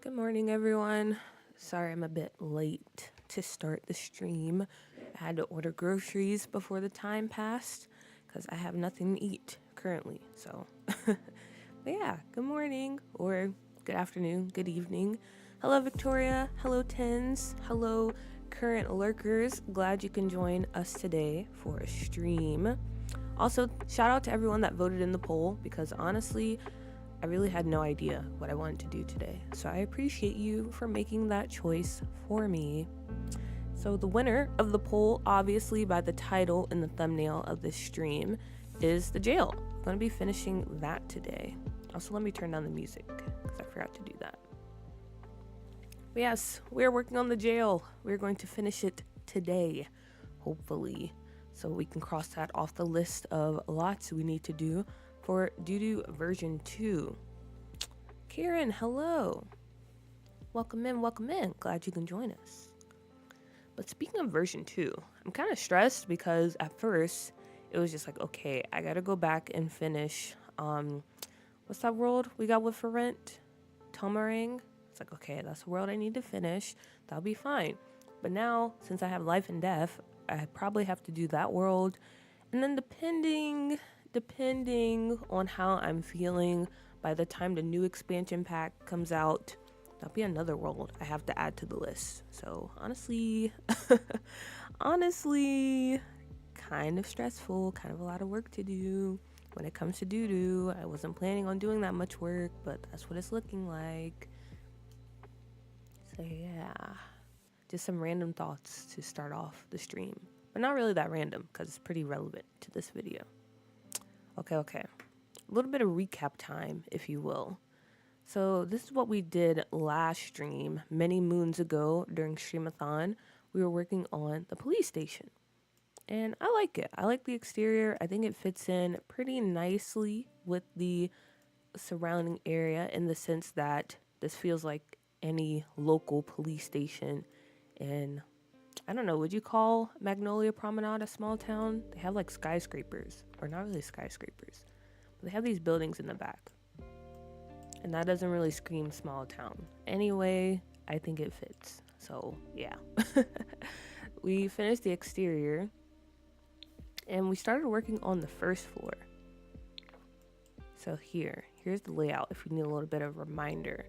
Good morning, everyone. Sorry I'm a bit late to start the stream. I had to order groceries before the time passed because I have nothing to eat currently. So, but yeah, good morning or good afternoon, good evening. Hello, Victoria. Hello, Tens. Hello, current lurkers. Glad you can join us today for a stream. Also, shout out to everyone that voted in the poll because honestly, I really had no idea what I wanted to do today. So I appreciate you for making that choice for me. So the winner of the poll, obviously by the title and the thumbnail of this stream, is the jail. I'm going to be finishing that today. Also, let me turn down the music because I forgot to do that. But yes, we're working on the jail. We're going to finish it today, hopefully. So we can cross that off the list of lots we need to do for doo-doo version 2. Kieran, hello. Welcome in, welcome in. Glad you can join us. But speaking of version 2, I'm kind of stressed because at first it was just like, okay, I gotta go back and finish, what's that world we got with for rent? Tomarang? It's like, okay, that's a world I need to finish. That'll be fine. But now, since I have life and death, I probably have to do that world. And then depending on how I'm feeling by the time the new expansion pack comes out, that'll be another world I have to add to the list. So honestly, kind of stressful, kind of a lot of work to do when it comes to doo-doo. I wasn't planning on doing that much work, but that's what it's looking like. So yeah, just some random thoughts to start off the stream. But not really that random because it's pretty relevant to this video. Okay. A little bit of recap time, if you will. So this is what we did last stream, many moons ago during Streamathon. We were working on the police station. And I like it. I like the exterior. I think it fits in pretty nicely with the surrounding area in the sense that this feels like any local police station in, I don't know, would you call Magnolia Promenade a small town? They have like skyscrapers, or not really skyscrapers, but they have these buildings in the back. And that doesn't really scream small town. Anyway, I think it fits. So yeah. We finished the exterior and we started working on the first floor. So here's the layout if you need a little bit of a reminder.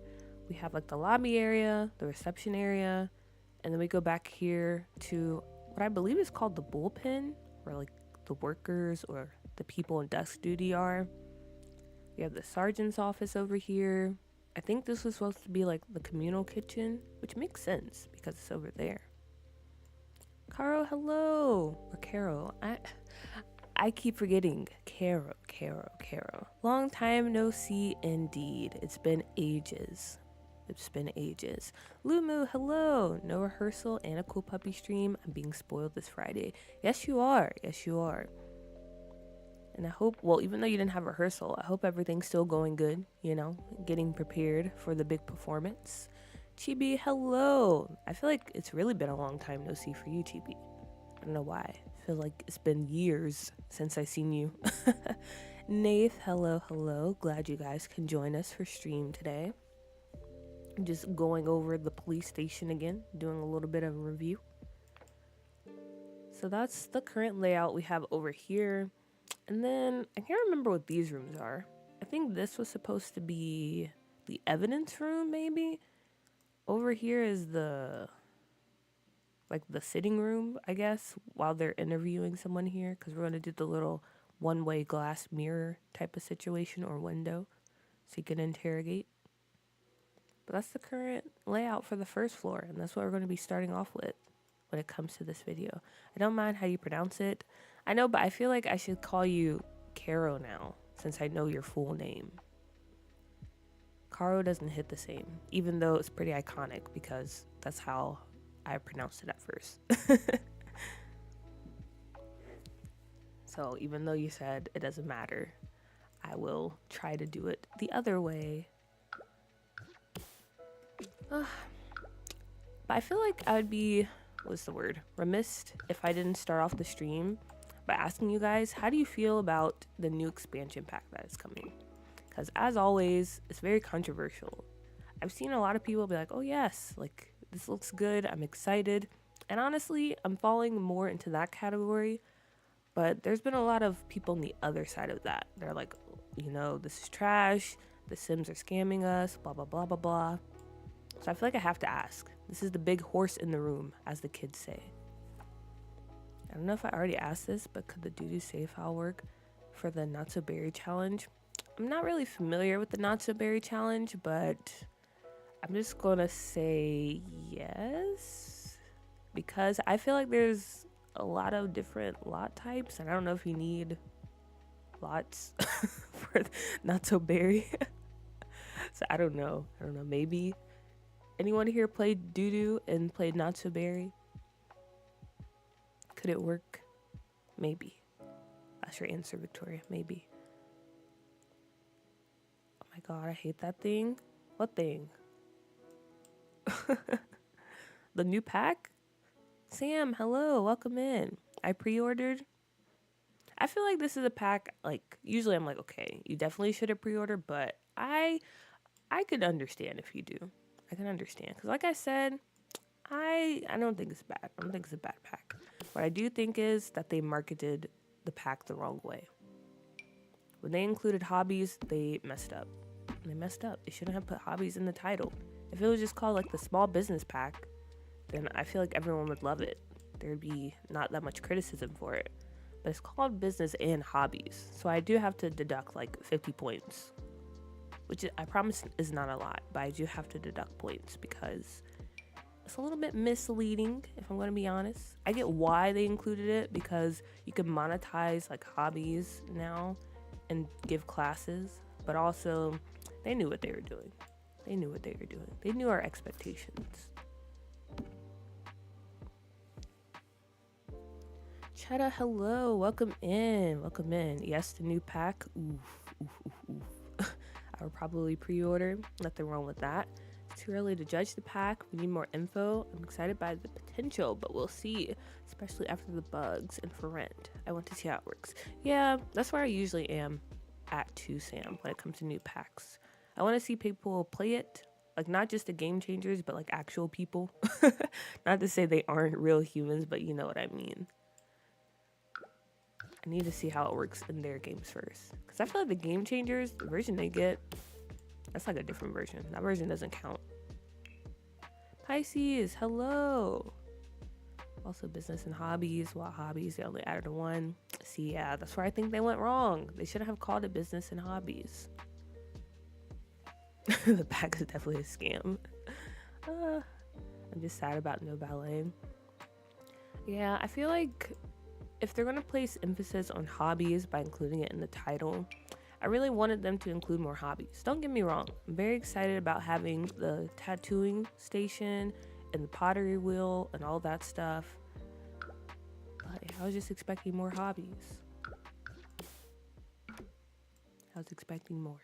We have like the lobby area, the reception area, and then we go back here to what I believe is called the bullpen, where like the workers or the people in desk duty are. We have the sergeant's office over here. I think this was supposed to be like the communal kitchen, which makes sense because it's over there. Caro, hello. Or Caro. I keep forgetting. Caro. Long time no see indeed. It's been ages. Lumu, hello. No rehearsal and a cool puppy stream. I'm being spoiled this Friday. Yes, you are. And I hope, well, even though you didn't have rehearsal, I hope everything's still going good, getting prepared for the big performance. Chibi, hello. I feel like it's really been a long time no see for you, Chibi. I don't know why. I feel like it's been years since I've seen you. Nath, hello. Glad you guys can join us for stream today. Just going over the police station again, doing a little bit of a review. So that's the current layout we have over here. And then I can't remember what these rooms are. I think this was supposed to be the evidence room, maybe. Over here is the sitting room, I guess, while they're interviewing someone here, because we're going to do the little one-way glass mirror type of situation or window so you can interrogate. But that's the current layout for the first floor, and that's what we're going to be starting off with when it comes to this video. I don't mind how you pronounce it. I know, but I feel like I should call you Caro now, since I know your full name. Caro doesn't hit the same, even though it's pretty iconic because that's how I pronounced it at first. So even though you said it doesn't matter, I will try to do it the other way. But I feel like I would be, remiss if I didn't start off the stream by asking you guys, how do you feel about the new expansion pack that is coming? Because as always, it's very controversial. I've seen a lot of people be like, oh yes, like this looks good, I'm excited. And honestly, I'm falling more into that category, but there's been a lot of people on the other side of that. They're like, this is trash, the Sims are scamming us, blah blah blah blah blah. So I feel like I have to ask. This is the big horse in the room, as the kids say. I don't know if I already asked this, but could the doo-doo save file work for the not so berry challenge? I'm not really familiar with the not so berry challenge, but I'm just gonna say yes, because I feel like there's a lot of different lot types, and I don't know if you need lots for not so berry. So I don't know. Maybe anyone here played doo-doo and played not so berry? Could it work? Maybe. That's your answer, Victoria. Maybe. Oh my god, I hate that thing. What thing? The new pack? Sam, hello, welcome in. I pre-ordered. I feel like this is a pack, like, usually I'm like, okay, you definitely should have pre-ordered, but I could understand if you do. I can understand. Because like I said, I don't think it's bad. I don't think it's a bad pack. What I do think is that they marketed the pack the wrong way. When they included hobbies, they messed up. They shouldn't have put hobbies in the title. If it was just called like the small business pack, then I feel like everyone would love it. There'd be not that much criticism for it. But it's called business and hobbies. So I do have to deduct like 50 points. Which I promise is not a lot, but I do have to deduct points because it's a little bit misleading, if I'm going to be honest. I get why they included it, because you can monetize like hobbies now and give classes, but also they knew what they were doing. They knew our expectations. Chetta, hello. Welcome in. Yes, the new pack. Oof. I would probably pre-order. Nothing wrong with that. It's too early to judge the pack. We need more info. I'm excited by the potential, but we'll see, especially after the bugs and for rent. I want to see how it works. Yeah, that's where I usually am at too, Sam, when it comes to new packs. I want to see people play it, like not just the game changers, but like actual people. Not to say they aren't real humans, but you know what I mean. I need to see how it works in their games first. Because I feel like the game changers, the version they get, that's like a different version. That version doesn't count. Pisces, hello. Also business and hobbies. Well, hobbies, they only added one. See, yeah, that's where I think they went wrong. They shouldn't have called it business and hobbies. The pack is definitely a scam. I'm just sad about no ballet. Yeah, I feel like if they're going to place emphasis on hobbies by including it in the title, I really wanted them to include more hobbies. Don't get me wrong. I'm very excited about having the tattooing station and the pottery wheel and all that stuff. But I was just expecting more hobbies. I was expecting more.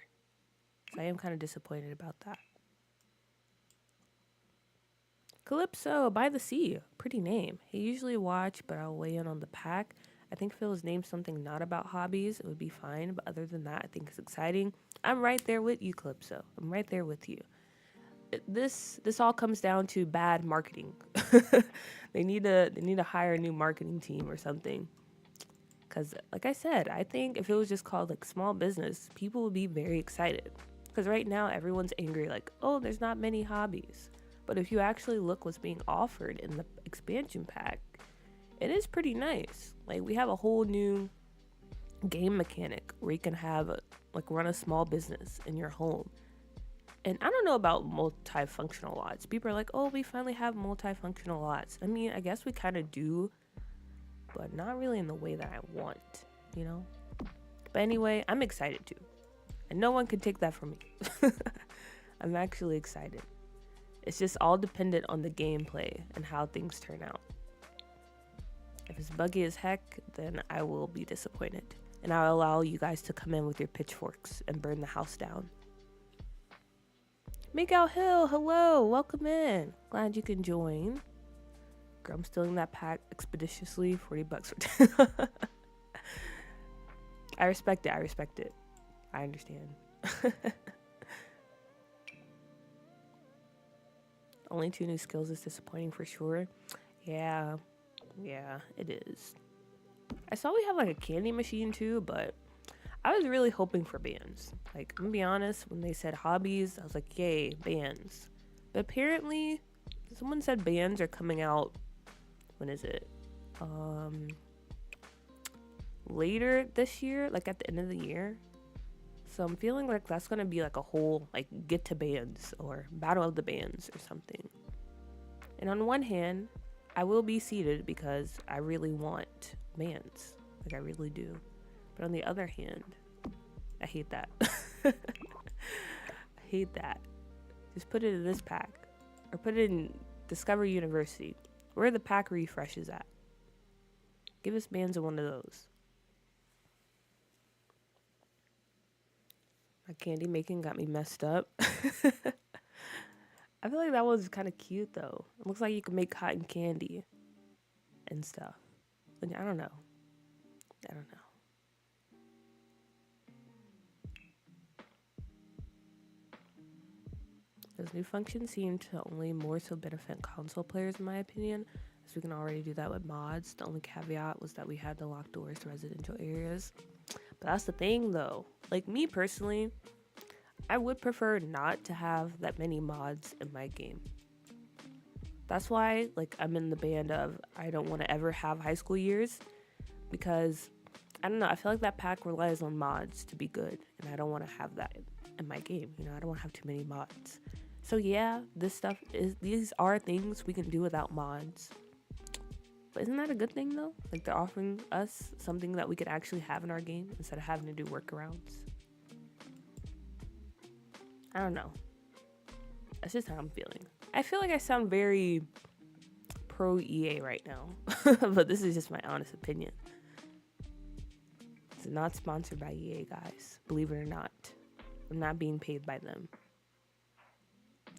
So I am kind of disappointed about that. Calypso by the Sea, pretty name. Hey, usually watch, but I'll weigh in on the pack. I think if it was named something not about hobbies, it would be fine. But other than that, I think it's exciting. I'm right there with you, Calypso. I'm right there with you. This all comes down to bad marketing. They need to hire a new marketing team or something. Because, like I said, I think if it was just called like small business, people would be very excited. Because right now everyone's angry, like, oh, there's not many hobbies. But if you actually look what's being offered in the expansion pack, it is pretty nice. Like, we have a whole new game mechanic where you can have run a small business in your home. And I don't know about multifunctional lots. People are like, oh, we finally have multifunctional lots. I mean, I guess we kind of do, but not really in the way that I want, you know? But anyway, I'm excited too. And no one can take that from me. I'm actually excited. It's just all dependent on the gameplay and how things turn out. If it's buggy as heck, then I will be disappointed. And I'll allow you guys to come in with your pitchforks and burn the house down. Makeout Hill, hello, welcome in. Glad you can join. Girl, I'm stealing that pack expeditiously, $40 for 10. I respect it. I understand. only 2 new skills is disappointing for sure. Yeah, it is. I saw we have like a candy machine too, but I was really hoping for bands. Like, I'm gonna be honest, when they said hobbies, I was like, yay, bands. But apparently, someone said bands are coming out, when is it? Later this year, like at the end of the year. So I'm feeling like that's gonna be like a whole, like, get to bands or battle of the bands or something. And on one hand, I will be seated because I really want bands. Like, I really do. But on the other hand, I hate that. I hate that. Just put it in this pack. Or put it in Discover University. Where are the pack refreshes at? Give us bands of one of those. My candy making got me messed up. I feel like that was kind of cute though. It looks like you can make cotton candy and stuff. But I don't know. Those new functions seem to only more so benefit console players in my opinion, as we can already do that with mods. The only caveat was that we had to lock doors to residential areas. But that's the thing though. Like, me personally, I would prefer not to have that many mods in my game. That's why, like, I'm in the band of I don't want to ever have high school years, because I don't know, I feel like that pack relies on mods to be good, and I don't want to have that in my game. You know, I don't want to have too many mods. So yeah, these are things we can do without mods. But isn't that a good thing though? Like, they're offering us something that we could actually have in our game instead of having to do workarounds. I don't know. That's just how I'm feeling. I feel like I sound very pro EA right now, but this is just my honest opinion. It's not sponsored by EA, guys. Believe it or not. I'm not being paid by them.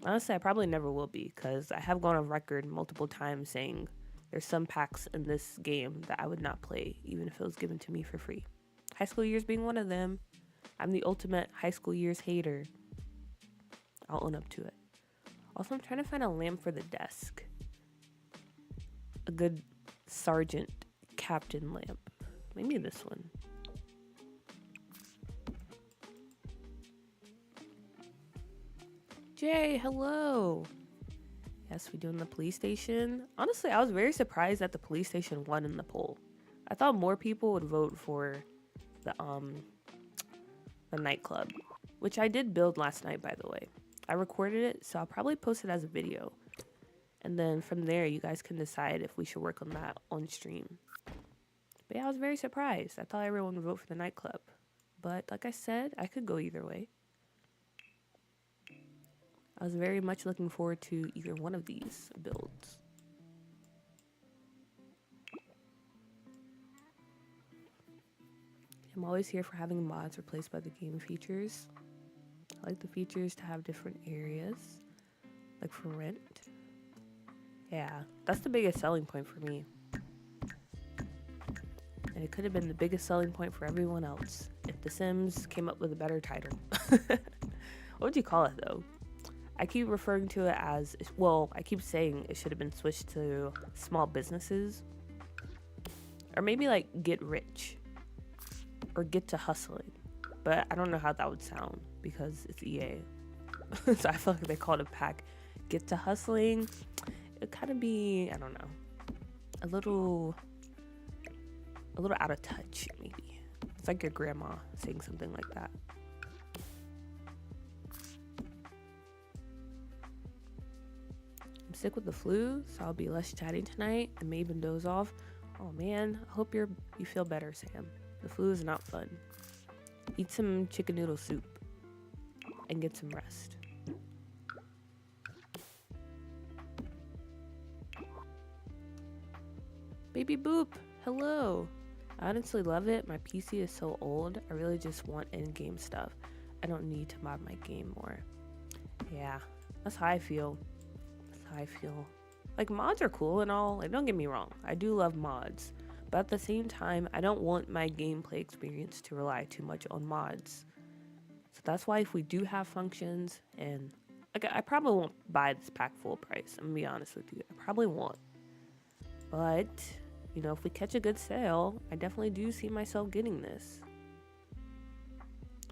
Honestly, I probably never will be, because I have gone on record multiple times saying there's some packs in this game that I would not play, even if it was given to me for free. High School Years being one of them. I'm the ultimate High School Years hater. I'll own up to it. Also, I'm trying to find a lamp for the desk. A good sergeant captain lamp. Maybe this one. Jay, hello. Yes, we doing the police station. Honestly, I was very surprised that the police station won in the poll. I thought more people would vote for the nightclub, which I did build last night, by the way. I recorded it, so I'll probably post it as a video. And then from there, you guys can decide if we should work on that on stream. But yeah, I was very surprised. I thought everyone would vote for the nightclub. But like I said, I could go either way. I was very much looking forward to either one of these builds. I'm always here for having mods replaced by the game features. I like the features to have different areas, like for rent. Yeah, that's the biggest selling point for me. And it could have been the biggest selling point for everyone else if The Sims came up with a better title. What would you call it though? I keep referring to it as, well, I keep saying it should have been switched to small businesses. Or maybe like get rich. Or get to hustling. But I don't know how that would sound because it's EA. So I feel like they called a pack get to hustling. It'd kind of be, I don't know, a little out of touch maybe. It's like your grandma saying something like that. I'm sick with the flu, so I'll be less chatty tonight and may even doze off. Oh man, I hope you feel better, Sam. The flu is not fun. Eat some chicken noodle soup and get some rest. Baby Boop, hello. I honestly love it. My PC is so old. I really just want in-game stuff. I don't need to mod my game more. Yeah, that's how I feel. Like, mods are cool and all. Like, don't get me wrong. I do love mods. But at the same time, I don't want my gameplay experience to rely too much on mods. So that's why if we do have functions and Like, I probably won't buy this pack full price. I'm gonna be honest with you. I probably won't. But, you know, if we catch a good sale, I definitely do see myself getting this.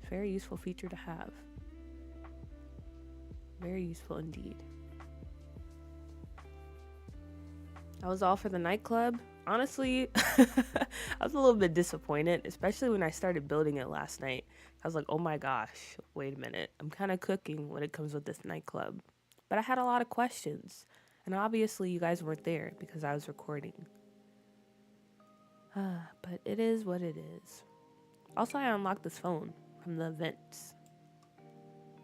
Very useful feature to have. Very useful indeed. I was all for the nightclub. Honestly, I was a little bit disappointed, especially when I started building it last night. I was like, oh my gosh, wait a minute. I'm kind of cooking when it comes with this nightclub. But I had a lot of questions. And obviously you guys weren't there because I was recording. But it is what it is. Also, I unlocked this phone from the events.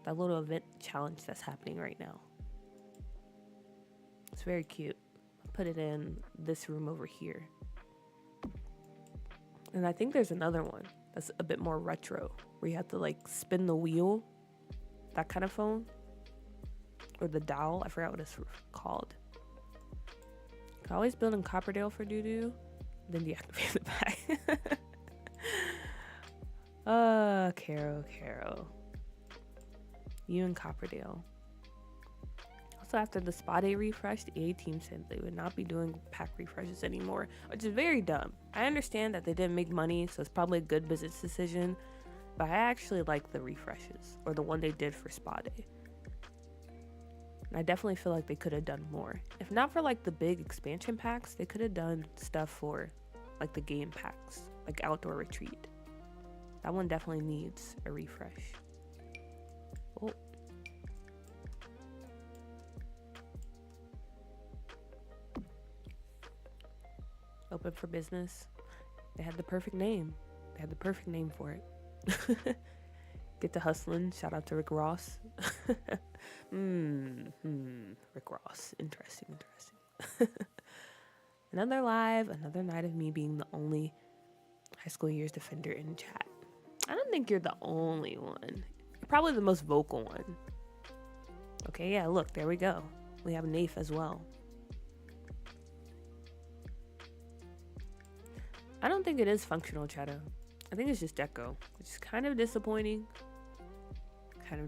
That little event challenge that's happening right now. It's very cute. I'll put it in this room over here. And I think there's another one that's a bit more retro, where you have to like spin the wheel. That kind of phone. Or the dial. I forgot what it's called. You can always build in Copperdale for doo-doo. Then deactivate the pack. Caro. You and Copperdale. Also, after the spa day refresh, the EA team said they would not be doing pack refreshes anymore, which is very dumb. I understand that they didn't make money, so it's probably a good business decision, but I actually like the refreshes, or the one they did for spa day. And I definitely feel like they could have done more. If not for like the big expansion packs, they could have done stuff for like the game packs, like Outdoor Retreat. That one definitely needs a refresh. Oh. Open for business. They had the perfect name. They had the perfect name for it. Get to hustling. Shout out to Rick Ross. Rick Ross. Interesting. Another live, another night of me being the only high school years defender in chat. I don't think you're the only one. You're probably the most vocal one. Okay, yeah, look, there we go. We have Nafe as well. I don't think it is functional Cheddar. I think it's just deco, which is kind of disappointing. I'm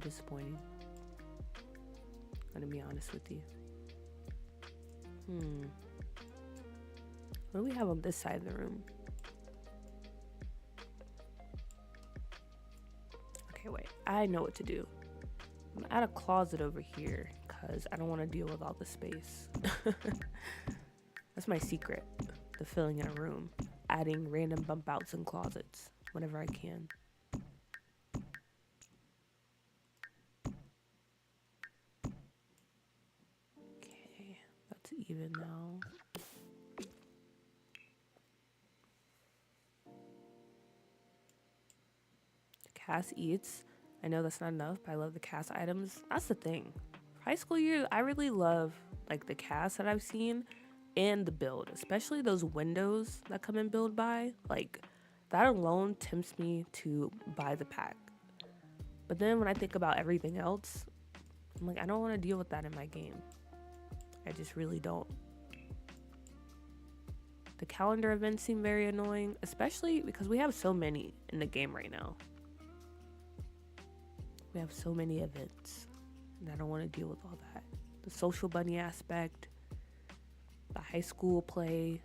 gonna be honest with you. What do we have on this side of the room? Okay, wait. I know what to do. I'm gonna add a closet over here because I don't want to deal with all the space. That's my secret. The filling in a room. Adding random bump outs and closets whenever I can. Okay, that's even now. Cass eats. I know that's not enough, but I love the Cass items. That's the thing. High school years, I really love like the Cass that I've seen and the build, especially those windows that come in build by. Like that alone tempts me to buy the pack. But then when I think about everything else, I'm like, I don't want to deal with that in my game. I just really don't. The calendar events seem very annoying, especially because we have so many in the game right now. We have so many events, and I don't want to deal with all that. The social bunny aspect, the high school play.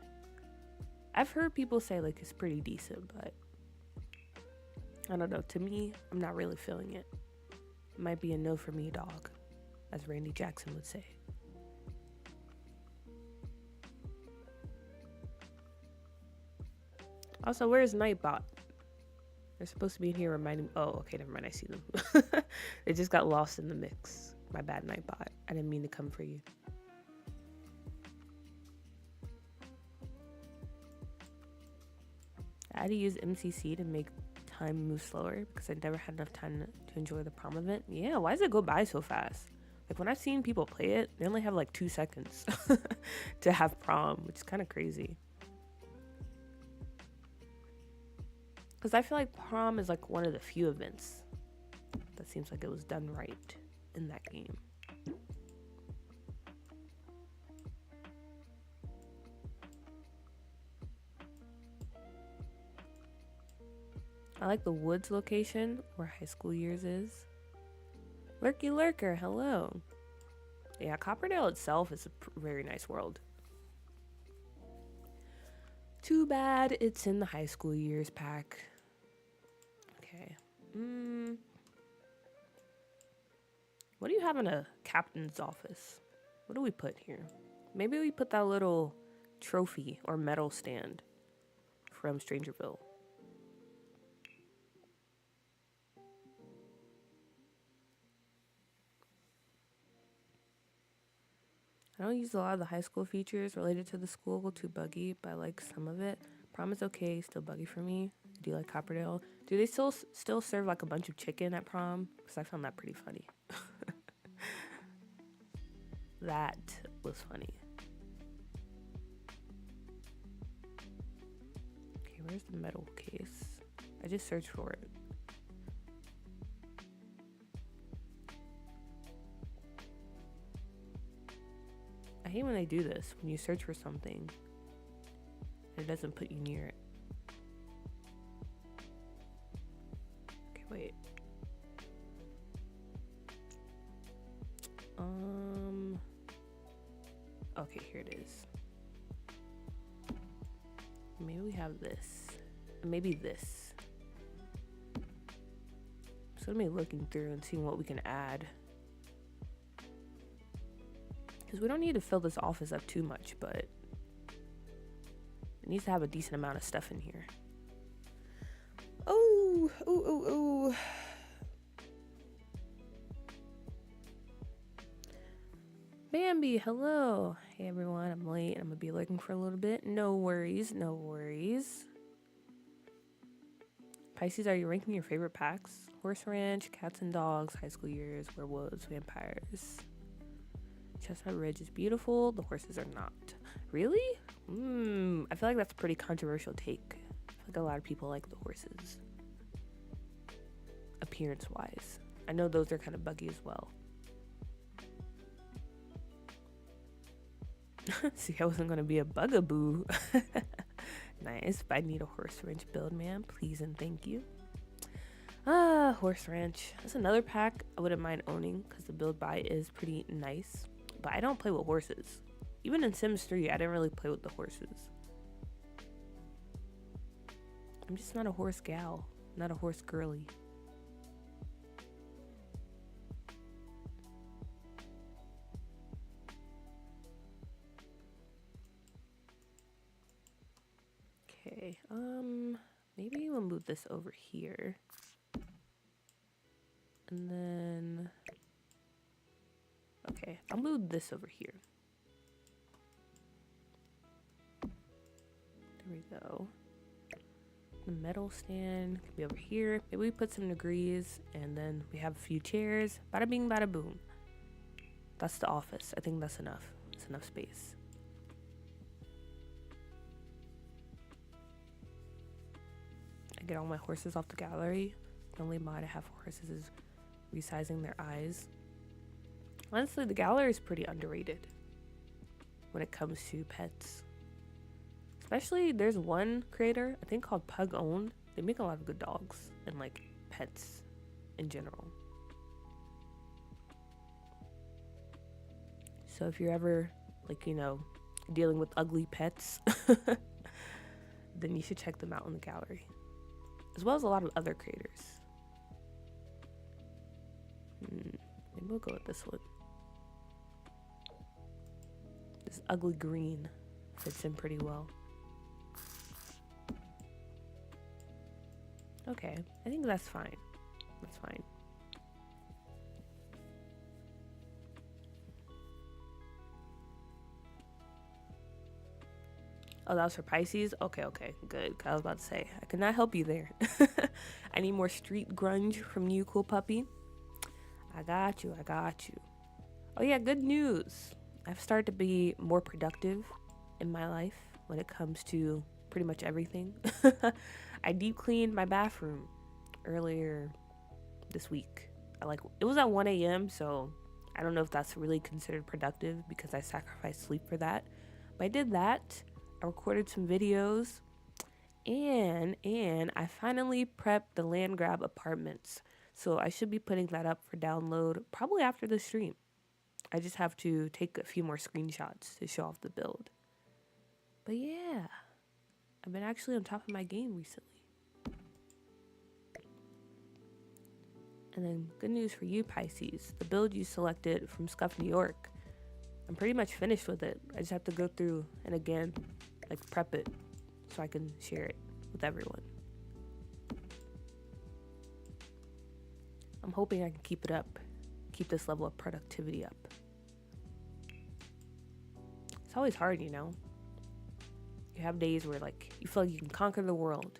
I've heard people say like it's pretty decent, but I don't know. To me, I'm not really feeling it. It might be a no for me, dog, as Randy Jackson would say. Also, where's Nightbot? They're supposed to be in here reminding me. Oh, okay, never mind. I see them. They just got lost in the mix. My bad, Nightbot. I didn't mean to come for you. I had to use MCC to make time move slower because I never had enough time to enjoy the prom event. Yeah, why does it go by so fast? Like when I've seen people play it, they only have like 2 seconds to have prom, which is kind of crazy. Because I feel like prom is like one of the few events that seems like it was done right in that game. I like the woods location where high school years is. Lurky Lurker, hello. Yeah, Copperdale itself is a very nice world. Too bad it's in the high school years pack. Okay. What do you have in a captain's office? What do we put here? Maybe we put that little trophy or medal stand from Strangerville. I don't use a lot of the high school features related to the school, too buggy, but I like some of it. Prom is okay, still buggy for me. I do like Copperdale. Do they still serve like a bunch of chicken at prom? Because I found that pretty funny. That was funny. Okay, where's the metal case? I just searched for it. I hate when they do this, when you search for something and it doesn't put you near it. Okay, wait. Okay, here it is. Maybe we have this. Maybe this. So let me looking through and seeing what we can add. Because we don't need to fill this office up too much, but it needs to have a decent amount of stuff in here. Oh. Bambi, hello. Hey everyone, I'm late. I'm gonna be looking for a little bit. No worries. Pisces, are you ranking your favorite packs? Horse Ranch, Cats and Dogs, High School Years, Werewolves, Vampires. Chestnut Ridge is beautiful. The horses are not. Really? I feel like that's a pretty controversial take. I feel like a lot of people like the horses. Appearance-wise. I know those are kind of buggy as well. See, I wasn't going to be a bugaboo. Nice. But I need a Horse Ranch build, man. Please and thank you. Horse Ranch. That's another pack I wouldn't mind owning because the build buy is pretty nice. But I don't play with horses. Even in Sims 3, I didn't really play with the horses. I'm just not a horse gal. Not a horse girly. Okay, maybe we'll move this over here. And then, okay, I'll move this over here. There we go. The metal stand can be over here. Maybe we put some degrees and then we have a few chairs. Bada bing, bada boom. That's the office. I think that's enough. It's enough space. I get all my horses off the gallery. The only mod I have for horses is resizing their eyes. Honestly, the gallery is pretty underrated when it comes to pets. Especially, there's one creator, I think called Pug Owned. They make a lot of good dogs and like pets in general. So if you're ever like, you know, dealing with ugly pets, then you should check them out in the gallery. As well as a lot of other creators. Maybe we'll go with this one. This ugly green fits in pretty well. Okay, I think that's fine. That's fine. Oh, that was for Pisces? Okay, good. I was about to say, I could not help you there. I need more street grunge from you, cool puppy. I got you. Oh yeah, good news. I've started to be more productive in my life when it comes to pretty much everything. I deep cleaned my bathroom earlier this week. It was at 1 a.m. so I don't know if that's really considered productive because I sacrificed sleep for that. But I did that. I recorded some videos and I finally prepped the land grab apartments. So I should be putting that up for download probably after the stream. I just have to take a few more screenshots to show off the build. But yeah, I've been actually on top of my game recently. And then good news for you, Pisces. The build you selected from Scuff New York, I'm pretty much finished with it. I just have to go through and again, like prep it so I can share it with everyone. I'm hoping I can keep it up, keep this level of productivity up. It's always hard, you know? You have days where like you feel like you can conquer the world,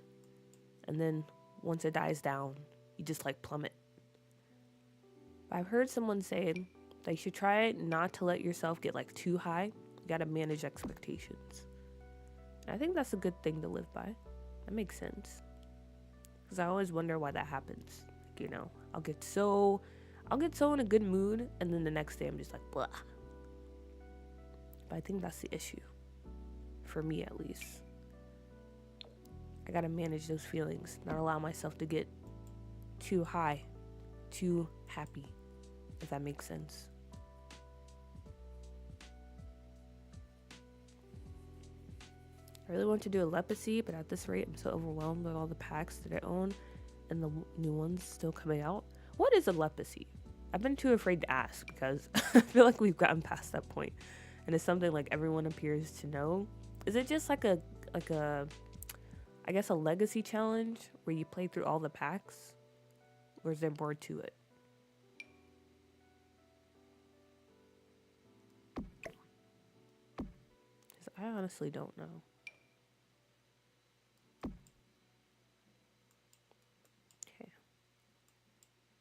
and then once it dies down, you just like plummet. But I've heard someone say that you should try not to let yourself get like too high. You gotta manage expectations. And I think that's a good thing to live by. That makes sense. Because I always wonder why that happens. Like, you know, I'll get so in a good mood, and then the next day I'm just like, blah. But I think that's the issue. For me, at least. I gotta manage those feelings, not allow myself to get too high, too happy, if that makes sense. I really want to do a leprosy, but at this rate, I'm so overwhelmed with all the packs that I own and the new ones still coming out. What is a leprosy? I've been too afraid to ask because I feel like we've gotten past that point, and it's something like everyone appears to know. Is it just like a I guess a legacy challenge where you play through all the packs, or is there more to it? I honestly don't know. Okay.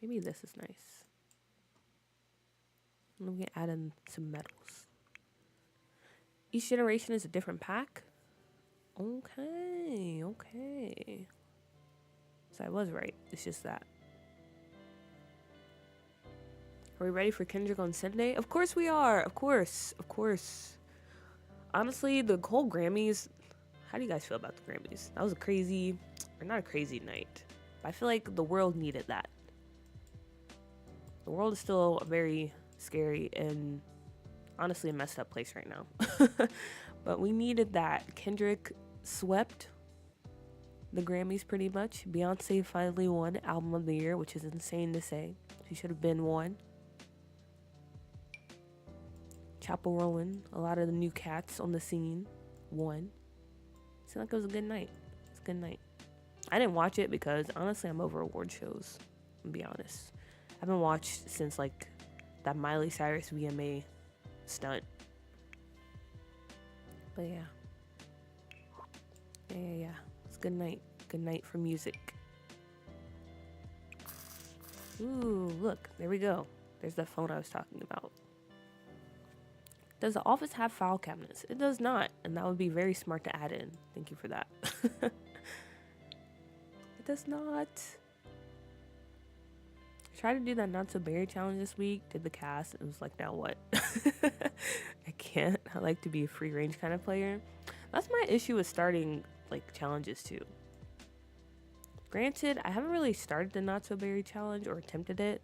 Maybe this is nice. I'm gonna add in some metals. Each generation is a different pack. Okay. So I was right. It's just that. Are we ready for Kendrick on Sunday? Of course we are. Of course. Honestly, the whole Grammys, how do you guys feel about the Grammys? That was a crazy, or not a crazy night, but I feel like the world needed that. The world is still a very scary and honestly a messed up place right now. But we needed that. Kendrick swept the Grammys pretty much. Beyonce finally won Album of the Year, which is insane to say. She should have been one. Chapel Rowan, a lot of the new cats on the scene, won. Seemed like it was a good night. It's a good night. I didn't watch it because honestly I'm over award shows, to be honest. I haven't watched since like that Miley Cyrus VMA stunt. But yeah. It's a good night. Good night for music. Ooh, look, there we go. There's that phone I was talking about. Does the office have file cabinets? It does not, and that would be very smart to add in. Thank you for that. It does not. I tried to do that not so berry challenge this week, did the cast, and it was like, now what? I can't. I like to be a free range kind of player. That's my issue with starting like challenges too. Granted, I haven't really started the not so berry challenge or attempted it.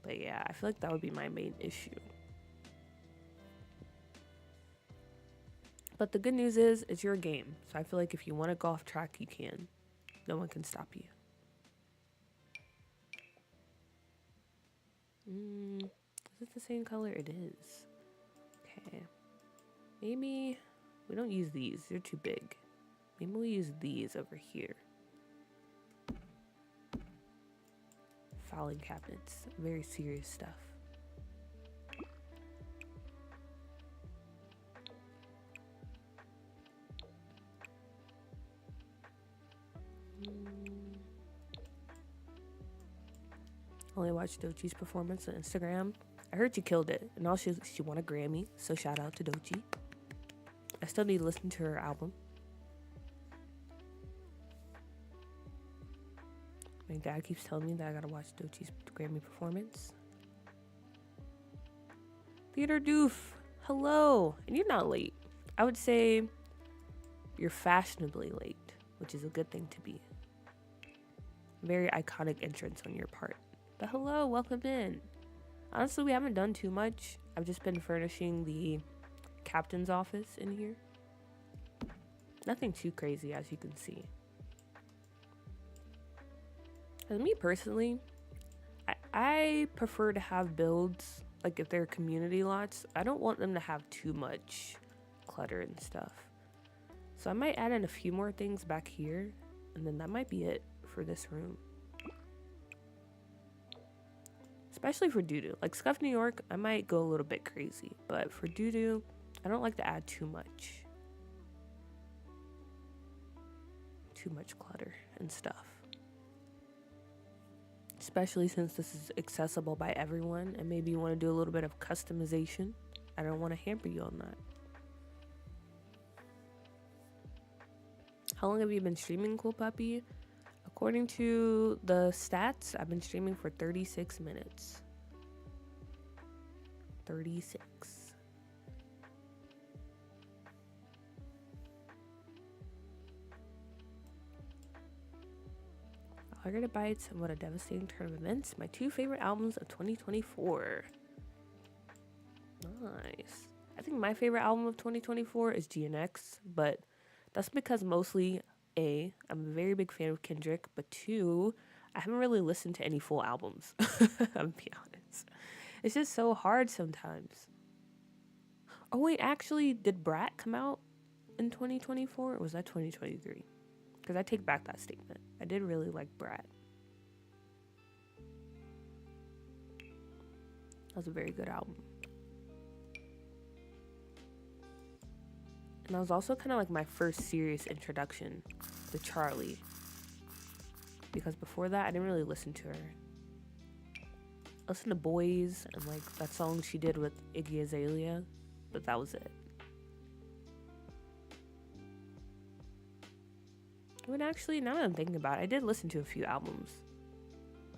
But yeah, I feel like that would be my main issue. But the good news is, it's your game. So I feel like if you want to go off track, you can. No one can stop you. Is it the same color? It is. Okay. Maybe we don't use these. They're too big. Maybe we use these over here. Filing cabinets. Very serious stuff. Only watched Dochi's performance on Instagram. I heard she killed it, and also she won a Grammy, so shout out to Dochi. I still need to listen to her album. My dad keeps telling me that I gotta watch Dochi's Grammy performance. Theater Doof, hello! And you're not late. I would say you're fashionably late, which is a good thing to be. Very iconic entrance on your part. But hello, welcome in. Honestly, we haven't done too much. I've just been furnishing the captain's office in here. Nothing too crazy, as you can see. As me personally, I prefer to have builds, like if they're community lots, I don't want them to have too much clutter and stuff. So I might add in a few more things back here, and then that might be it for this room. Especially for doo-doo. Like Scuff New York, I might go a little bit crazy, but for doo-doo, I don't like to add too much clutter and stuff. Especially since this is accessible by everyone, and maybe you want to do a little bit of customization. I don't want to hamper you on that. How long have you been streaming, Cool Puppy? According to the stats, I've been streaming for 36 minutes. 36. Aggregate Bites and What a Devastating Turn of Events. My 2 favorite albums of 2024. Nice. I think my favorite album of 2024 is GNX, but that's because mostly, A, I'm a very big fan of Kendrick, but 2, I haven't really listened to any full albums. I'll be honest. It's just so hard sometimes. Oh wait, actually, did Brat come out in 2024 or was that 2023? Because I take back that statement. I did really like Brat. That was a very good album. And that was also kind of like my first serious introduction to Charlie. Because before that, I didn't really listen to her. I listened to Boys and like that song she did with Iggy Azalea, but that was it. I mean, actually, now that I'm thinking about it, I did listen to a few albums.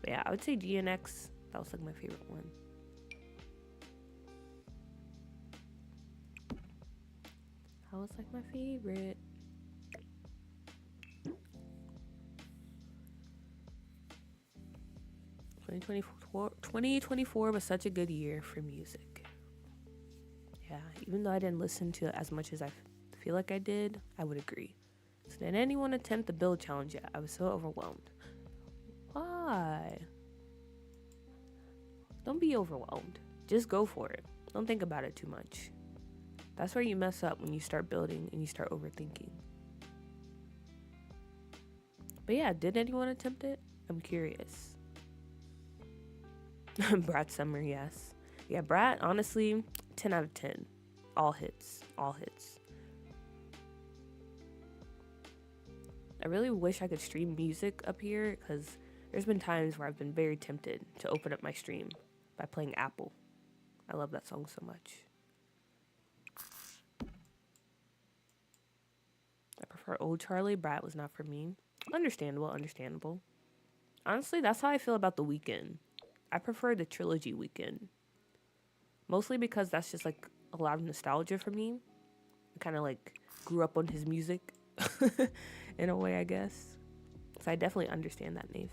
But yeah, I would say GNX, that was like my favorite one. That was like my favorite. Twenty twenty four was such a good year for music. Yeah, even though I didn't listen to it as much as I feel like I did, I would agree. So did anyone attempt the build challenge yet? I was so overwhelmed. Why? Don't be overwhelmed. Just go for it. Don't think about it too much. That's where you mess up when you start building and you start overthinking. But yeah, did anyone attempt it? I'm curious. Brat Summer, yes. Yeah, Brat, honestly, 10 out of 10. All hits. All hits. I really wish I could stream music up here because there's been times where I've been very tempted to open up my stream by playing Apple. I love that song so much. I prefer Old Charlie. Brat was not for me. Understandable, understandable. Honestly, that's how I feel about The Weeknd. I prefer the trilogy Weeknd. Mostly because that's just like a lot of nostalgia for me. I kind of like grew up on his music in a way, I guess. So I definitely understand that, Nave.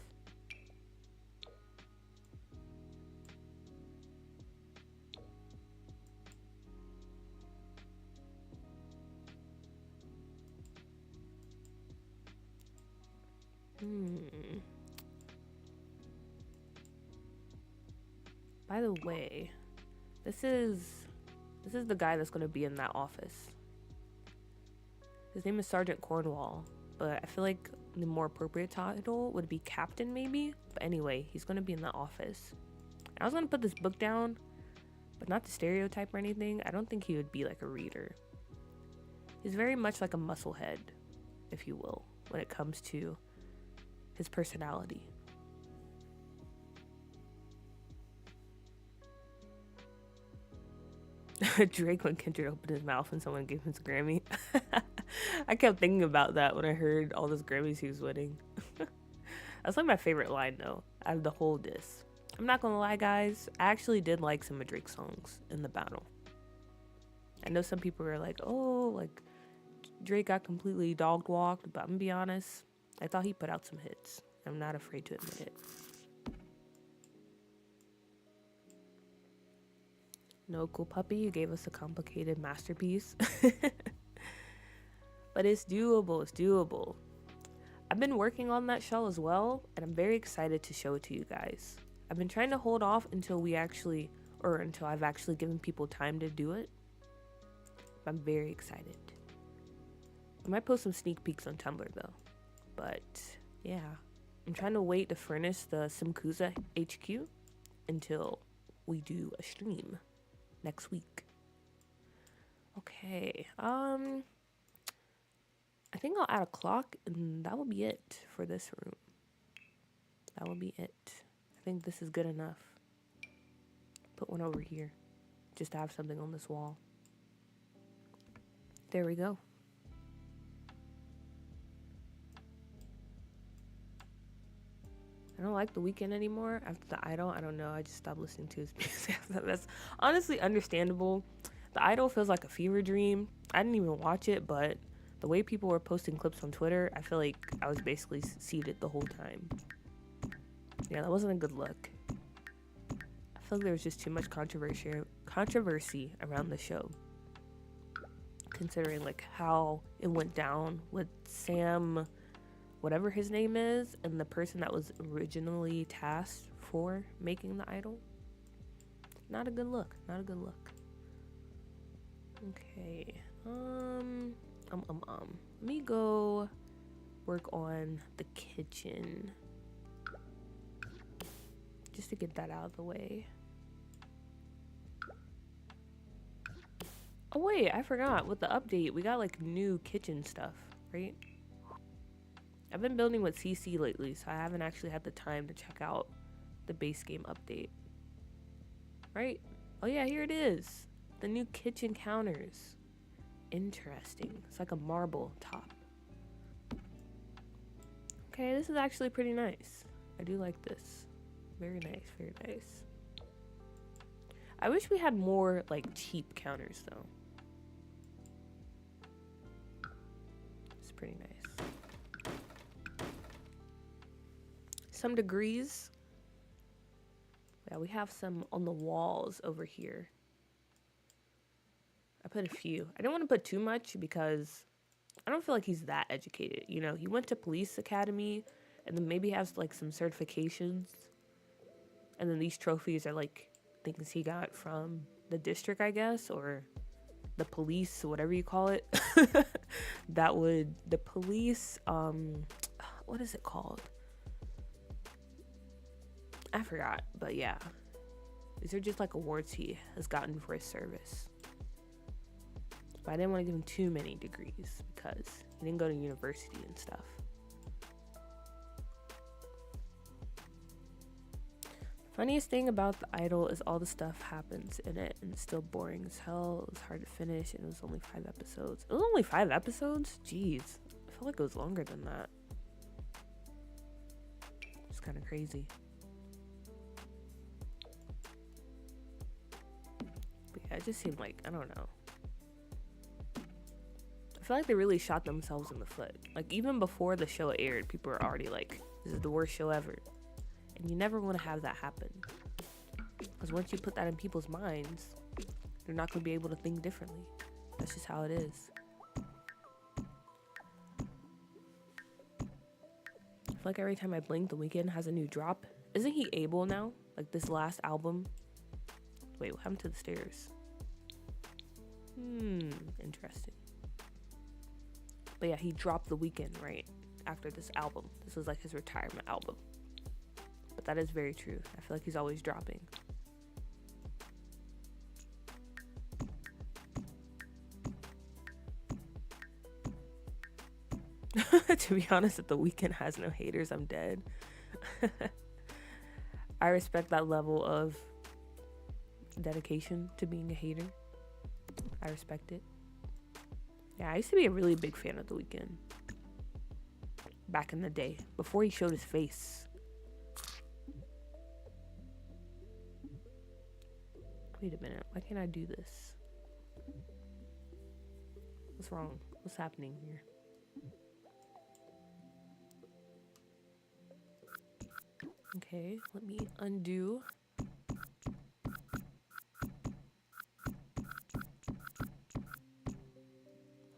By the way, this is the guy that's going to be in that office. His name is Sergeant Cornwall, but I feel like the more appropriate title would be Captain maybe. But anyway, he's going to be in that office. I was going to put this book down, but not to stereotype or anything. I don't think he would be like a reader. He's very much like a musclehead, if you will, when it comes to his personality. Drake when Kendrick opened his mouth and someone gave him his Grammy. I kept thinking about that when I heard all those Grammys he was winning. That's like my favorite line though, out of the whole diss. I'm not gonna lie, guys, I actually did like some of Drake's songs in the battle. I know some people were like, oh, like Drake got completely dog walked, but I'm gonna be honest, I thought he put out some hits. I'm not afraid to admit it. No, cool puppy, you gave us a complicated masterpiece. But it's doable, it's doable. I've been working on that shell as well, and I'm very excited to show it to you guys. I've been trying to hold off until until I've actually given people time to do it. I'm very excited. I might post some sneak peeks on Tumblr though. But yeah, I'm trying to wait to furnish the Simkuza HQ until we do a stream next week. Okay, I think I'll add a clock and that will be it for this room. That will be it. I think this is good enough. Put one over here just to have something on this wall. There we go. I don't like The Weeknd anymore after The Idol. I don't know. I just stopped listening to his music. That's honestly understandable. The Idol feels like a fever dream. I didn't even watch it, but the way people were posting clips on Twitter, I feel like I was basically seated the whole time. Yeah, that wasn't a good look. I feel like there was just too much controversy around the show, considering like how it went down with Sam, whatever his name is, and the person that was originally tasked for making the idol. Not a good look. Not a good look. Okay. Let me go work on the kitchen just to get that out of the way. Oh wait, I forgot. With the update, we got like new kitchen stuff, right? I've been building with CC lately, so I haven't actually had the time to check out the base game update. Right? Oh yeah, here it is. The new kitchen counters. Interesting. It's like a marble top. Okay, this is actually pretty nice. I do like this. Very nice, very nice. I wish we had more like cheap counters though. It's pretty nice. Some degrees. Yeah, we have some on the walls over here. I put a few. I don't want to put too much because I don't feel like he's that educated. You know, he went to police academy and then maybe has like some certifications. And then these trophies are like things he got from the district, I guess, or the police, whatever you call it. The police, what is it called? I forgot, but yeah. These are just like awards he has gotten for his service. But I didn't want to give him too many degrees because he didn't go to university and stuff. Funniest thing about the idol is all the stuff happens in it and it's still boring as hell. It was hard to finish and it was only 5 episodes. It was only 5 episodes? Jeez. I felt like it was longer than that. It's kind of crazy. But yeah, it just seemed like, I don't know. I feel like they really shot themselves in the foot. Like even before the show aired, people were already like, this is the worst show ever. And you never want to have that happen. Because once you put that in people's minds, they're not going to be able to think differently. That's just how it is. I feel like every time I blink, The Weeknd has a new drop. Isn't he able now? Like this last album? Wait, what happened to the stairs? Interesting. But yeah, he dropped The Weeknd right after this album. This was like his retirement album. But that is very true. I feel like he's always dropping. To be honest, if The Weeknd has no haters, I'm dead. I respect that level of dedication to being a hater. I respect it. Yeah, I used to be a really big fan of The Weeknd. Back in the day, before he showed his face. Wait a minute, why can't I do this? What's wrong? What's happening here? Okay, let me undo.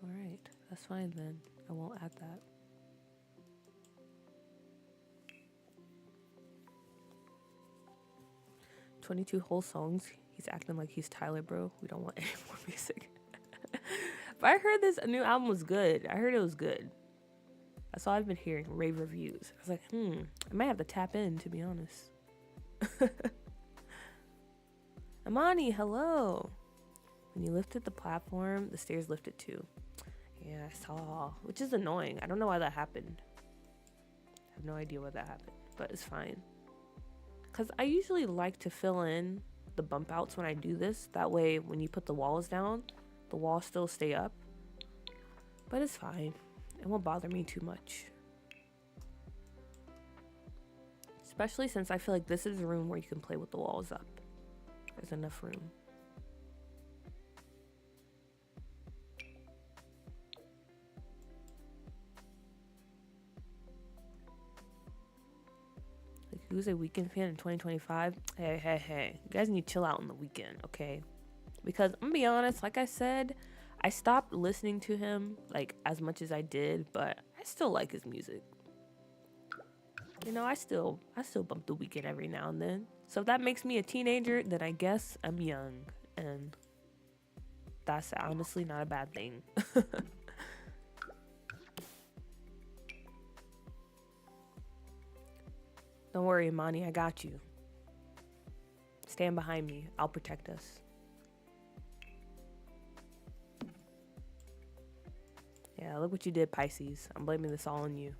All right, that's fine then. I won't add that. "22 whole songs. He's acting like he's Tyler, bro. We don't want any more music." But I heard this new album was good. I heard it was good. That's all I've been hearing, rave reviews. I was like, I might have to tap in, to be honest. Amani, hello. "When you lifted the platform, the stairs lifted too." Yeah, I saw, which is annoying. I don't know why that happened. I have no idea why that happened, but it's fine. Because I usually like to fill in the bump outs when I do this. That way, when you put the walls down, the walls still stay up. But it's fine. It won't bother me too much. Especially since I feel like this is a room where you can play with the walls up. There's enough room. Like, who's a Weekend fan in 2025? Hey. You guys need to chill out on the weekend, okay? Because I'm gonna be honest, like I said, I stopped listening to him like as much as I did, but I still like his music. You know, I still bump the weekend every now and then. So if that makes me a teenager, then I guess I'm young, and that's honestly not a bad thing. Don't worry, Imani, I got you. Stand behind me. I'll protect us. Yeah, look what you did, Pisces. I'm blaming this all on you.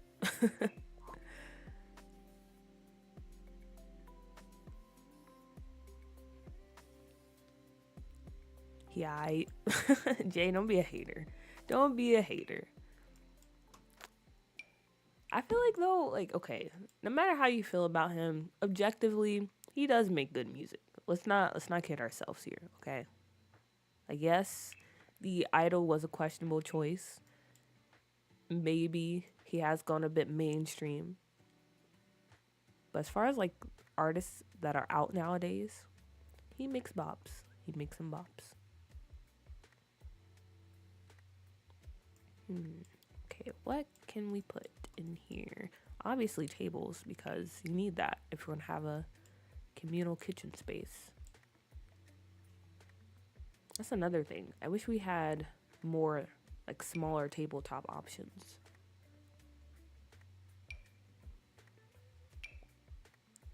Yeah, Jay, don't be a hater. Don't be a hater. I feel like though, like, okay, no matter how you feel about him, objectively, he does make good music. Let's not kid ourselves here, okay? Like, yes, the Idol was a questionable choice. Maybe he has gone a bit mainstream. But as far as like artists that are out nowadays, he makes bops. He makes some bops. Okay, what can we put in here? Obviously tables, because you need that if you're gonna have a communal kitchen space. That's another thing. I wish we had more like smaller tabletop options.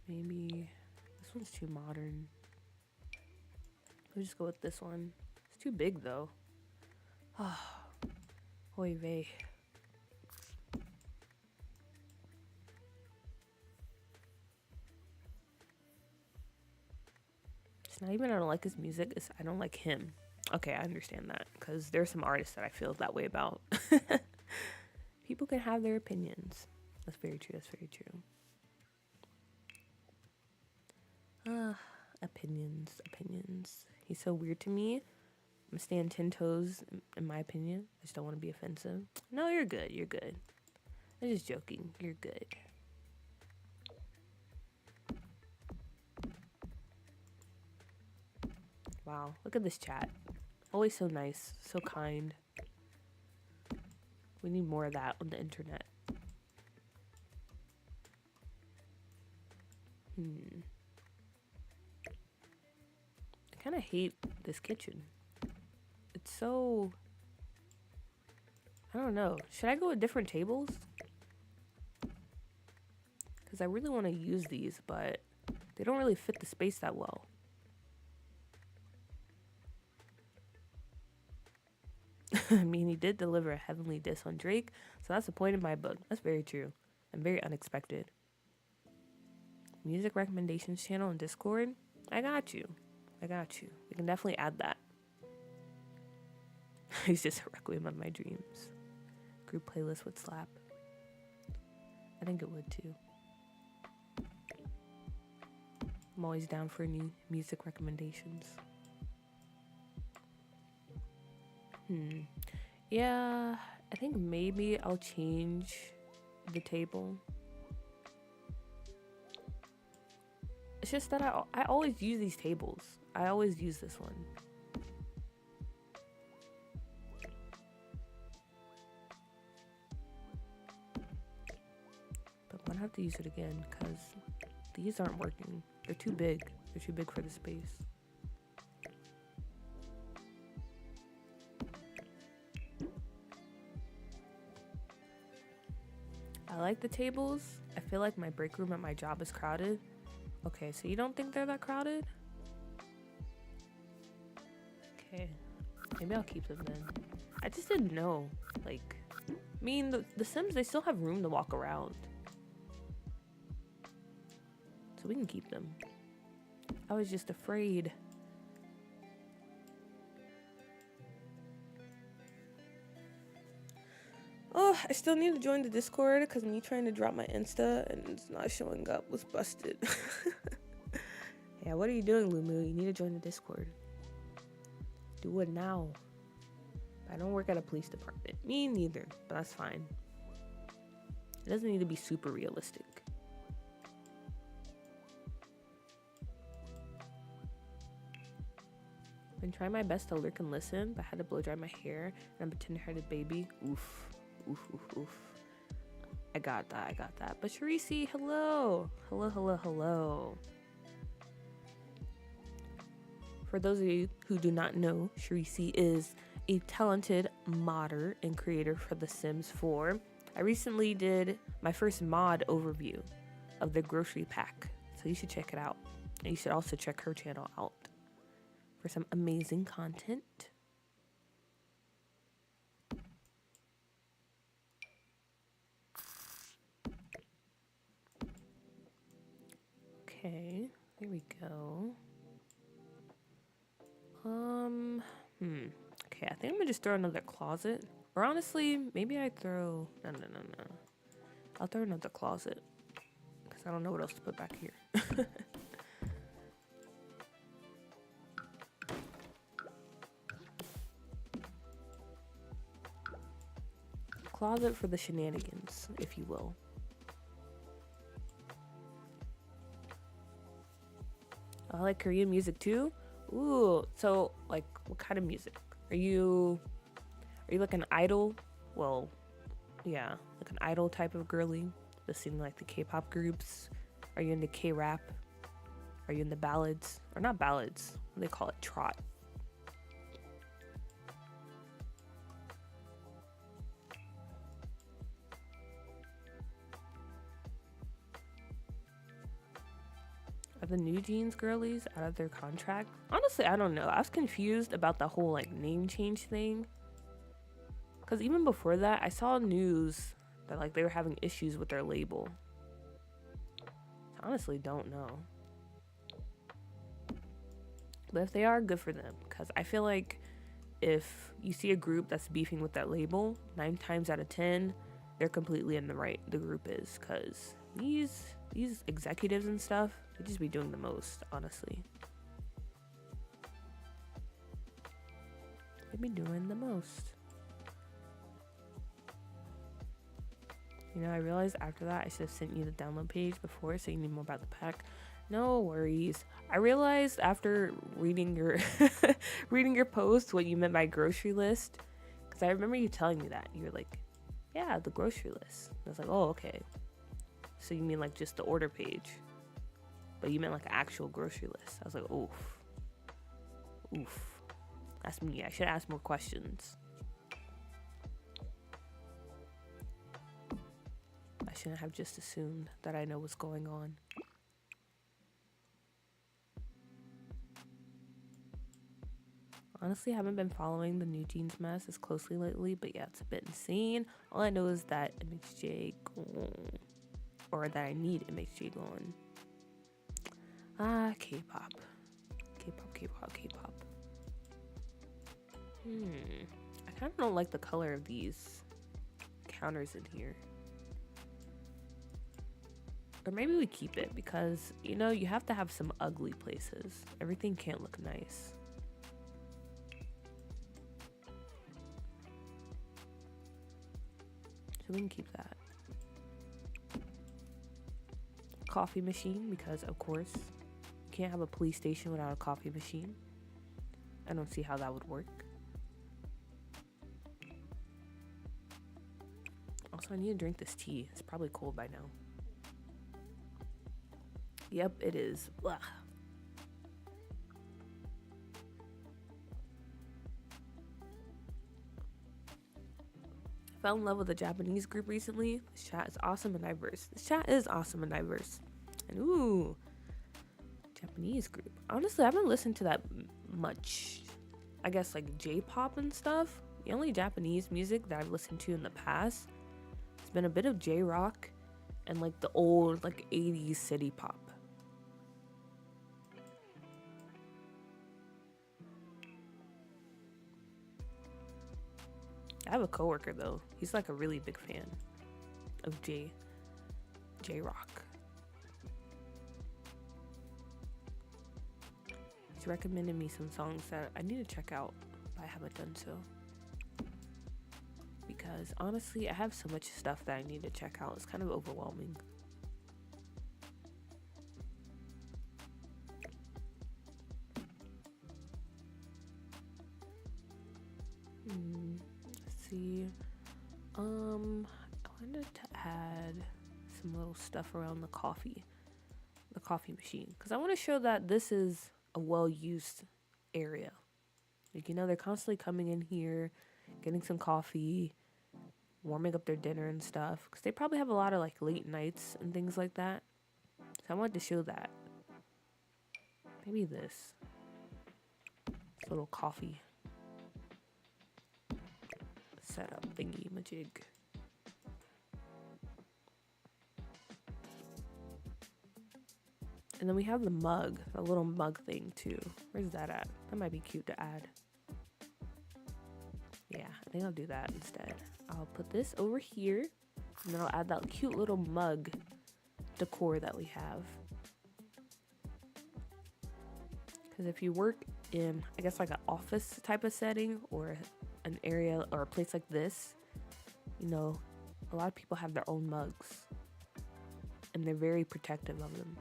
Maybe this one's too modern. We'll just go with this one. It's too big though. Oy vey. It's not even I don't like his music, it's I don't like him. Okay, I understand that, because there's some artists that I feel that way about. People can have their opinions. That's very true, that's very true. Opinions. He's so weird to me. I'm staying 10 toes, in my opinion. I just don't want to be offensive. No, you're good, I'm just joking, you're good. Wow, look at this chat. Always so nice, so kind. We need more of that on the internet. I kind of hate this kitchen. It's so... I don't know. Should I go with different tables? Because I really want to use these, but they don't really fit the space that well. I mean, he did deliver a heavenly diss on Drake, so that's the point of my book. That's very true and very unexpected. Music recommendations channel on Discord. I got you. We can definitely add that. He's just a requiem of my dreams. Group playlist would slap. I think it would too. I'm always down for new music recommendations. Yeah, I think maybe I'll change the table. It's just that I always use these tables. I always use this one. But I'm gonna have to use it again because these aren't working. They're too big. They're too big for the space. I like the tables. I feel like my break room at my job is crowded. Okay, so you don't think they're that crowded? Okay, maybe I'll keep them then. I just didn't know. Like, I mean, the Sims, they still have room to walk around. So we can keep them. I was just afraid. Oh, I still need to join the Discord because me trying to drop my Insta and it's not showing up was busted. Yeah, what are you doing, Lumu? You need to join the Discord. Do it now. I don't work at a police department. Me neither, but that's fine. It doesn't need to be super realistic. I've been trying my best to lurk and listen, but I had to blow dry my hair and I'm a tender-hearted baby. Oof. Oof, oof, oof. I got that. But Sharice, hello. Hello. For those of you who do not know, Sharice is a talented modder and creator for The Sims 4. I recently did my first mod overview of the grocery pack, so you should check it out. And you should also check her channel out for some amazing content. Okay, here we go. Okay, I think I'm gonna just throw another closet. Or honestly, maybe I throw... No. I'll throw another closet. Because I don't know what else to put back here. Closet for the shenanigans, if you will. I like Korean music too. Ooh, so like what kind of music? Are you like an idol? Well, yeah, like an idol type of girly. Listening to like the K-pop groups. Are you into K-rap? Are you into ballads? Or not ballads, they call it trot. Are the New Jeans girlies out of their contract? Honestly, I don't know. I was confused about the whole like name change thing. Because even before that, I saw news that like they were having issues with their label. I honestly don't know. But if they are, good for them. Because I feel like if you see a group that's beefing with that label, 9 times out of 10, they're completely in the right, the group is. Because these executives and stuff, they just be doing the most, honestly. They be doing the most. You know, I realized after that I should have sent you the download page before so you knew more about the pack. No worries. I realized after reading your reading your post what you meant by grocery list. Because I remember you telling me that. You were like, yeah, the grocery list. I was like, oh, okay. So you mean like just the order page. But you meant like an actual grocery list. I was like, oof. That's me. I should ask more questions. I shouldn't have just assumed that I know what's going on. Honestly, I haven't been following the New Jeans mess as closely lately, but yeah, it's a bit insane. All I know is that MHJ gone. Or that I need MHJ gone. K-pop. I kind of don't like the color of these counters in here. Or maybe we keep it because, you know, you have to have some ugly places. Everything can't look nice. So we can keep that. Coffee machine because, of course, can't have a police station without a coffee machine. I don't see how that would work. Also, I need to drink this tea. It's probably cold by now. Yep, it is. Ugh. Fell in love with a Japanese group recently. This chat is awesome and diverse. This chat is awesome and diverse. And ooh, Japanese group. Honestly, I haven't listened to that much. I guess like J-pop and stuff. The only Japanese music that I've listened to in the past has been a bit of J-rock and like the old like 80s city pop. I have a coworker though. He's like a really big fan of J-rock. He's recommended me some songs that I need to check out, but I haven't done so. Because honestly, I have so much stuff that I need to check out. It's kind of overwhelming. Let's see. I wanted to add some little stuff around the coffee machine, because I want to show that this is a well-used area. Like, you know, they're constantly coming in here, getting some coffee, warming up their dinner and stuff, because they probably have a lot of like late nights and things like that. So I wanted to show that. Maybe this little coffee setup thingy majig. And then we have the mug, a little mug thing too. Where's that at? That might be cute to add. Yeah, I think I'll do that instead. I'll put this over here, and then I'll add that cute little mug decor that we have. Because if you work in, I guess, like an office type of setting, or an area or a place like this, you know, a lot of people have their own mugs, and they're very protective of them.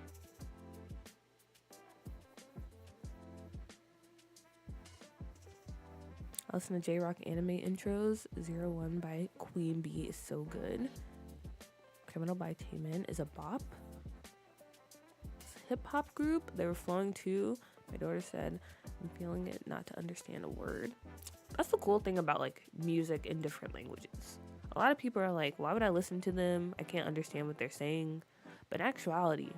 I listen to J-Rock anime intros. 01 by Queen Bee is so good. Criminal by Taemin is a bop. It's a hip-hop group. They were flowing too. My daughter said, I'm feeling it not to understand a word. That's the cool thing about like music in different languages. A lot of people are like, why would I listen to them? I can't understand what they're saying. But in actuality,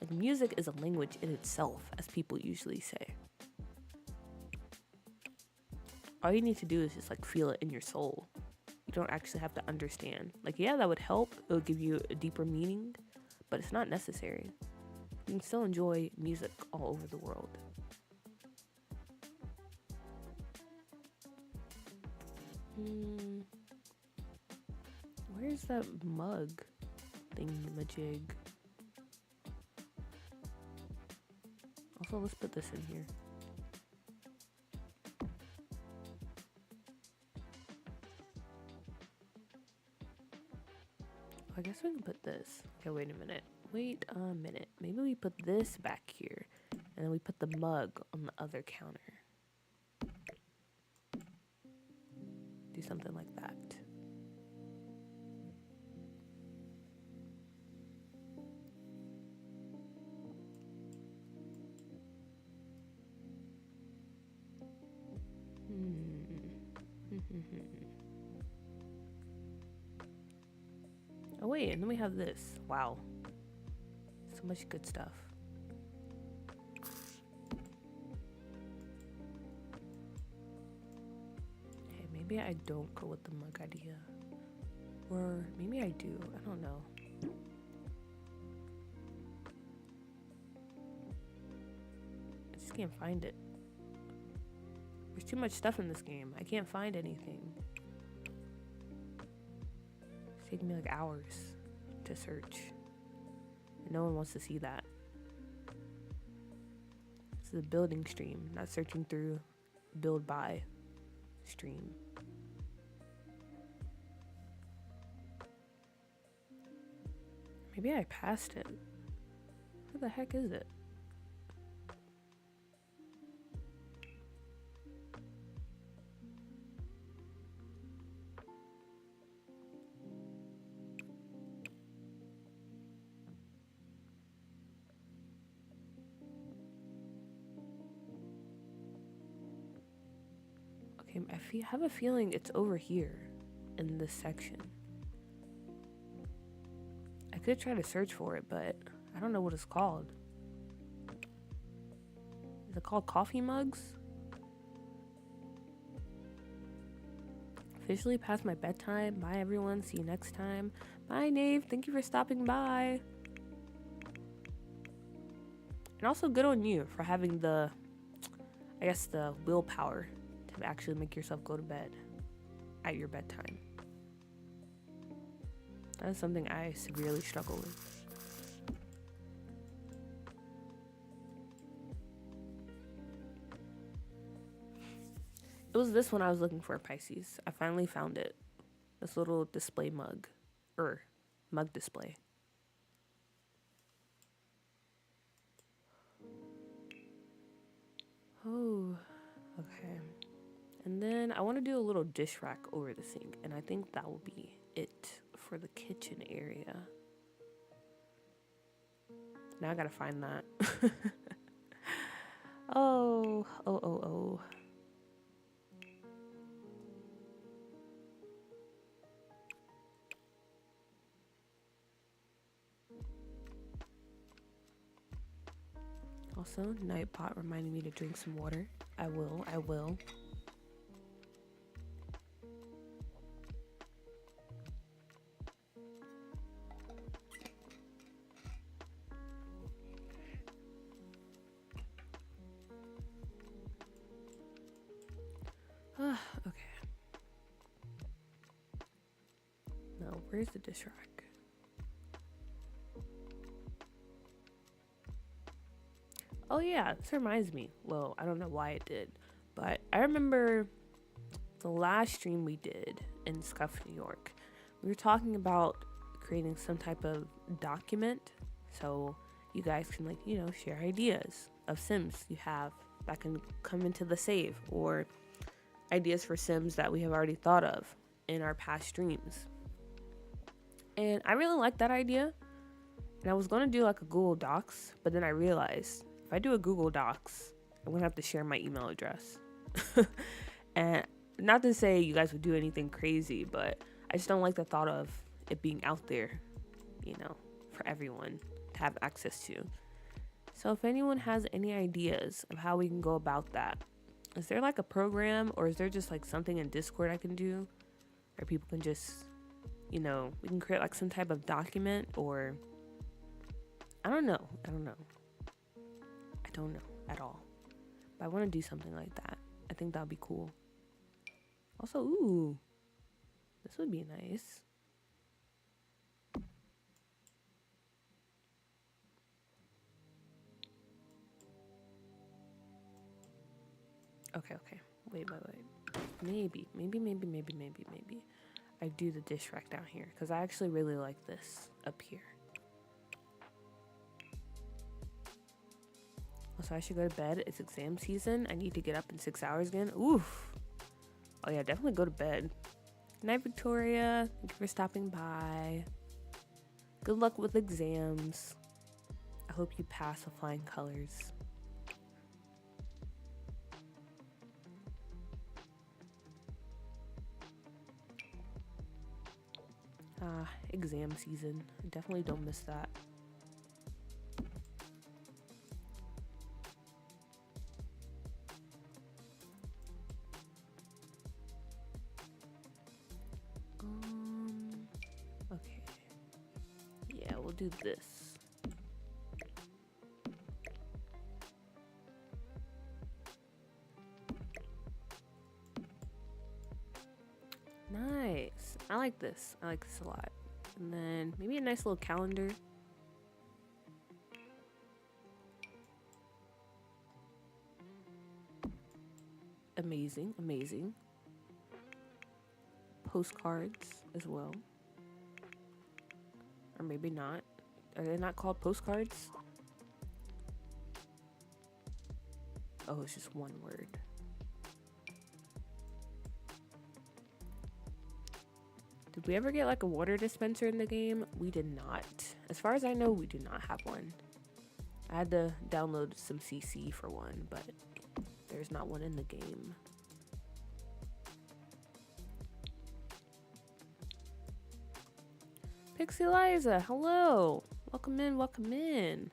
like, music is a language in itself, as people usually say. All you need to do is just like feel it in your soul. You don't actually have to understand. Like, yeah, that would help. It would give you a deeper meaning, but it's not necessary. You can still enjoy music all over the world. Where's that mug thingamajig? Also, let's put this in here. I guess we can put this. Okay, wait a minute. Wait a minute. Maybe we put this back here, and then we put the mug on the other counter. Do something like that. Oh wait, and then we have this. Wow. So much good stuff. Hey, maybe I don't go with the mug idea. Or maybe I do. I don't know. I just can't find it. There's too much stuff in this game. I can't find anything. It's taking me like hours to search. And no one wants to see that. This is a building stream, not searching through build by stream. Maybe I passed it. Where the heck is it? Okay, have a feeling it's over here in this section. I could try to search for it, but I don't know what it's called. Is it called coffee mugs? Officially past my bedtime. Bye, everyone. See you next time. Bye, Nave. Thank you for stopping by. And also, good on you for having the willpower to actually make yourself go to bed at your bedtime. That's something I severely struggle with. It was this one I was looking for, Pisces. I finally found it. This little display mug. Mug display. Oh, okay. And then I want to do a little dish rack over the sink. And I think that will be it for the kitchen area. Now I gotta find that. Oh. Also, night pot reminding me to drink some water. I will. Okay. Now, where's the dish rack? Oh yeah, this reminds me. Well, I don't know why it did, but I remember the last stream we did in Scuff, New York. We were talking about creating some type of document so you guys can share ideas of Sims you have that can come into the save, or ideas for Sims that we have already thought of in our past streams. And I really like that idea. And I was going to do like a Google Docs, but then I realized if I do a Google Docs, I'm going to have to share my email address. And not to say you guys would do anything crazy, but I just don't like the thought of it being out there, for everyone to have access to. So if anyone has any ideas of how we can go about that, is there like a program, or is there just like something in Discord I can do where people can just, we can create like some type of document, or I don't know at all. But I want to do something like that. I think that would be cool. Also, ooh, this would be nice. Okay. Wait. Maybe. I do the dish rack down here, because I actually really like this up here. Also, I should go to bed. It's exam season. I need to get up in 6 hours again. Oof. Oh yeah, definitely go to bed. Good night, Victoria. Thank you for stopping by. Good luck with exams. I hope you pass with flying colors. Exam season. I definitely don't miss that. Okay. Yeah, we'll do this. Nice. I like this. I like this a lot. And then maybe a nice little calendar. Amazing. Postcards as well. Or maybe not. Are they not called postcards? Oh, it's just one word. Did we ever get like a water dispenser in the game? We did not. As far as I know, we do not have one. I had to download some CC for one, but there's not one in the game. Pixie Liza, hello. Welcome in, welcome in.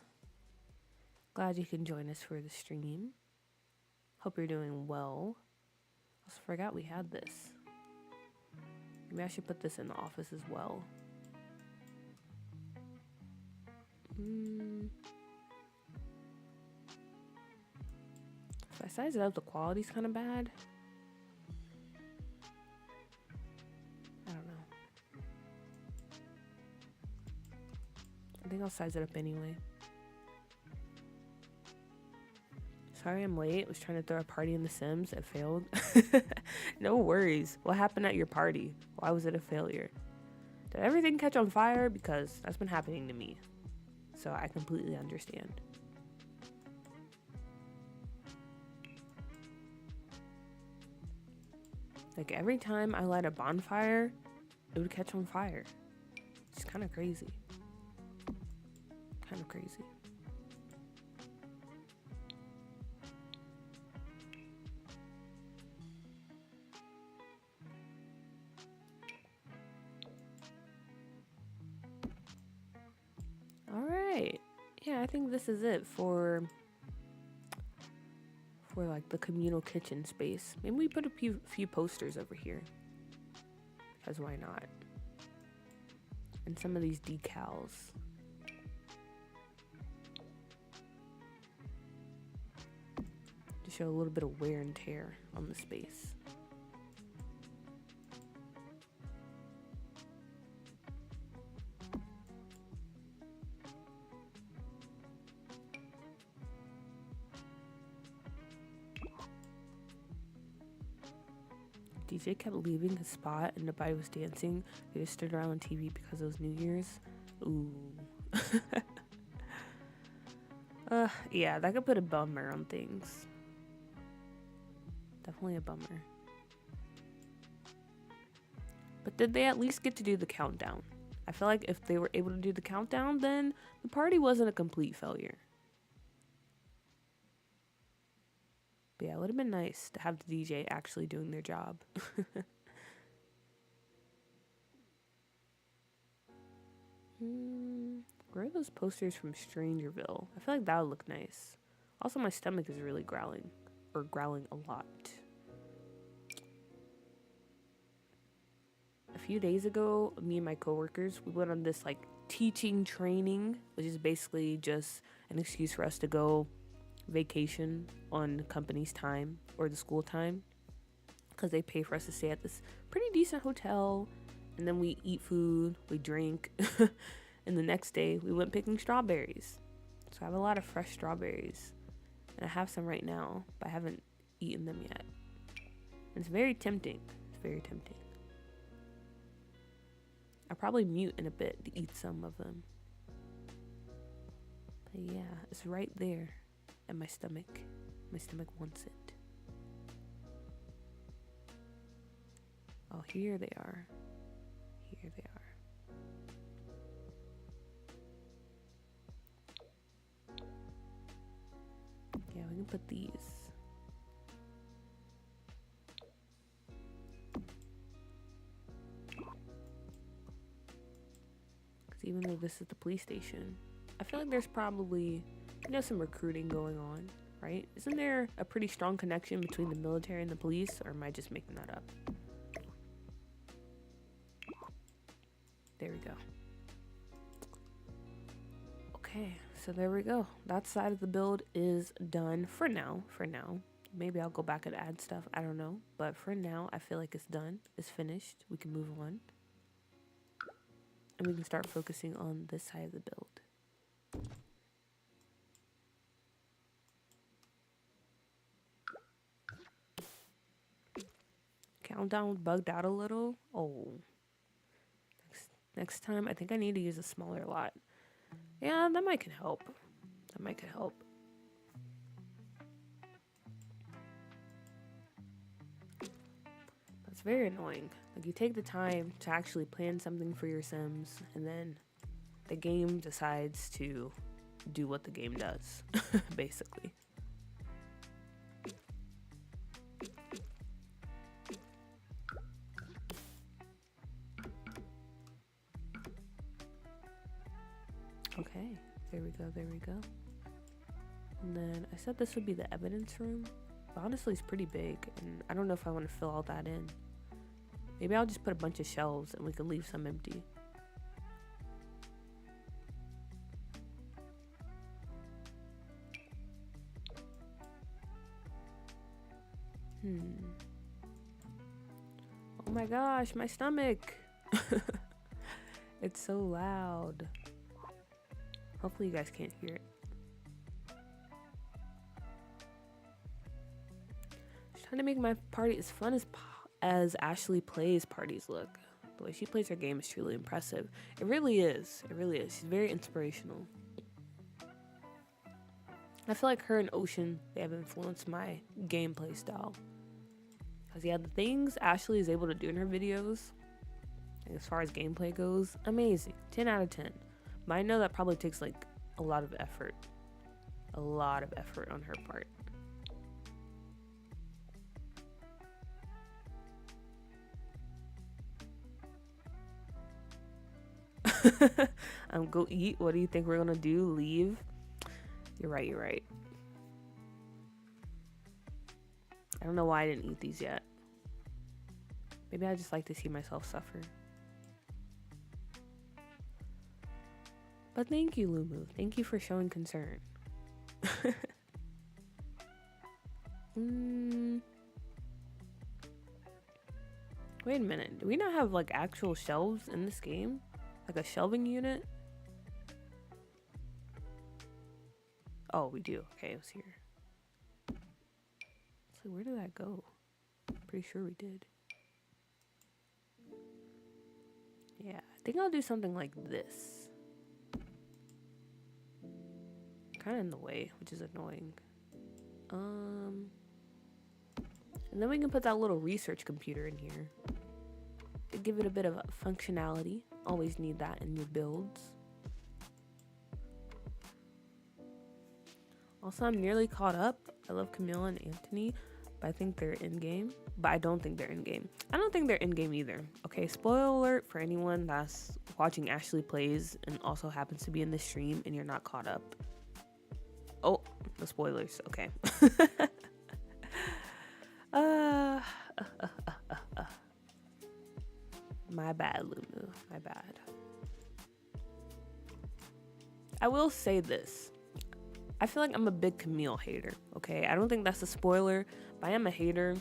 Glad you can join us for the stream. Hope you're doing well. I also forgot we had this. Maybe I should put this in the office as well. If I size it up, the quality's kind of bad. I don't know. I think I'll size it up anyway. Sorry I'm late. I was trying to throw a party in The Sims. It failed. No worries. What happened at your party? Why was it a failure? Did everything catch on fire? Because that's been happening to me. So I completely understand. Like every time I light a bonfire, it would catch on fire. It's kind of crazy. Kind of crazy. All right. Yeah, I think this is it for like the communal kitchen space. Maybe we put a few posters over here. Because why not? And some of these decals. To show a little bit of wear and tear on the space. DJ kept leaving his spot and nobody was dancing. They just stood around on TV because it was New Year's. Ooh. Yeah, that could put a bummer on things. Definitely a bummer. But did they at least get to do the countdown? I feel like if they were able to do the countdown, then the party wasn't a complete failure. But yeah, it would have been nice to have the DJ actually doing their job. Where are those posters from Strangerville? I feel like that would look nice. Also, my stomach is really growling. Or growling a lot. A few days ago, me and my coworkers, we went on this like teaching training, which is basically just an excuse for us to go vacation on the company's time or the school time, because they pay for us to stay at this pretty decent hotel, and then we eat food, we drink, and the next day we went picking strawberries. So I have a lot of fresh strawberries, and I have some right now, but I haven't eaten them yet. And it's very tempting. It's very tempting. I'll probably mute in a bit to eat some of them. But yeah, it's right there. And my stomach wants it. Oh, here they are. Here they are. Yeah, we can put these. Because even though this is the police station, I feel like there's probably, some recruiting going on, right? Isn't there a pretty strong connection between the military and the police, or am I just making that up? There we go. Okay, so there we go. That side of the build is done for now. Maybe I'll go back and add stuff, I don't know. But for now, I feel like it's done. It's finished. We can move on. And we can start focusing on this side of the build. Countdown bugged out a little. Oh. Next time, I think I need to use a smaller lot. Yeah, that might can help. That's very annoying. Like, you take the time to actually plan something for your Sims, and then the game decides to do what the game does, basically. we go, there we go. And then I said this would be the evidence room. But honestly, it's pretty big, and I don't know if I want to fill all that in. Maybe I'll just put a bunch of shelves and we can leave some empty. Oh my gosh, my stomach. It's so loud. Hopefully you guys can't hear it. Just trying to make my party as fun as Ashley Plays parties look. The way she plays her game is truly impressive. It really is. It really is. She's very inspirational. I feel like her and Ocean, they have influenced my gameplay style. Because yeah, the things Ashley is able to do in her videos, like as far as gameplay goes, amazing. 10 out of 10. But I know that probably takes like a lot of effort. A lot of effort on her part. Go eat. What do you think we're gonna do? Leave? You're right, you're right. I don't know why I didn't eat these yet. Maybe I just like to see myself suffer. But thank you, Lumu. Thank you for showing concern. Wait a minute. Do we not have like actual shelves in this game? Like a shelving unit? Oh, we do. Okay, it was here. So where did that go? Pretty sure we did. Yeah, I think I'll do something like this. Kind of in the way, which is annoying. And then we can put that little research computer in here to give it a bit of a functionality. Always need that in your builds. Also, I'm nearly caught up. I love Camille and Anthony, but I think they're in-game. But I don't think they're in-game. I don't think they're in-game either. Okay, spoiler alert for anyone that's watching Ashley Plays and also happens to be in the stream and you're not caught up. Oh, the spoilers. Okay. My bad, Lumu. My bad. I will say this. I feel like I'm a big Camille hater, okay? I don't think that's a spoiler, but I am a hater.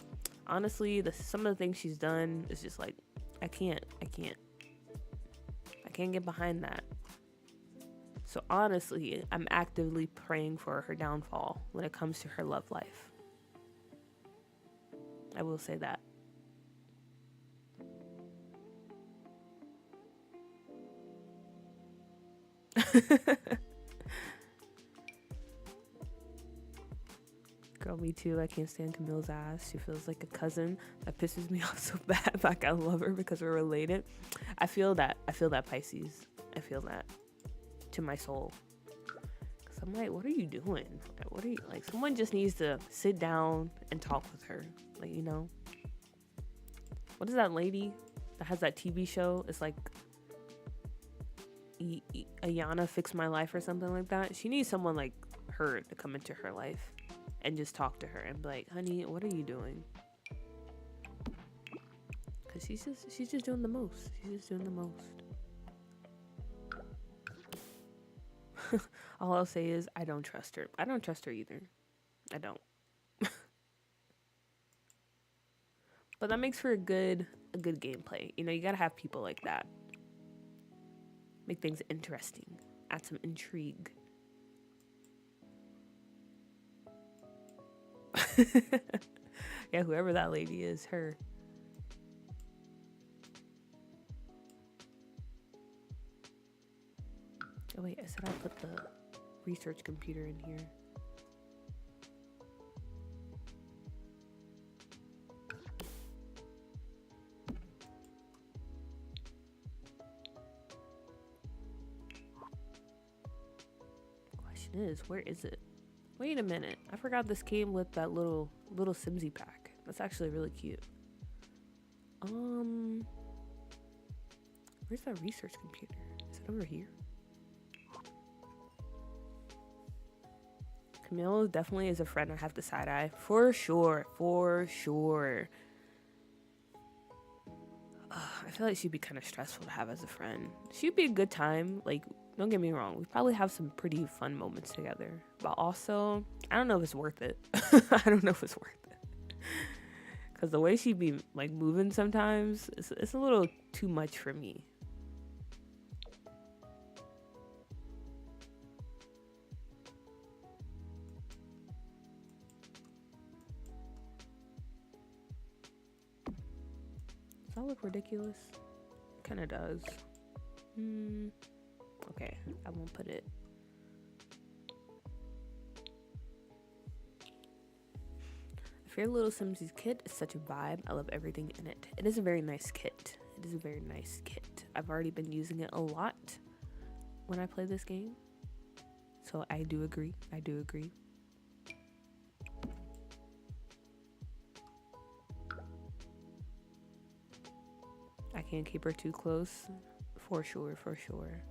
Honestly, some of the things she's done is just like, I can't get behind that. So honestly, I'm actively praying for her downfall when it comes to her love life. I will say that. Girl, me too. I can't stand Camille's ass. She feels like a cousin. That pisses me off so bad. Like I love her because we're related. I feel that. I feel that, Pisces. I feel that to my soul. Cause I'm like, what are you doing? What are you like? Someone just needs to sit down and talk with her. Like, you know, what is that lady that has that TV show? It's like Ayana Fix My Life or something like that. She needs someone like her to come into her life and just talk to her and be like, honey, what are you doing? Because she's just doing the most. She's just doing the most. All I'll say is I don't trust her. I don't trust her either. I don't. But that makes for a good gameplay. You know, you gotta have people like that. Make things interesting. Add some intrigue. Yeah, whoever that lady is, her. Oh wait, I said I'll put the research computer in here. Question is, where is it? Wait a minute, I forgot this came with that little Simsy pack. That's actually really cute. Where's that research computer? Is it over here? Camille definitely is a friend I have to side eye. For sure. For sure. I feel like she'd be kind of stressful to have as a friend. She'd be a good time. Like, don't get me wrong. We probably have some pretty fun moments together. But also, I don't know if it's worth it. I don't know if it's worth it. Because the way she'd be, like, moving sometimes, it's a little too much for me. Does that look ridiculous? It kind of does. Okay, I won't put it. Fear Little Simsy's kit is such a vibe. I love everything in it. It is a very nice kit. It is a very nice kit. I've already been using it a lot when I play this game. So I do agree. I do agree. I can't keep her too close. For sure, for sure.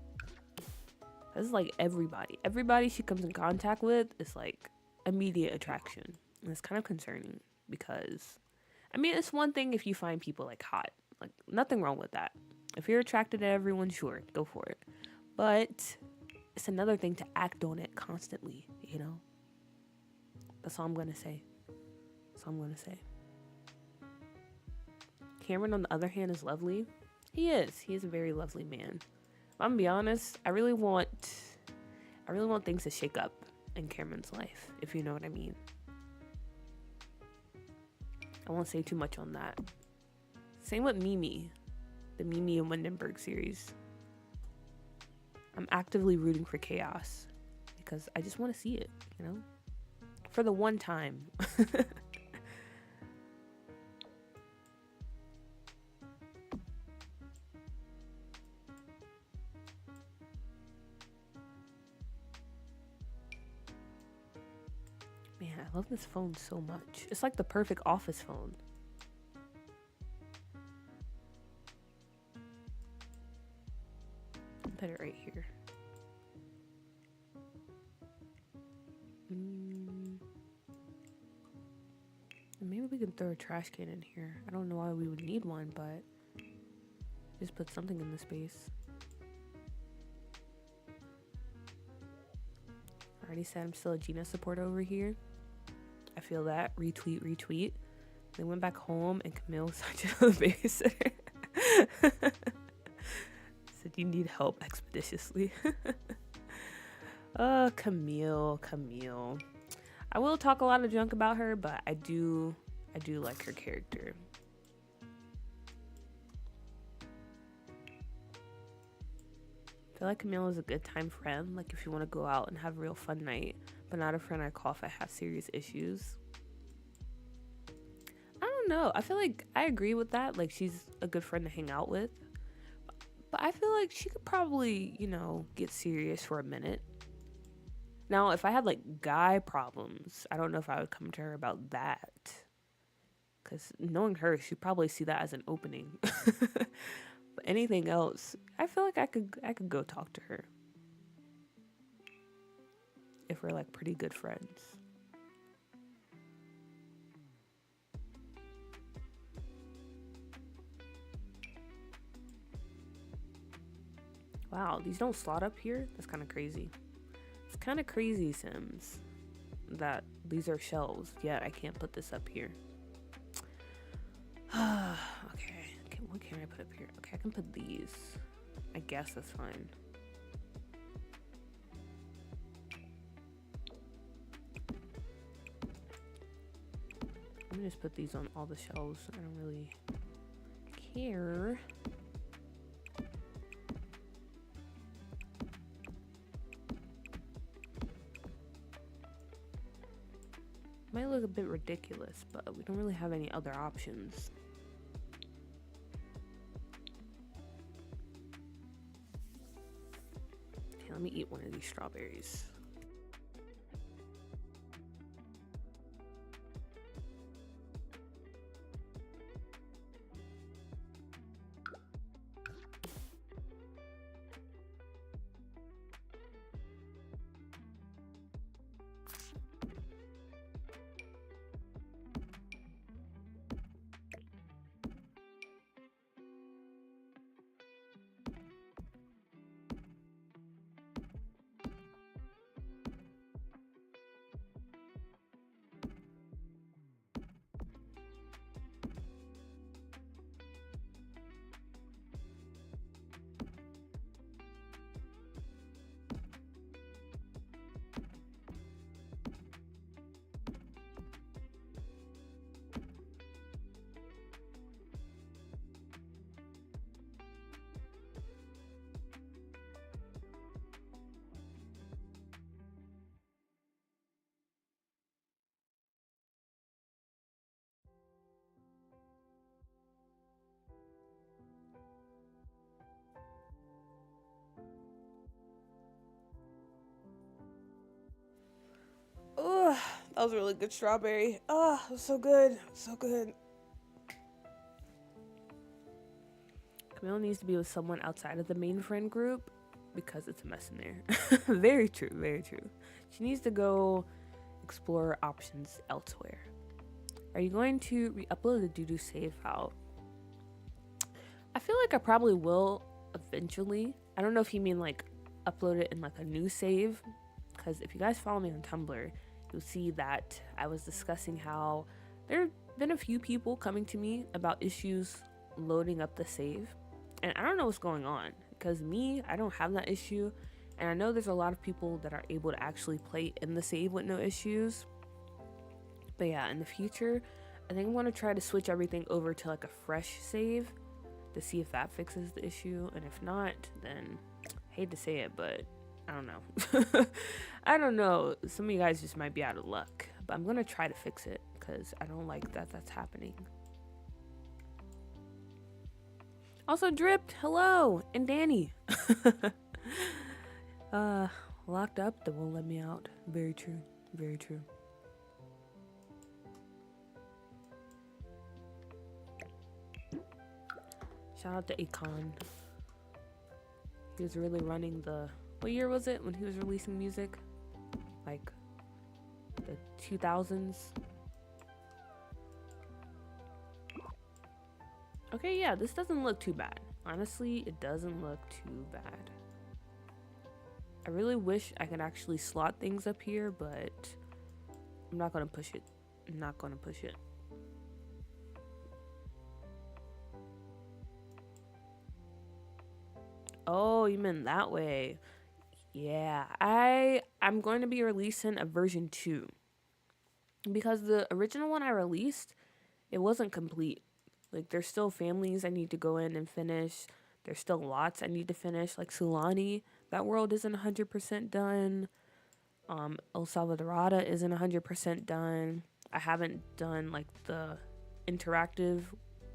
This is like everybody. Everybody she comes in contact with is like immediate attraction. And it's kind of concerning because, I mean, it's one thing if you find people like hot. Like, nothing wrong with that. If you're attracted to everyone, sure, go for it. But it's another thing to act on it constantly, you know? That's all I'm going to say. That's all I'm going to say. Cameron, on the other hand, is lovely. He is. He is a very lovely man. If I'm gonna be honest, I really want things to shake up in Cameron's life, if you know what I mean. I won't say too much on that. Same with Mimi, the Mimi and Windenburg series. I'm actively rooting for chaos because I just want to see it, you know? For the one time. Man, I love this phone so much. It's like the perfect office phone. I'll put it right here. Maybe we can throw a trash can in here. I don't know why we would need one, but just put something in the space. I already said I'm still a Gina supporter over here. I feel that. Retweet, retweet. They went back home and Camille signed to the babysitter. Said you need help expeditiously. Camille. I will talk a lot of junk about her, but I do like her character. I feel like Camille is a good time friend, like if you want to go out and have a real fun night, but not a friend I call if I have serious issues. I don't know. I feel like I agree with that. Like, she's a good friend to hang out with. But I feel like she could probably, you know, get serious for a minute. Now, if I had, like, guy problems, I don't know if I would come to her about that. Because knowing her, she'd probably see that as an opening. But anything else, I feel like I could go talk to her. If we're, like, pretty good friends. Wow, these don't slot up here? That's kind of crazy. It's kind of crazy, Sims, that these are shelves, yet I can't put this up here. Okay, what can I put up here? Okay, I can put these. I guess that's fine. I'm gonna just put these on all the shelves. I don't really care. Might look a bit ridiculous, but we don't really have any other options. Okay, let me eat one of these strawberries. That was a really good strawberry. Oh, it was so good. So good. Camille needs to be with someone outside of the main friend group because it's a mess in there. Very true, very true. She needs to go explore options elsewhere. Are you going to re-upload the doo-doo save file? I feel like I probably will eventually. I don't know if you mean like upload it in like a new save, because if you guys follow me on Tumblr, you'll see that I was discussing how there have been a few people coming to me about issues loading up the save, and I don't know what's going on, because me, I don't have that issue, and I know there's a lot of people that are able to actually play in the save with no issues. But yeah, in the future, I think I want to try to switch everything over to like a fresh save to see if that fixes the issue, and if not, then hate to say it, but I don't know. I don't know. Some of you guys just might be out of luck, but I'm gonna try to fix it because I don't like that that's happening. Also, Dripped, hello, and Danny. Locked up, they won't let me out. Very true, very true. Shout out to Akon. He was really running the... What year was it when he was releasing music? Like the 2000s? Okay, yeah, this doesn't look too bad. Honestly, it doesn't look too bad. I really wish I could actually slot things up here, but I'm not gonna push it. I'm not gonna push it. Oh, you meant that way. Yeah, I'm going to be releasing a version 2. Because the original one I released, it wasn't complete. Like, there's still families I need to go in and finish. There's still lots I need to finish. Like Sulani, that world isn't 100% done. El Salvadorada isn't 100% done. I haven't done, like, the interactive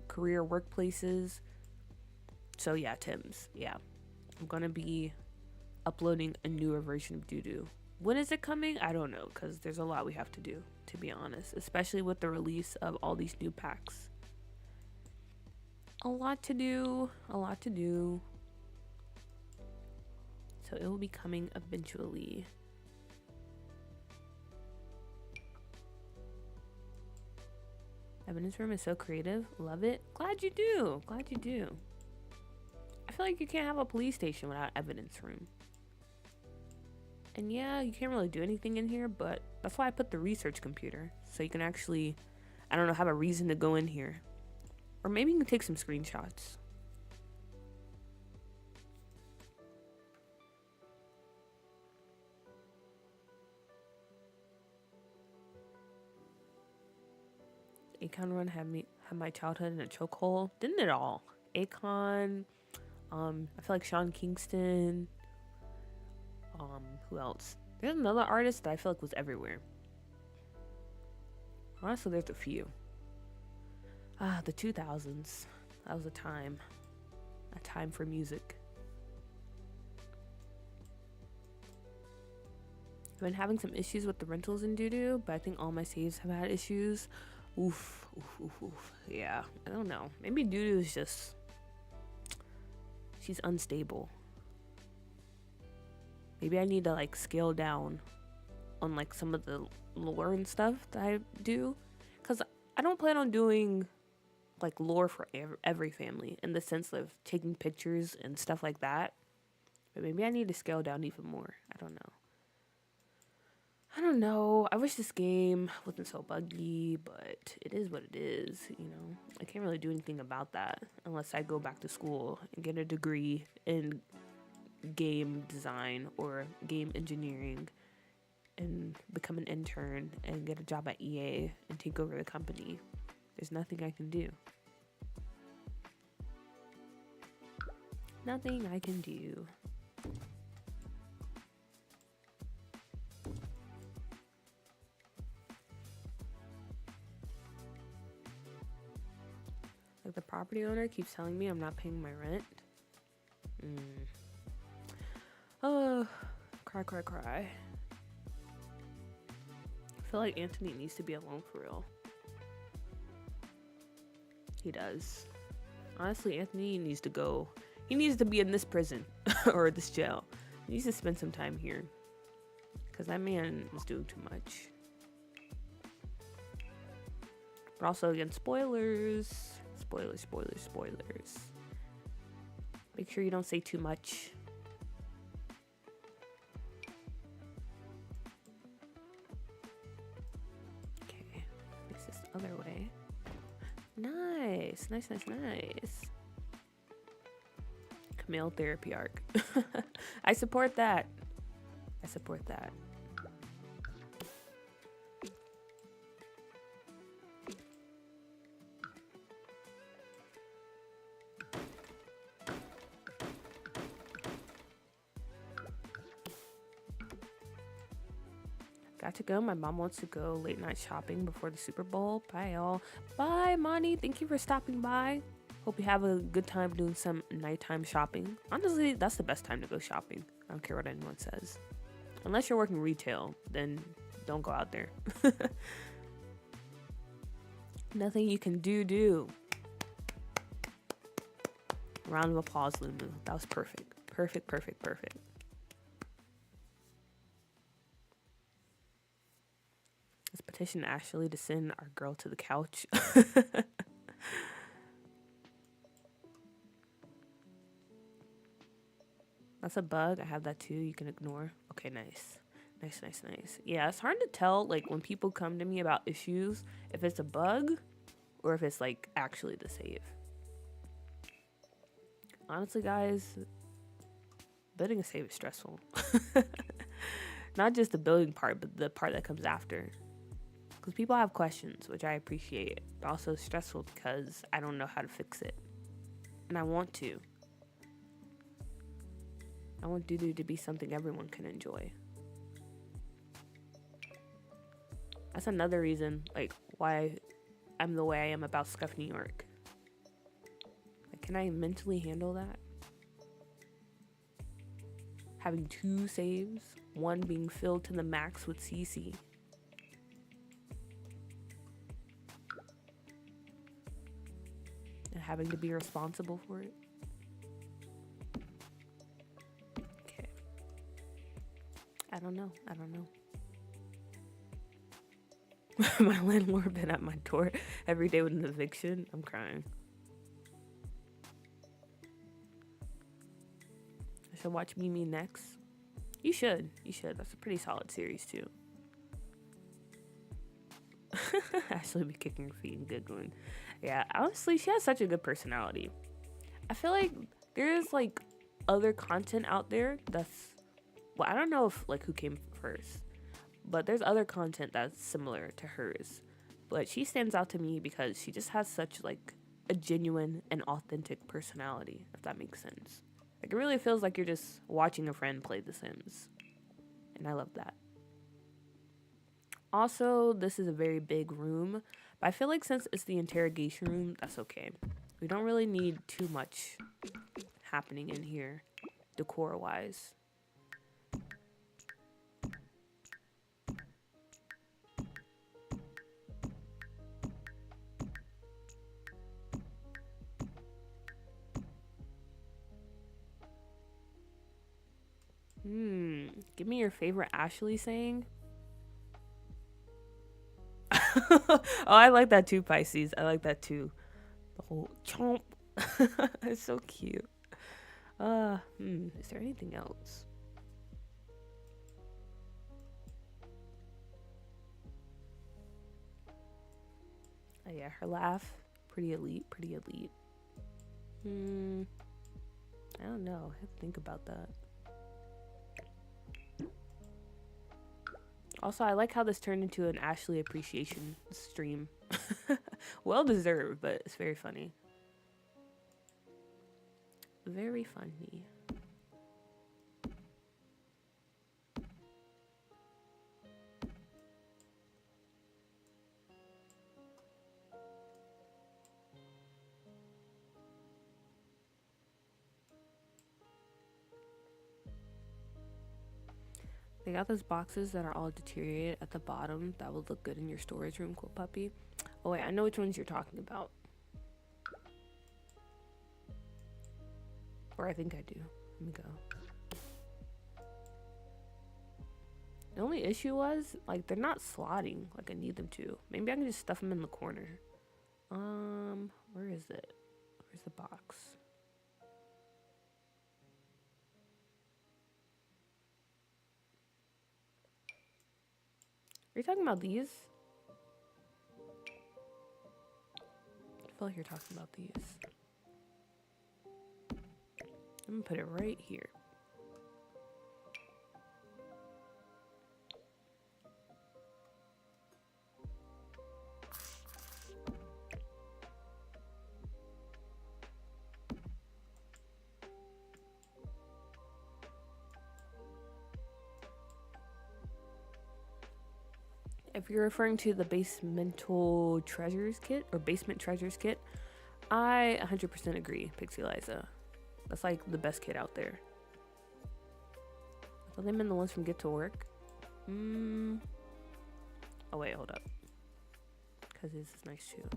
career workplaces. So, yeah, Tim's. Yeah. I'm going to be uploading a newer version of Doo-Doo. When is it coming? I don't know, because there's a lot we have to do, to be honest. Especially with the release of all these new packs. A lot to do. A lot to do. So it will be coming eventually. Evidence room is so creative. Love it. Glad you do. Glad you do. I feel like you can't have a police station without evidence room. And yeah, you can't really do anything in here, but that's why I put the research computer. So you can actually, I don't know, have a reason to go in here. Or maybe you can take some screenshots. Akon run had my childhood in a chokehold. Didn't it all? Akon, I feel like Sean Kingston. Who else? There's another artist that I feel like was everywhere. Honestly, there's a few. The 2000s. That was a time for music. I've been having some issues with the rentals in Doo-Doo, but I think all my saves have had issues. Oof. Yeah, I don't know. Maybe Doo-Doo is just... she's unstable. Maybe I need to like scale down on like some of the lore and stuff that I do. Because I don't plan on doing like lore for every family in the sense of taking pictures and stuff like that. But maybe I need to scale down even more. I don't know. I wish this game wasn't so buggy, but it is what it is, you know. I can't really do anything about that unless I go back to school and get a degree in game design or game engineering and become an intern and get a job at EA and take over the company. There's nothing I can do. Nothing I can do. Like the property owner keeps telling me I'm not paying my rent. Oh, cry. I feel feel like Anthony needs to be alone for real. He does. Honestly, Anthony needs to go. He needs to be in this prison or this jail. He needs to spend some time here. Because that man is doing too much. But also, again, spoilers. Spoilers, spoilers, spoilers. Make sure you don't say too much. Okay. This is the other way. Nice. Nice, nice, nice. Camille therapy arc. I support that. I support that. Got to go. My mom wants to go late night shopping before the Super Bowl. Bye, y'all. Bye, Monty. Thank you for stopping by. Hope you have a good time doing some nighttime shopping. Honestly, that's the best time to go shopping. I don't care what anyone says. Unless you're working retail, then don't go out there. Nothing you can do. Round of applause, Lulu. That was perfect. Perfect, perfect, perfect. Let's petition Ashley to send our girl to the couch. That's a bug. I have that too. You can ignore. Okay, nice. Nice, nice, nice. Yeah, it's hard to tell, like, when people come to me about issues, if it's a bug or if it's, like, actually the save. Honestly, guys, building a save is stressful. Not just the building part, but the part that comes after. Because people have questions, which I appreciate, but also stressful because I don't know how to fix it. And I want to. I want Doo-Doo to be something everyone can enjoy. That's another reason, like, why I'm the way I am about Scuff New York. Like, can I mentally handle that? Having 2 saves, one being filled to the max with CC. And having to be responsible for it. Okay. I don't know. My landlord been at my door every day with an eviction. I'm crying. I should watch Mimi next. You should. That's a pretty solid series too. Ashley be kicking her feet and giggling. Yeah, honestly, she has such a good personality. I feel like there's like other content out there that's, well, I don't know if like who came first, but there's other content that's similar to hers. But she stands out to me because she just has such like a genuine and authentic personality, if that makes sense. Like, it really feels like you're just watching a friend play The Sims. And I love that. Also, this is a very big room, but I feel like since it's the interrogation room, that's okay. We don't really need too much happening in here, decor-wise. Give me your favorite Ashley saying. Oh, I like that too, Pisces. I like that too. The whole chomp. It's so cute. Is there anything else? Oh yeah, her laugh. Pretty elite. I don't know. I have to think about that. Also, I like how this turned into an Ashley appreciation stream. Well deserved, but it's very funny. Very funny. They got those boxes that are all deteriorated at the bottom that would look good in your storage room, cool puppy. Oh wait, I know which ones you're talking about. Or I think I do. Let me go. The only issue was, like, they're not slotting like I need them to. Maybe I can just stuff them in the corner. Where is it? Where's the box? Are you talking about these? I feel like you're talking about these. I'm gonna put it right here. If you're referring to the basemental treasures kit or basement treasures kit, I 100% agree, Pixie Liza. That's like the best kit out there. I thought they meant the ones from Get to Work. Oh wait, hold up. Because this is nice too.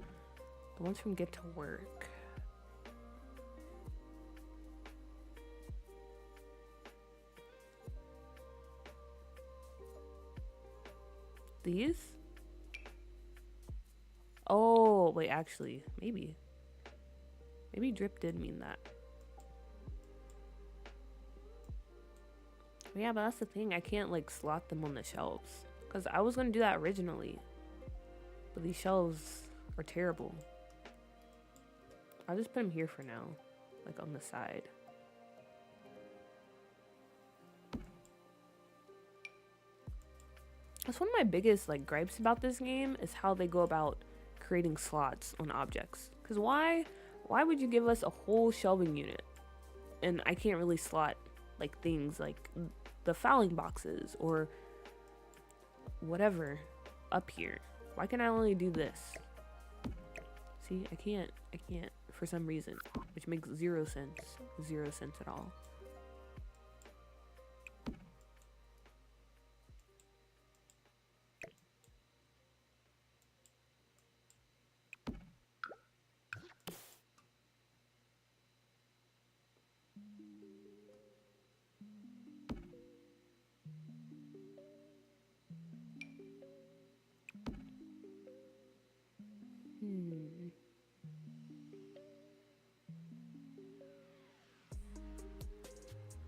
The ones from Get to Work. These? Oh, wait, actually, maybe. Maybe drip did mean that. Yeah, but that's the thing. I can't, like, slot them on the shelves. Because I was going to do that originally. But these shelves are terrible. I'll just put them here for now. Like, on the side. That's one of my biggest, like, gripes about this game is how they go about creating slots on objects. Because why would you give us a whole shelving unit and I can't really slot, like, things like the fouling boxes or whatever up here? Why can I only do this? See, I can't for some reason, which makes zero sense at all.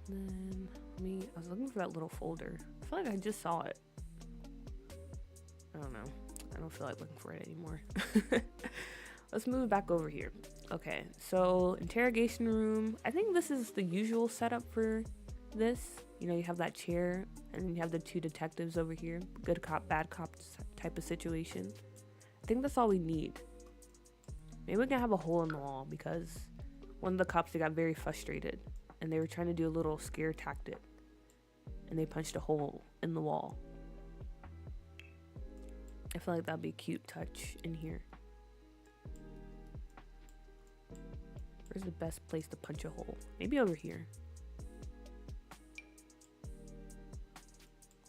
Then I was looking for that little folder. I feel like I just saw it. I don't know. I don't feel like looking for it anymore. Let's move back over here. Okay, so interrogation room. I think this is the usual setup for this. You know, you have that chair and then you have the two detectives over here. Good cop, bad cop type of situation. I think that's all we need. Maybe we can have a hole in the wall because one of the cops, they got very frustrated and they were trying to do a little scare tactic and they punched a hole in the wall. I feel like that'd be a cute touch in here. Where's the best place to punch a hole? Maybe over here.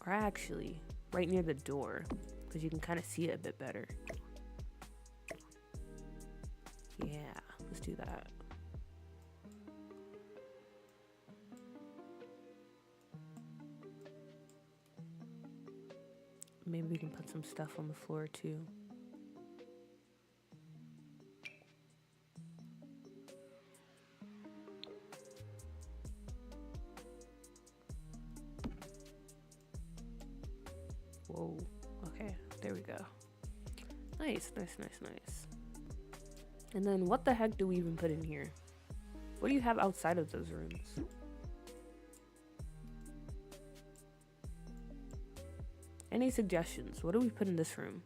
Or actually, right near the door, because you can kind of see it a bit better. Yeah, let's do that. Maybe we can put some stuff on the floor too. Whoa. Okay, there we go. Nice. And then what the heck do we even put in here? What do you have outside of those rooms? Any suggestions? What do we put in this room?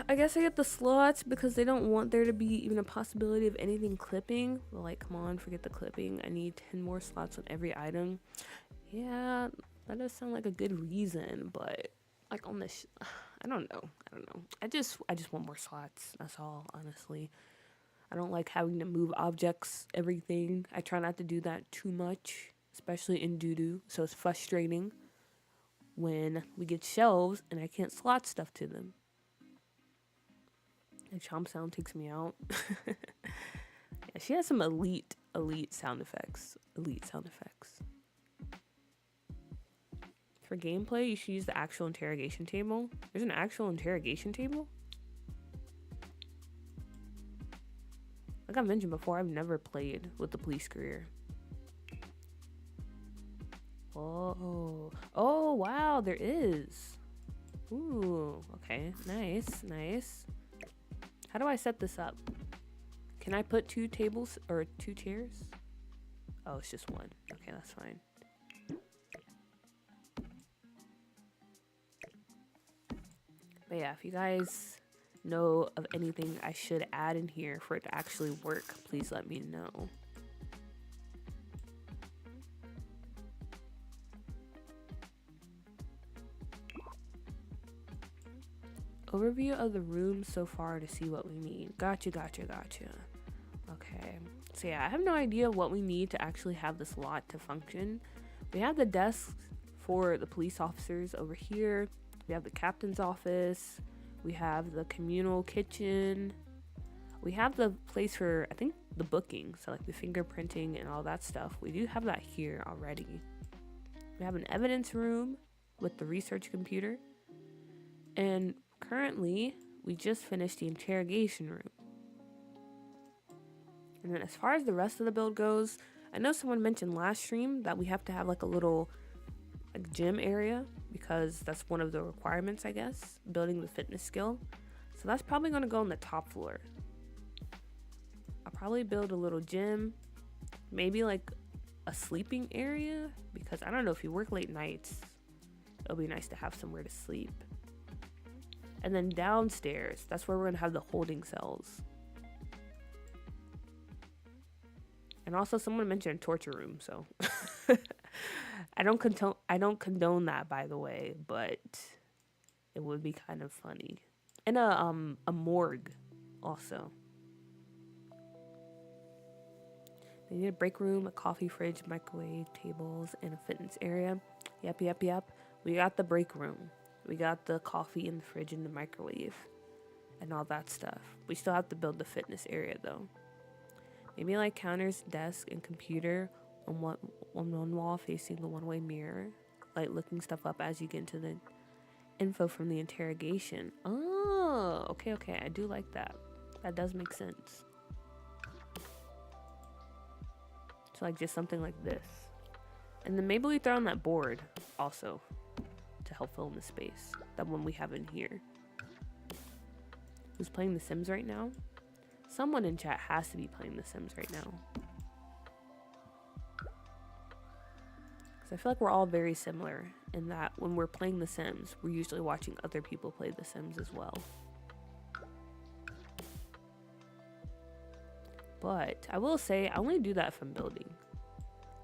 I guess I get the slots because they don't want there to be even a possibility of anything clipping. Well, like, come on, forget the clipping. I need 10 more slots on every item. Yeah, that does sound like a good reason, but like on this, I don't know. I just want more slots. That's all, honestly. I don't like having to move objects, everything. I try not to do that too much. especially in doo-doo. So it's frustrating when we get shelves and I can't slot stuff to them. The chomp sound takes me out. Yeah, she has some elite sound effects. Elite sound effects. For gameplay, you should use the actual interrogation table. There's an actual interrogation table? Like I mentioned before, I've never played with the police career. Oh, oh wow, there is. Ooh, okay, nice, nice. How do I set this up? Can I put 2 tables or 2 chairs? Oh, it's just 1. Okay, that's fine. But yeah, if you guys know of anything I should add in here for it to actually work, please let me know. Overview of the room so far to see what we need. Gotcha. Okay. So yeah, I have no idea what we need to actually have this lot to function. We have the desks for the police officers over here. We have the captain's office. We have the communal kitchen. We have the place for, I think, the booking. So like the fingerprinting and all that stuff. We do have that here already. We have an evidence room with the research computer. And currently, we just finished the interrogation room. And then as far as the rest of the build goes, I know someone mentioned last stream that we have to have like a little gym area because that's one of the requirements, I guess, building the fitness skill. So that's probably going to go on the top floor. I'll probably build a little gym, maybe like a sleeping area, because I don't know, if you work late nights, it'll be nice to have somewhere to sleep. And then downstairs, that's where we're going to have the holding cells. And also someone mentioned a torture room, so I don't condone that, by the way, but it would be kind of funny. And a morgue also. They need a break room, a coffee fridge, microwave, tables, and a fitness area. Yep. We got the break room. We got the coffee in the fridge and the microwave and all that stuff. We still have to build the fitness area though. Maybe like counters, desk, and computer on one wall facing the one-way mirror. Like looking stuff up as you get into the info from the interrogation. Oh, okay. I do like that. That does make sense. So like just something like this. And then maybe we throw on that board also to help fill in the space. That one we have in here. Who's playing The Sims right now? Someone in chat has to be playing The Sims right now. Because I feel like we're all very similar in that when we're playing The Sims, we're usually watching other people play The Sims as well. But I will say, I only do that if I'm building.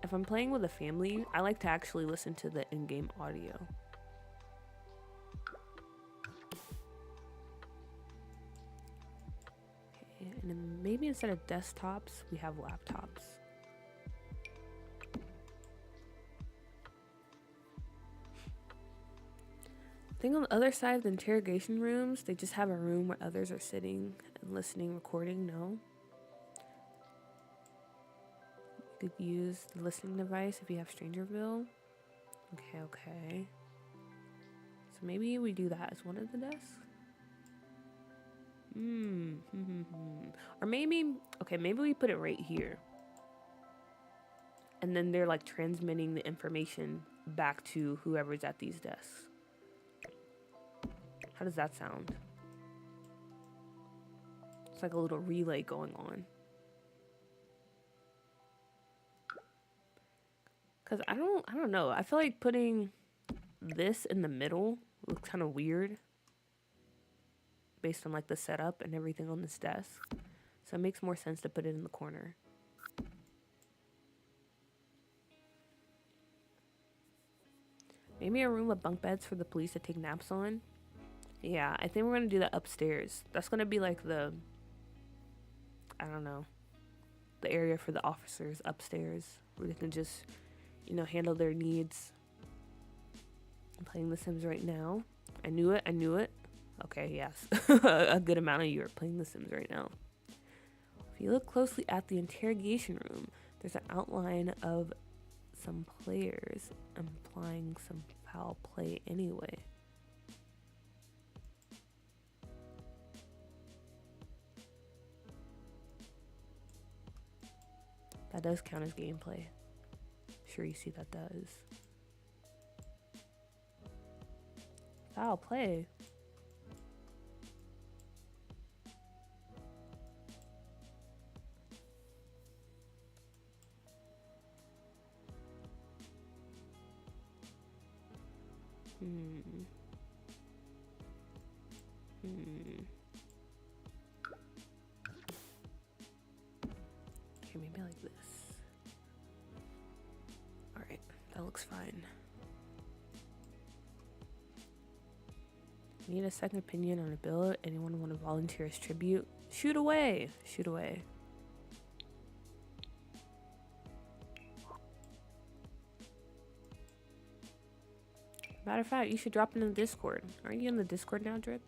If I'm playing with a family, I like to actually listen to the in-game audio. Okay, and then maybe instead of desktops, we have laptops. I think on the other side of the interrogation rooms, they just have a room where others are sitting and listening, recording. No. You could use the listening device if you have Strangerville. Okay. So maybe we do that as one of the desks. Or maybe, okay, maybe we put it right here. And then they're like transmitting the information back to whoever's at these desks. How does that sound? It's like a little relay going on. Cause I don't know. I feel like putting this in the middle looks kind of weird based on like the setup and everything on this desk. So it makes more sense to put it in the corner. Maybe a room with bunk beds for the police to take naps on. Yeah, I think we're gonna do that upstairs. That's gonna be like the, I don't know, the area for the officers upstairs where they can just handle their needs. I'm playing The Sims right now. I knew it. Okay, yes. A good amount of you are playing The Sims right now. If you look closely at the interrogation room, there's an outline of some players implying some foul play anyway. That does count as gameplay. Sure, you see that does. Foul play. Okay, maybe like this. Alright, that looks fine. Need a second opinion on a bill? Anyone want to volunteer as tribute? Shoot away! Shoot away. Matter of fact, you should drop it in the Discord. Aren't you in the Discord now, Drip?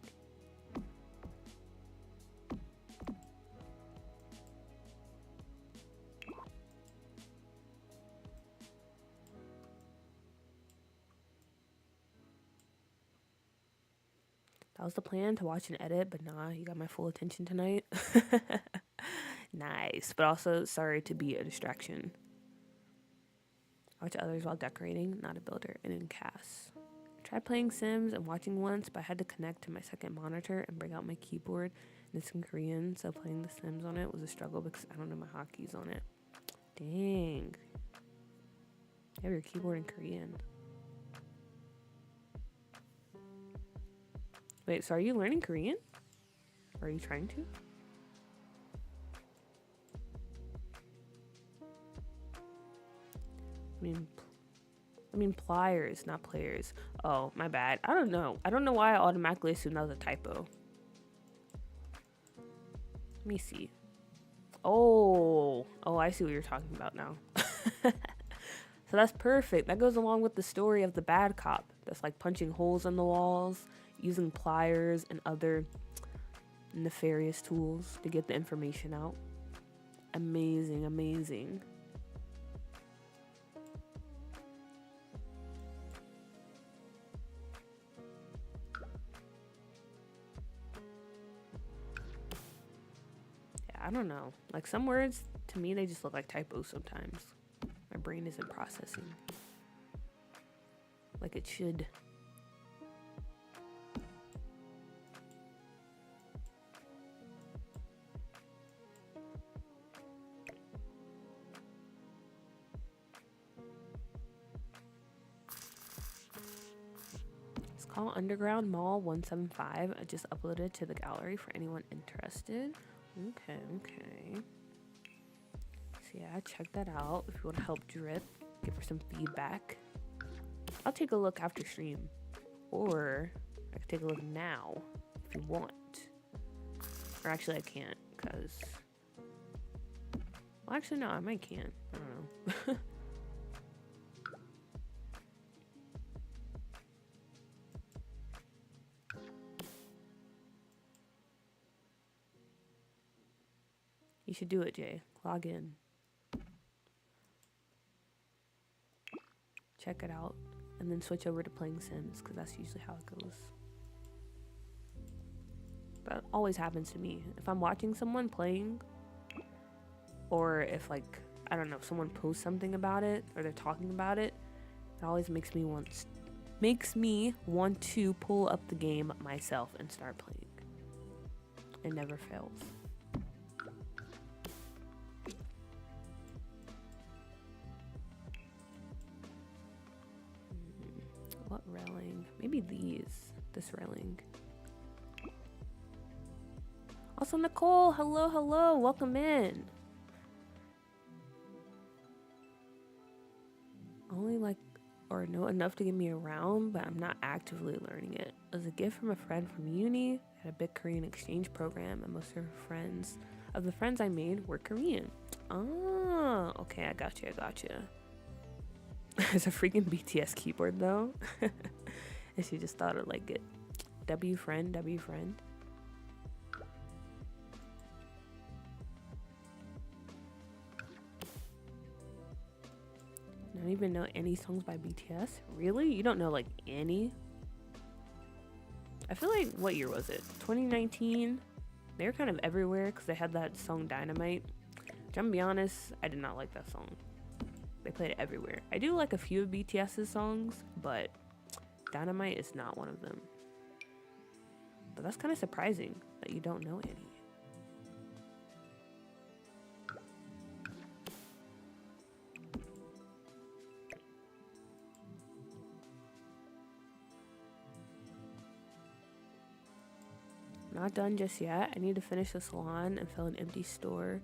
That was the plan, to watch and edit, but nah, you got my full attention tonight. Nice, but also sorry to be a distraction. Watch others while decorating, not a builder, and in CAS. I tried playing Sims and watching once, but I had to connect to my second monitor and bring out my keyboard, and it's in Korean, so playing The Sims on it was a struggle because I don't know my hotkeys on it. Dang. You have your keyboard in Korean. Wait, so are you learning Korean? Or are you trying to? I mean pliers, not players. Oh, my bad. I don't know. I don't know why I automatically assumed that was a typo. Let me see. Oh, I see what you're talking about now. So that's perfect. That goes along with the story of the bad cop that's like punching holes in the walls, using pliers and other nefarious tools to get the information out. Amazing, amazing. Yeah, I don't know. Like some words, to me, they just look like typos sometimes. My brain isn't processing like it should. It's called Underground Mall 175. I just uploaded it to the gallery for anyone interested. Okay. So yeah, check that out if you want to help Drip, give her some feedback. I'll take a look after stream, or I can take a look now if you want. Or actually I can't, because, well, actually no, I might can. I don't know. You should do it, Jay. Log in. Check it out. And then switch over to playing Sims, because that's usually how it goes. That always happens to me. If I'm watching someone playing, or if, like, I don't know, if someone posts something about it, or they're talking about it, it always makes me want to pull up the game myself and start playing. It never fails. What railing? Maybe this railing. Also, Nicole, hello, welcome in. Only like, or know enough to get me around, but I'm not actively learning it. It was a gift from a friend from uni, had a big Korean exchange program, and most of the friends I made were Korean. Ah, okay, I got you. It's a freaking BTS keyboard though. And she just thought I'd like it. W friend, W friend. I don't even know any songs by BTS. Really? You don't know like any? I feel like, what year was it? 2019? They were kind of everywhere because they had that song Dynamite. Which I'm gonna be honest, I did not like that song. They played it everywhere. I do like a few of BTS's songs, but Dynamite is not one of them. But that's kind of surprising that you don't know any. Not done just yet. I need to finish the salon and fill an empty store,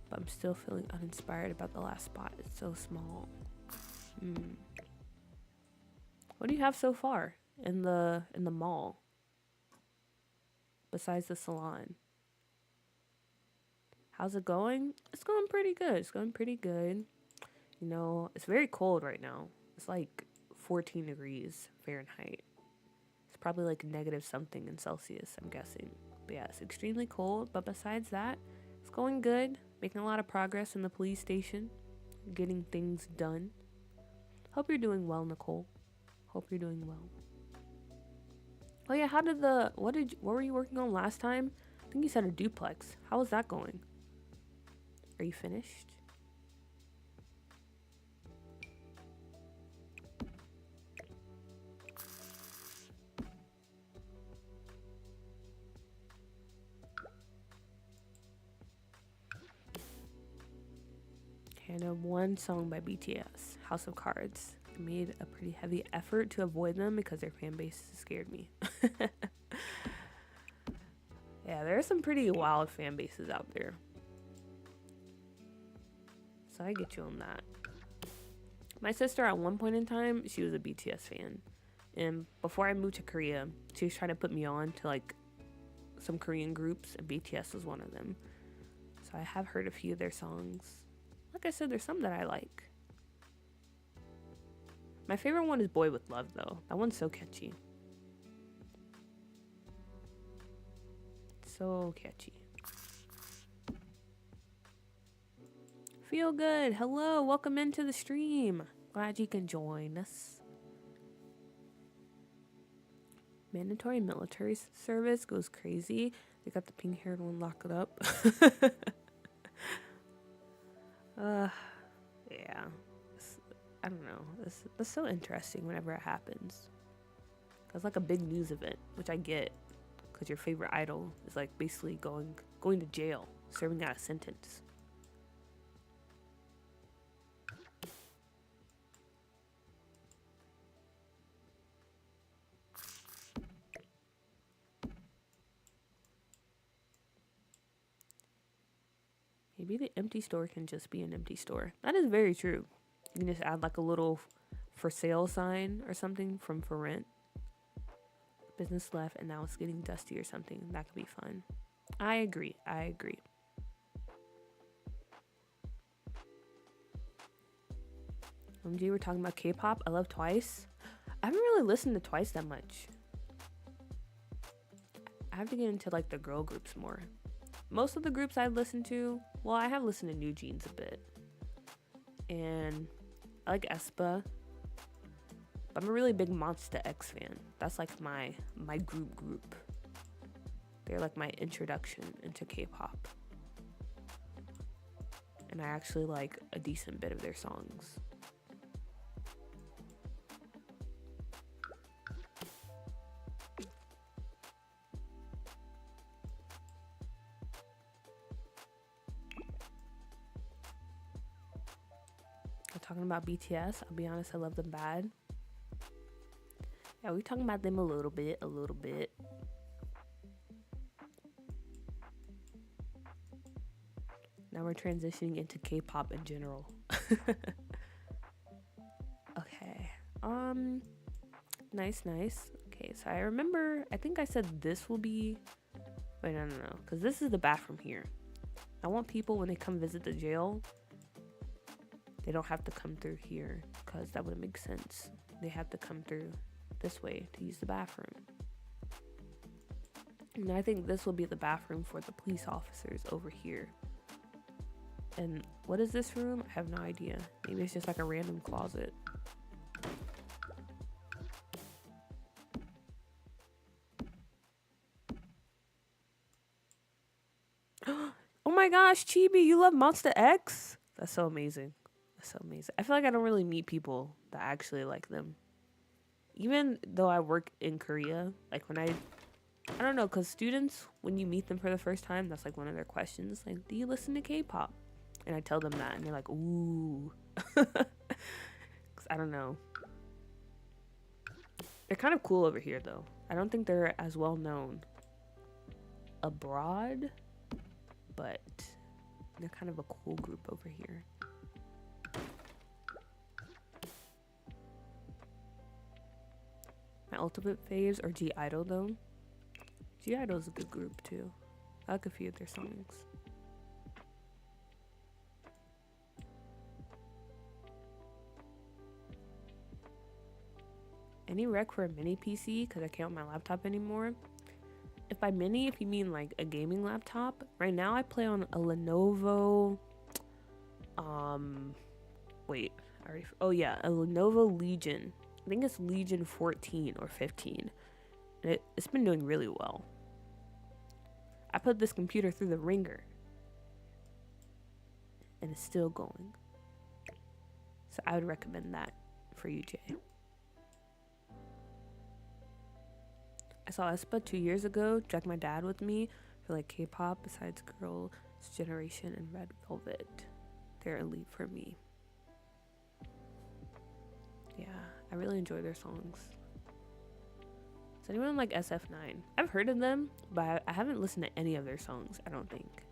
but I'm still feeling uninspired about the last spot. It's so small. What do you have so far in the mall besides the salon? How's it going? It's going pretty good. It's going pretty good. You know, it's very cold right now. It's like 14 degrees Fahrenheit. It's probably like negative something in Celsius, I'm guessing. But yeah, it's extremely cold. But besides that, it's going good. Making a lot of progress in the police station. Getting things done. Hope you're doing well, Nicole. Hope you're doing well. Oh yeah, how did what were you working on last time? I think you said a duplex. How is that going? Are you finished? I know one song by BTS, House of Cards. I made a pretty heavy effort to avoid them because their fan base scared me. Yeah, there are some pretty wild fan bases out there. So I get you on that. My sister, at one point in time, she was a BTS fan. And before I moved to Korea, she was trying to put me on to like some Korean groups, and BTS was one of them. So I have heard a few of their songs. Like I said, there's some that I like. My favorite one is Boy With Love, though. That one's so catchy. So catchy. Feel good. Hello, welcome into the stream. Glad you can join us. Mandatory military service goes crazy. They got the pink-haired one locked up. Yeah. I don't know. That's so interesting whenever it happens. It's like a big news event, which I get, because your favorite idol is like basically going to jail, serving out a sentence. Maybe the empty store can just be an empty store. That is very true. You can just add like a little for sale sign or something from for rent. Business left and now it's getting dusty or something. That could be fun. I agree. OMG, we're talking about K-pop. I love Twice. I haven't really listened to Twice that much. I have to get into like the girl groups more. Most of the groups I've listened to, well, I have listened to New Jeans a bit. And I like aespa. But I'm a really big Monsta X fan. That's like my group. They're like my introduction into K-pop. And I actually like a decent bit of their songs. Talking about BTS, I'll be honest, I love them bad. Yeah, we're talking about them a little bit. Now we're transitioning into K-pop in general. Okay. Nice. Okay, so I remember, I think I said this will be, wait, no, because this is the bathroom here. I want people, when they come visit the jail, They don't have to come through here because that wouldn't make sense. They have to come through this way to use the bathroom. And I think this will be the bathroom for the police officers over here. And what is this room? I have no idea. Maybe it's just like a random closet. Oh my gosh, Chibi, you love Monster X? That's so amazing. That's so amazing. I feel like I don't really meet people that actually like them. Even though I work in Korea, like when I don't know, because students, when you meet them for the first time, that's like one of their questions. Like, do you listen to K-pop? And I tell them that, and they're like, ooh. Because I don't know. They're kind of cool over here, though. I don't think they're as well known abroad, but they're kind of a cool group over here. My ultimate faves are G-Idol, though. G-Idol is a good group, too. I like a few of their songs. Any rec for a mini PC, because I can't on my laptop anymore. If by mini, if you mean like a gaming laptop, right now I play on a Lenovo, a Lenovo Legion. I think it's Legion 14 or 15. And it's been doing really well. I put this computer through the ringer. And it's still going. So I would recommend that for you, Jay. I saw aespa 2 years ago, dragged my dad with me for like K-pop besides Girls' Generation and Red Velvet. They're elite for me. Yeah, I really enjoy their songs. Does anyone like SF9? I've heard of them, but I haven't listened to any of their songs, I don't think.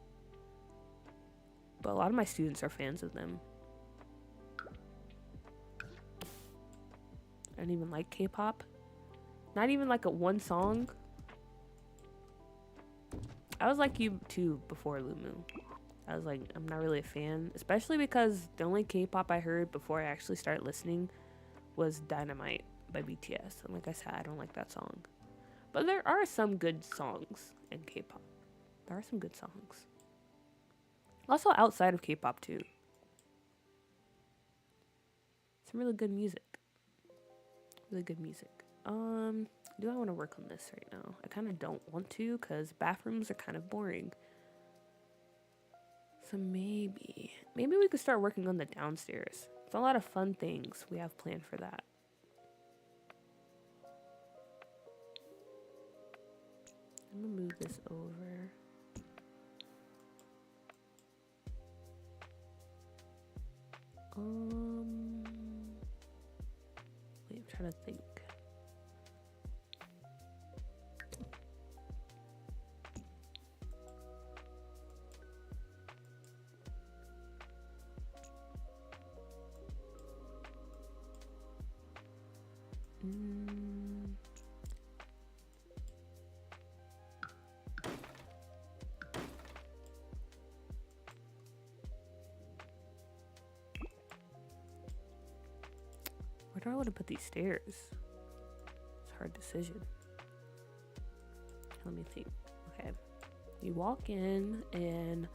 But a lot of my students are fans of them. I don't even like K-pop. Not even like a one song. I was like you too before Lumu. I was like, I'm not really a fan. Especially because the only K-pop I heard before I actually started listening was Dynamite by BTS. And like I said, I don't like that song. But there are some good songs in K-pop. There are some good songs. Also outside of K-pop too. Some really good music. Really good music. Do I want to work on this right now? I kind of don't want to because bathrooms are kind of boring. So maybe we could start working on the downstairs. It's a lot of fun things we have planned for that. I'm gonna move this over. Wait, I'm trying to think. Where do I want to put these stairs? It's a hard decision. Let me think. Okay. You walk in, and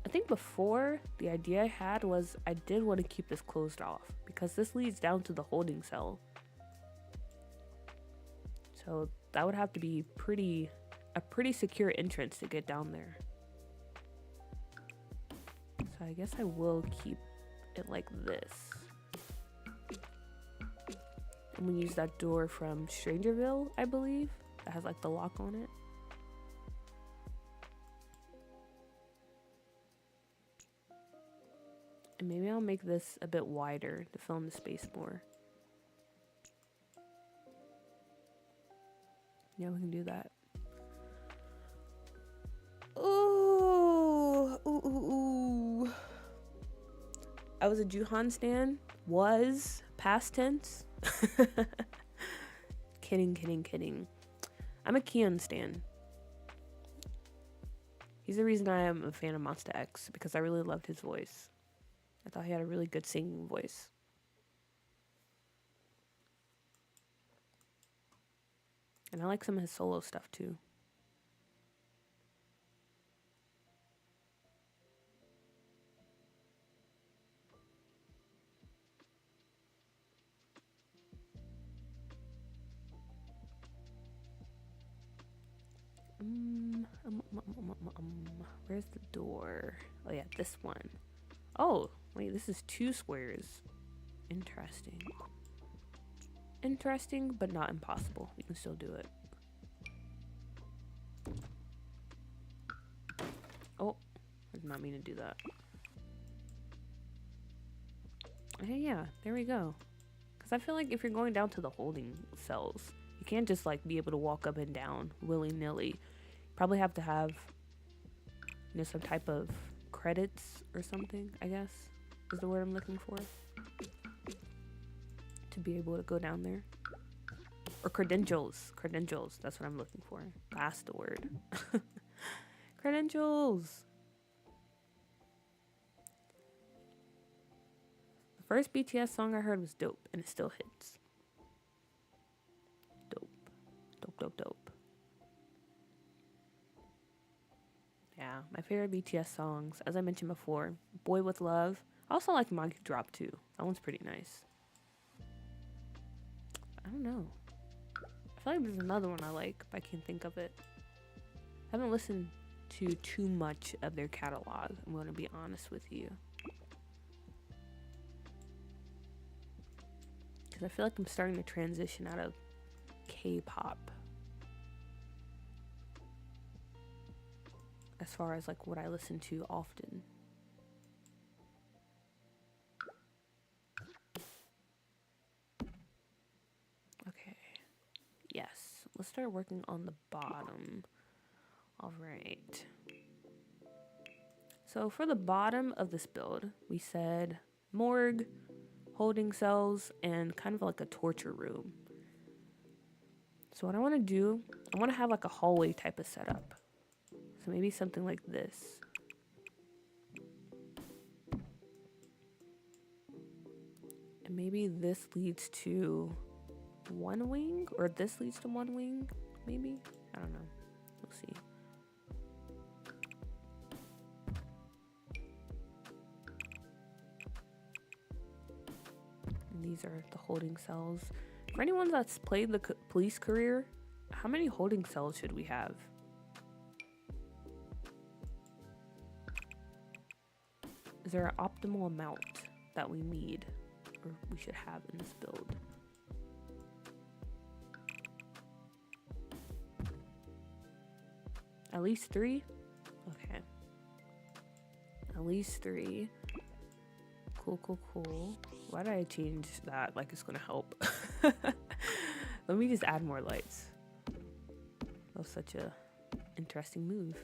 I think before the idea I had was I did want to keep this closed off because this leads down to the holding cell. So that would have to be a pretty secure entrance to get down there. So I guess I will keep it like this. I'm gonna use that door from Strangerville, I believe, that has like the lock on it. And maybe I'll make this a bit wider to fill in the space more. Yeah, we can do that. Ooh, ooh, ooh, ooh. I was a Juhan stan. Was past tense. Kidding. I'm a Kion stan. He's the reason I am a fan of Monster X because I really loved his voice. I thought he had a really good singing voice. And I like some of his solo stuff too. Where's the door? Oh yeah, this one. Oh, wait, this is 2 squares. Interesting. Interesting, but not impossible. You can still do it. Oh, I did not mean to do that. Hey, yeah, there we go. Because I feel like if you're going down to the holding cells, you can't just like be able to walk up and down willy-nilly. You probably have to have, you know, some type of credits or something, I guess, is the word I'm looking for. To be able to go down there. Or credentials. Credentials, that's what I'm looking for. That's the word. Credentials! The first BTS song I heard was dope, and it still hits. Dope. Dope, dope, dope. Yeah, my favorite BTS songs, as I mentioned before, Boy With Love. I also like Monkey Drop too. That one's pretty nice. I don't know. I feel like there's another one I like, but I can't think of it. I haven't listened to too much of their catalog, I'm going to be honest with you. Because I feel like I'm starting to transition out of K-pop. As far as like what I listen to often. Okay. Yes. Let's start working on the bottom. All right. So for the bottom of this build, we said morgue, holding cells, and kind of like a torture room. So what I want to do, I want to have like a hallway type of setup. So maybe something like this. And maybe this leads to one wing, or this leads to one wing, maybe? I don't know. We'll see. And these are the holding cells. For anyone that's played the police career, how many holding cells should we have? Is there an optimal amount that we need or we should have in this build? At least 3? Okay. At least 3. Cool, cool, cool. Why did I change that? Like it's gonna help. Let me just add more lights. That was such a interesting move.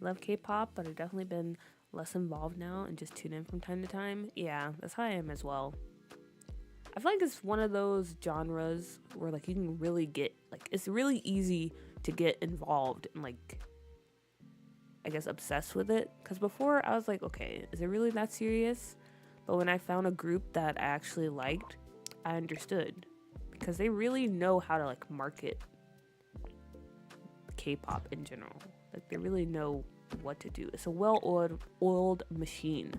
Love K-pop, but I've definitely been less involved now and just tune in from time to time. Yeah, that's how I am as well. I feel like it's one of those genres where like you can really get, like, it's really easy to get involved and like, I guess, obsessed with it. Because before I was like, okay, is it really that serious? But when I found a group that I actually liked, I understood. Because they really know how to like market K-pop in general. Like they really know what to do. It's a well-oiled machine,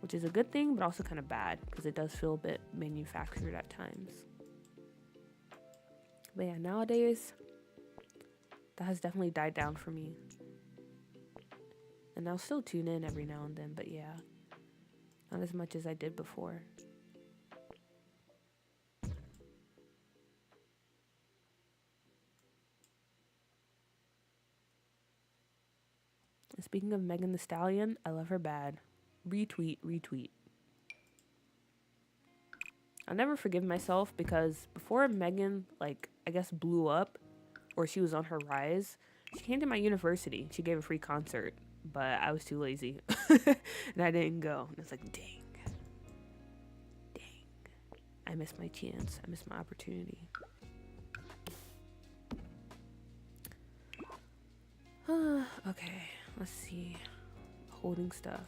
which is a good thing, but also kind of bad because it does feel a bit manufactured at times. But yeah, nowadays, that has definitely died down for me. And I'll still tune in every now and then, but yeah, not as much as I did before. And speaking of Megan Thee Stallion, I love her bad. Retweet, retweet. I'll never forgive myself because before Megan, like, I guess blew up, or she was on her rise, she came to my university. She gave a free concert, but I was too lazy. And I didn't go. And it's like, dang. I missed my chance. I missed my opportunity. Okay, let's see. Holding stuff.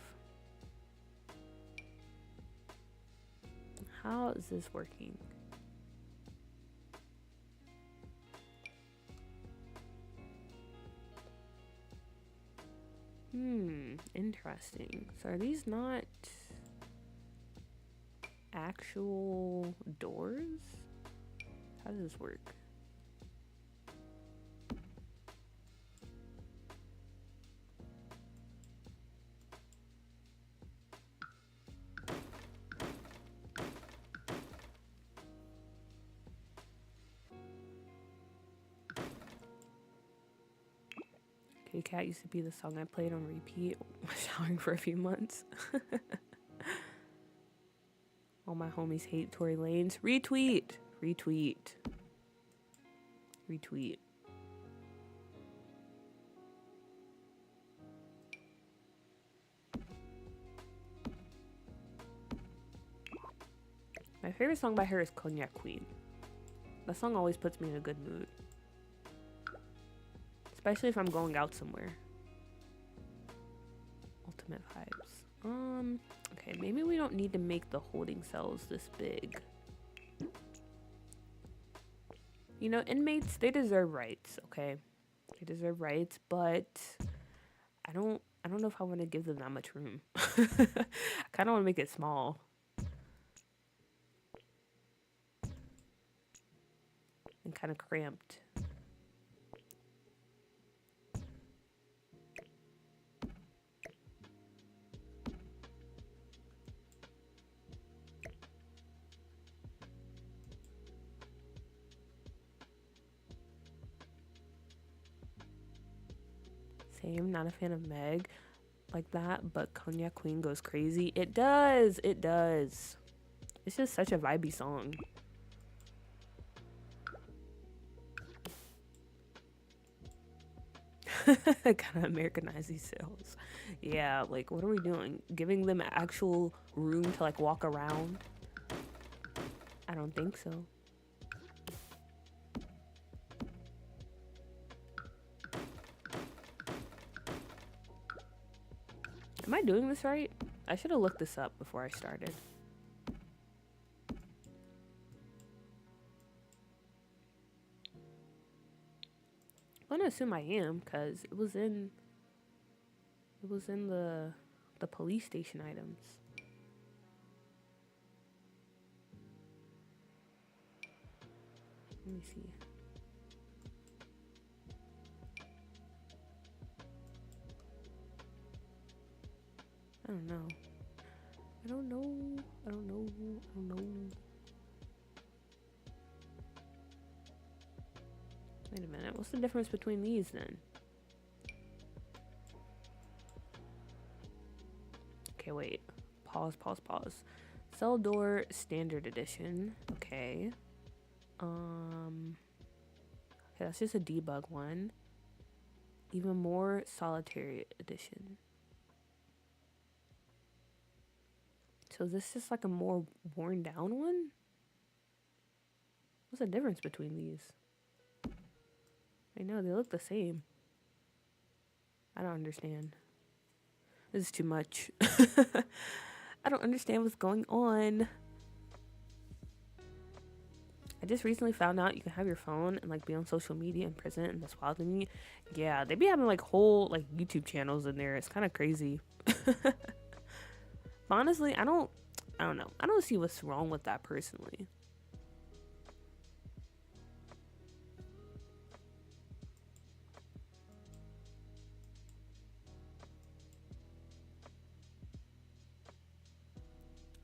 How is this working? Interesting. So are these not actual doors? How does this work? Kitty Cat used to be the song I played on repeat while showering for a few months. All my homies hate Tory Lanez. Retweet. Retweet. Retweet. My favorite song by her is Cognac Queen. That song always puts me in a good mood. Especially if I'm going out somewhere. Ultimate vibes. Okay, maybe we don't need to make the holding cells this big. You know, inmates, they deserve rights, okay? They deserve rights, but I don't know if I want to give them that much room. I kind of want to make it small. And kind of cramped. Same, not a fan of Meg like that, but Cognac Queen goes crazy. It does, it does. It's just such a vibey song. Kind of Americanize these cells. Yeah, like what are we doing? Giving them actual room to like walk around? I don't think so. Am I doing this right? I should have looked this up before I started. I'm gonna assume I am, because it was in the police station items. Let me see. I don't know. I don't know. I don't know. I don't know. Wait a minute. What's the difference between these then? Okay, wait. Pause, pause, pause. Cell door standard edition. Okay. Okay, that's just a debug one. Even more solitary edition. So is this just like a more worn down one? What's the difference between these? I know, they look the same. I don't understand. This is too much. I don't understand what's going on. I just recently found out you can have your phone and like be on social media in prison, and that's wild to me. Yeah, they be having like whole like YouTube channels in there. It's kind of crazy. But honestly, I don't know. I don't see what's wrong with that personally.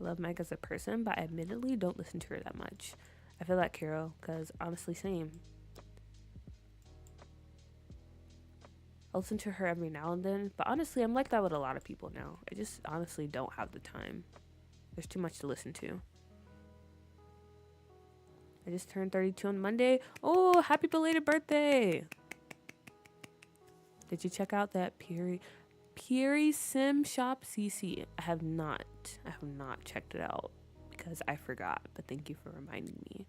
I love Meg as a person, but I admittedly don't listen to her that much. I feel like Carol, because honestly, same. I listen to her every now and then, but honestly, I'm like that with a lot of people now. I just honestly don't have the time. There's too much to listen to. I just turned 32 on Monday. Oh, happy belated birthday! Did you check out that Piri Sim Shop CC? I have not checked it out because I forgot, but thank you for reminding me.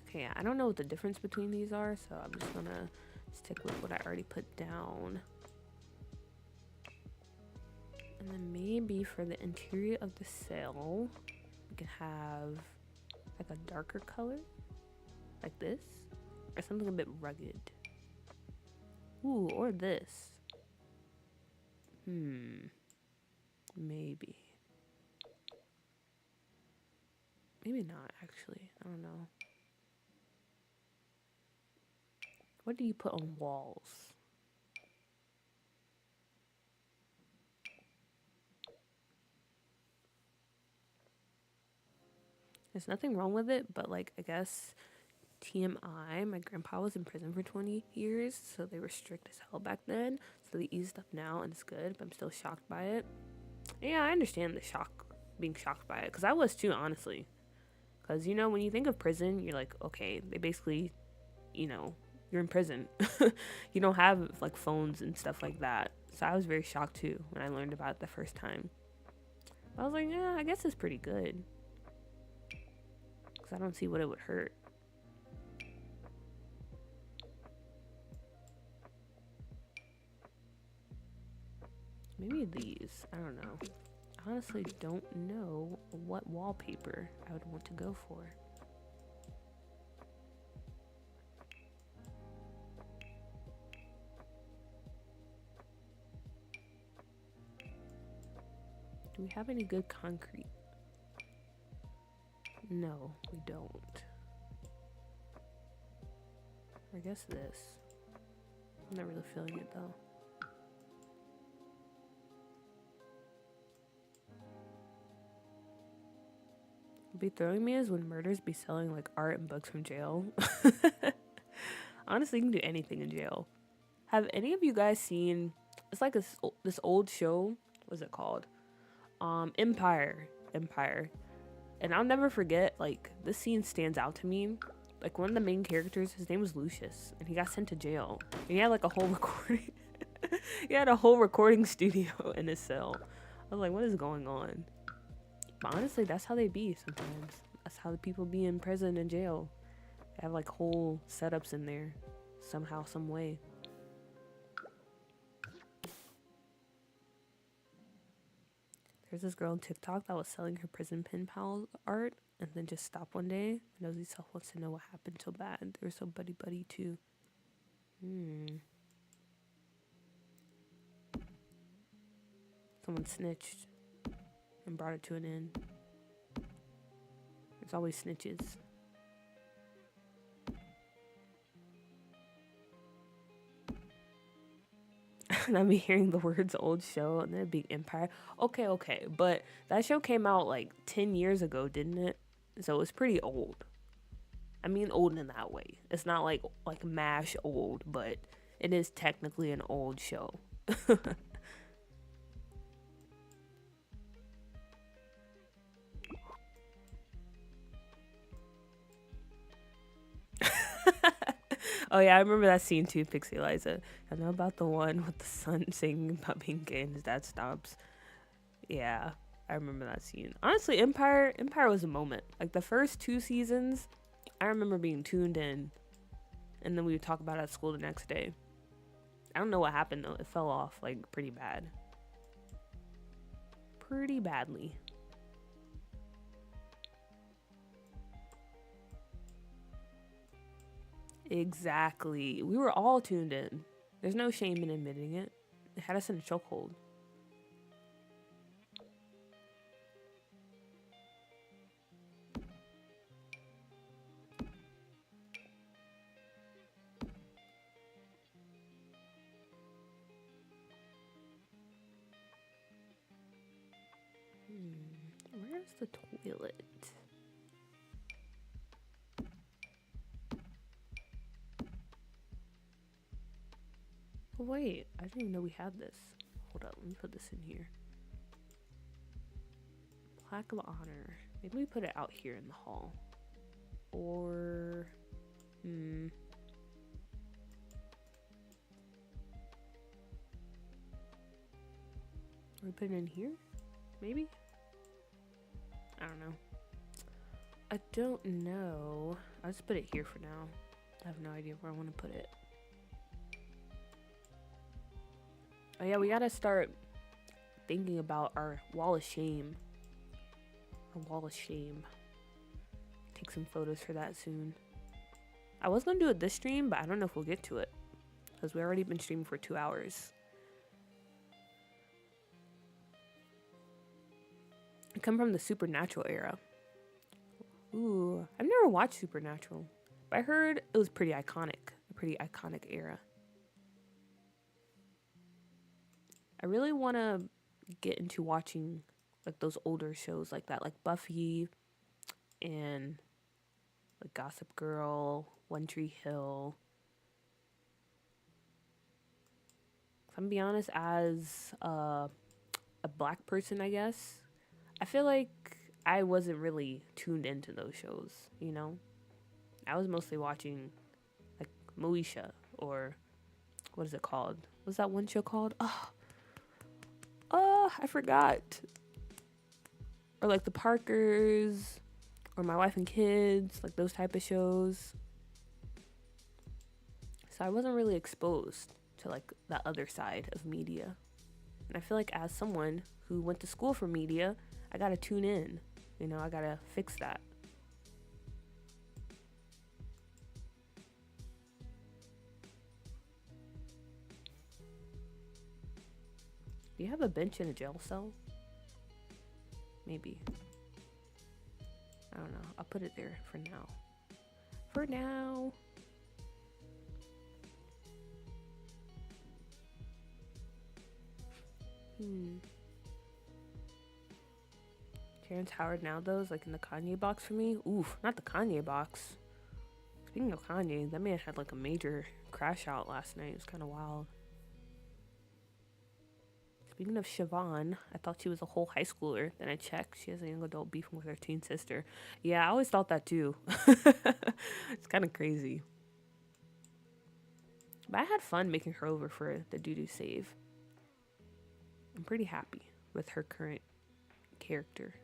Okay, I don't know what the difference between these are, so I'm just gonna stick with what I already put down. And then maybe for the interior of the cell, we can have like a darker color, like this, or something a bit rugged. Ooh, or this. Maybe. Maybe not, actually. I don't know. What do you put on walls? There's nothing wrong with it, but like, I guess TMI, my grandpa was in prison for 20 years, so they were strict as hell back then. So they eased up now and it's good, but I'm still shocked by it. Yeah, I understand the being shocked by it, because I was too, honestly. Because, you know, when you think of prison, you're like, okay, they basically, you know, you're in prison. You don't have like phones and stuff like that. So I was very shocked too when I learned about it the first time. But I was like, yeah, I guess it's pretty good. Because I don't see what it would hurt. Maybe these. I don't know. I honestly don't know what wallpaper I would want to go for. Do we have any good concrete? No, we don't. I guess this. I'm not really feeling it though. What'd be throwing me is when murders be selling like art and books from jail. Honestly, you can do anything in jail. Have any of you guys seen? It's like this old show. What's it called? Empire. And I'll never forget. Like, this scene stands out to me. Like, one of the main characters, his name was Lucius, and he got sent to jail. And he had like a whole recording. He had a whole recording studio in his cell. I was like, what is going on? But honestly, that's how they be sometimes. That's how the people be in prison and jail. They have like whole setups in there, somehow, some way. There's this girl on TikTok that was selling her prison pen pal art and then just stopped one day. And Nosy Self wants to know what happened so bad. They were so buddy too. Someone snitched and brought it to an end. There's always snitches. And I'm hearing the words old show and then big empire. Okay, but that show came out like 10 years ago, didn't it? So it's pretty old. I mean old in that way. It's not like MASH old, but it is technically an old show. Oh yeah, I remember that scene too, Pixie Liza. I know about the one with the son singing about being gay and his dad stops. Yeah, I remember that scene. Honestly, Empire was a moment. Like the first 2 seasons, I remember being tuned in, and then we would talk about it at school the next day. I don't know what happened though. It fell off like pretty bad. Pretty badly. Exactly. We were all tuned in. There's no shame in admitting it. It had us in a chokehold. Where's the toilet? Oh, wait, I didn't even know we had this. Hold up, let me put this in here. Plaque of honor. Maybe we put it out here in the hall. Or, Or we put it in here? Maybe? I don't know. I don't know. I'll just put it here for now. I have no idea where I want to put it. Oh yeah, we gotta start thinking about our wall of shame. Our wall of shame. Take some photos for that soon. I was gonna do it this stream, but I don't know if we'll get to it. Because we already been streaming for 2 hours. I come from the Supernatural era. Ooh, I've never watched Supernatural. But I heard it was pretty iconic. A pretty iconic era. I really want to get into watching like those older shows like that. Like Buffy and like Gossip Girl, One Tree Hill. If I'm gonna be honest, as a black person, I guess, I feel like I wasn't really tuned into those shows, you know? I was mostly watching like Moesha or what is it called? What's that one show called? Oh, I forgot. Or like The Parkers or My Wife and Kids, like those type of shows. So I wasn't really exposed to like that other side of media. And I feel like as someone who went to school for media, I gotta tune in. You know, I gotta fix that. Do you have a bench in a jail cell? Maybe. I don't know. I'll put it there for now. For now. Terrence Howard now though is like in the Kanye box for me. Oof, not the Kanye box. Speaking of Kanye, that man had like a major crash out last night. It was kind of wild. Speaking of Siobhan, I thought she was a whole high schooler. Then I checked. She has a young adult beefing with her teen sister. Yeah, I always thought that too. It's kind of crazy. But I had fun making her over for the doo-doo save. I'm pretty happy with her current character.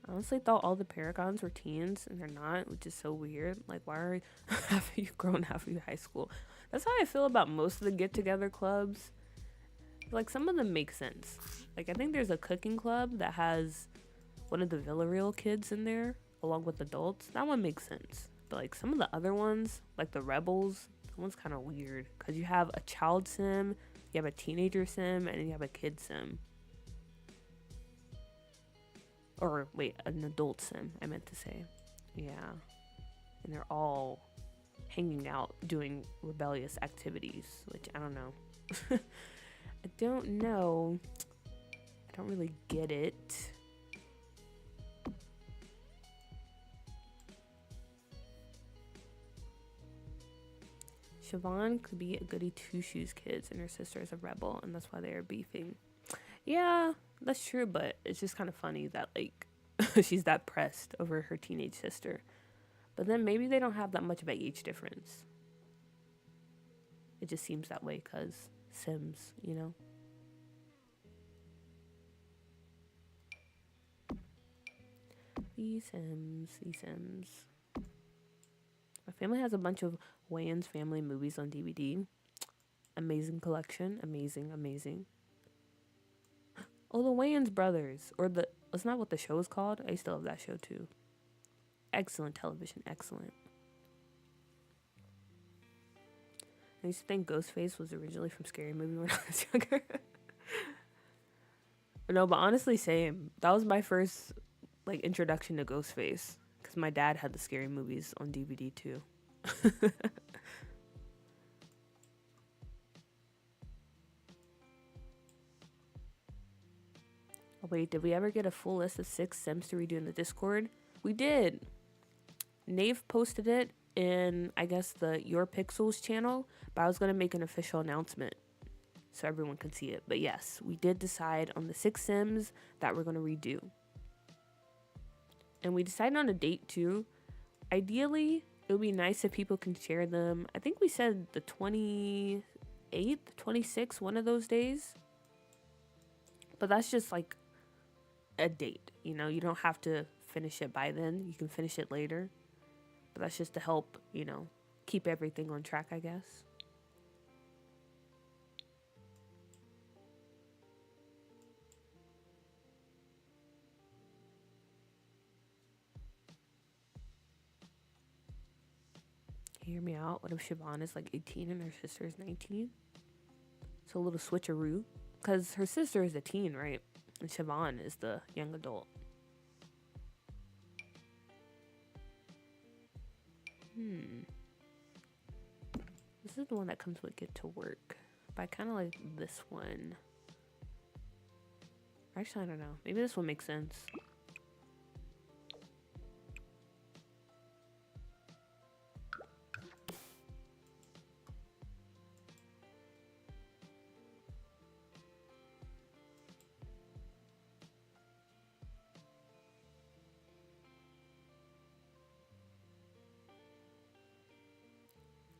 I honestly thought all the Paragons were teens, and they're not, which is so weird. Like, why are half of you grown, half of you high school? That's how I feel about most of the get-together clubs. Like, some of them make sense. Like, I think there's a cooking club that has one of the Villarreal kids in there, along with adults. That one makes sense. But, like, some of the other ones, like the Rebels, that one's kind of weird. Because you have a child sim, you have a teenager sim, and then you have a kid sim. Or, wait, an adult sim, I meant to say. Yeah. And they're all hanging out doing rebellious activities, which I don't know. I don't know. I don't really get it. Siobhan could be a goody two-shoes kids and her sister is a rebel, and that's why they are beefing. Yeah, that's true, but it's just kind of funny that, like, she's that pressed over her teenage sister. But then maybe they don't have that much of an age difference. It just seems that way because Sims, you know? The Sims. My family has a bunch of Wayans family movies on DVD. Amazing collection. Amazing. Oh, the Wayans brothers. Or that's not what the show is called. I used to love that show too. Excellent television. Excellent. I used to think Ghostface was originally from Scary Movie when I was younger. No, but honestly, same. That was my first like introduction to Ghostface. Because my dad had the Scary Movies on DVD too. Oh, wait, did we ever get a full list of 6 Sims to redo in the Discord? We did. Nave posted it in, I guess, the Your Pixels channel, but I was going to make an official announcement so everyone could see it. But yes, we did decide on the 6 Sims that we're going to redo. And we decided on a date too. Ideally, it would be nice if people can share them. I think we said the 28th, 26th, one of those days. But that's just like a date. You know, you don't have to finish it by then. You can finish it later. But that's just to help, you know, keep everything on track, I guess. Hear me out. What if Siobhan is like 18 and her sister is 19? So a little switcheroo. Because her sister is a teen, right? And Siobhan is the young adult. This is the one that comes with Get to Work. But I kind of like this one. Actually, I don't know. Maybe this one makes sense.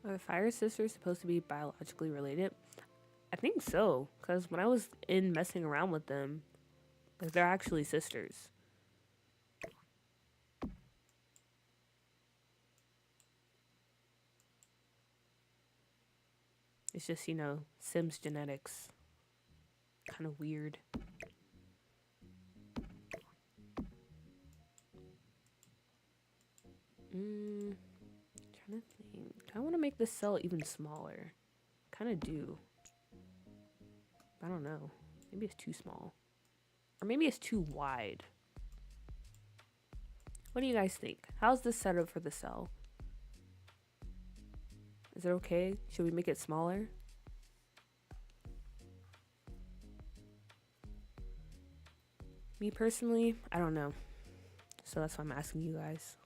Are Fire sisters supposed to be biologically related? I think so, because when I was in messing around with them, like they're actually sisters. It's just, you know, Sims genetics. Kind of weird. Trying to think. I want to make this cell even smaller. Kind of do. I don't know. Maybe it's too small. Or maybe it's too wide. What do you guys think? How's this setup for the cell? Is it okay? Should we make it smaller? Me personally, I don't know. So that's why I'm asking you guys.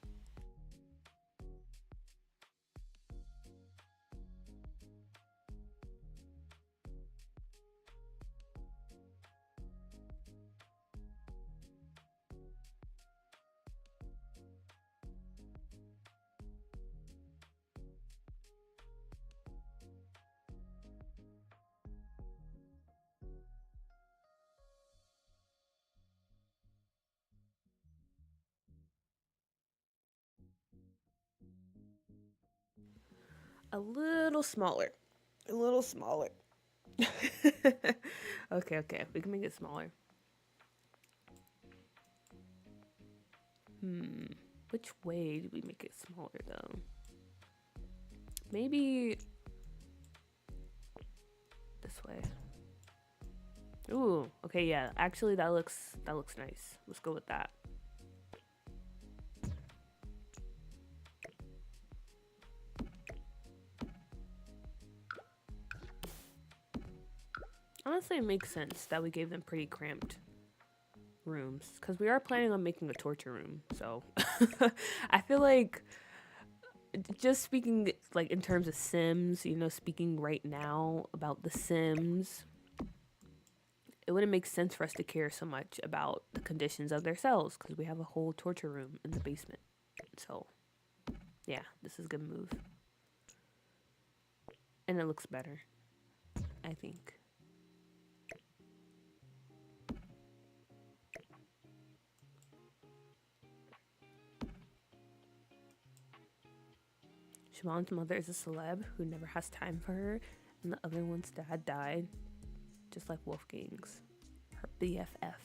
A little smaller. A little smaller. Okay. We can make it smaller. Which way do we make it smaller though? Maybe this way. Ooh, okay, yeah. Actually, that looks nice. Let's go with that. Honestly, it makes sense that we gave them pretty cramped rooms because we are planning on making a torture room. So I feel like just speaking like in terms of Sims, you know, speaking right now about the Sims, it wouldn't make sense for us to care so much about the conditions of their cells because we have a whole torture room in the basement. So yeah, this is a good move. And it looks better, I think. Siobhan's mother is a celeb who never has time for her, and the other one's dad died, just like Wolfgang's. Her BFF.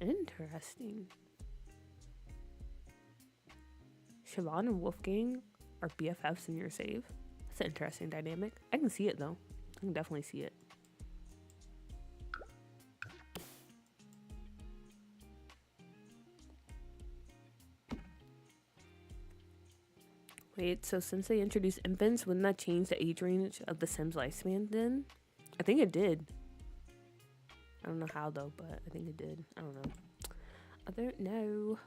Interesting. Siobhan and Wolfgang are BFFs in your save. That's an interesting dynamic. I can see it though. I can definitely see it. Wait, so since they introduced infants, wouldn't that change the age range of the Sims lifespan then? I think it did. I don't know how though, but I think it did. I don't know. I don't know.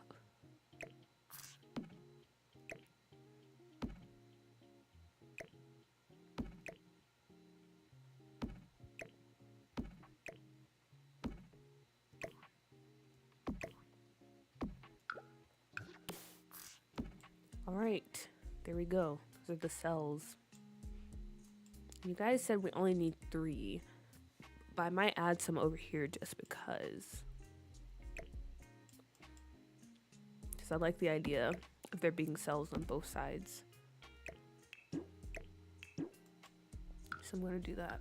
Alright, there we go. Those are the cells. You guys said we only need 3, but I might add some over here just because. because I like the idea of there being cells on both sides. So I'm going to do that.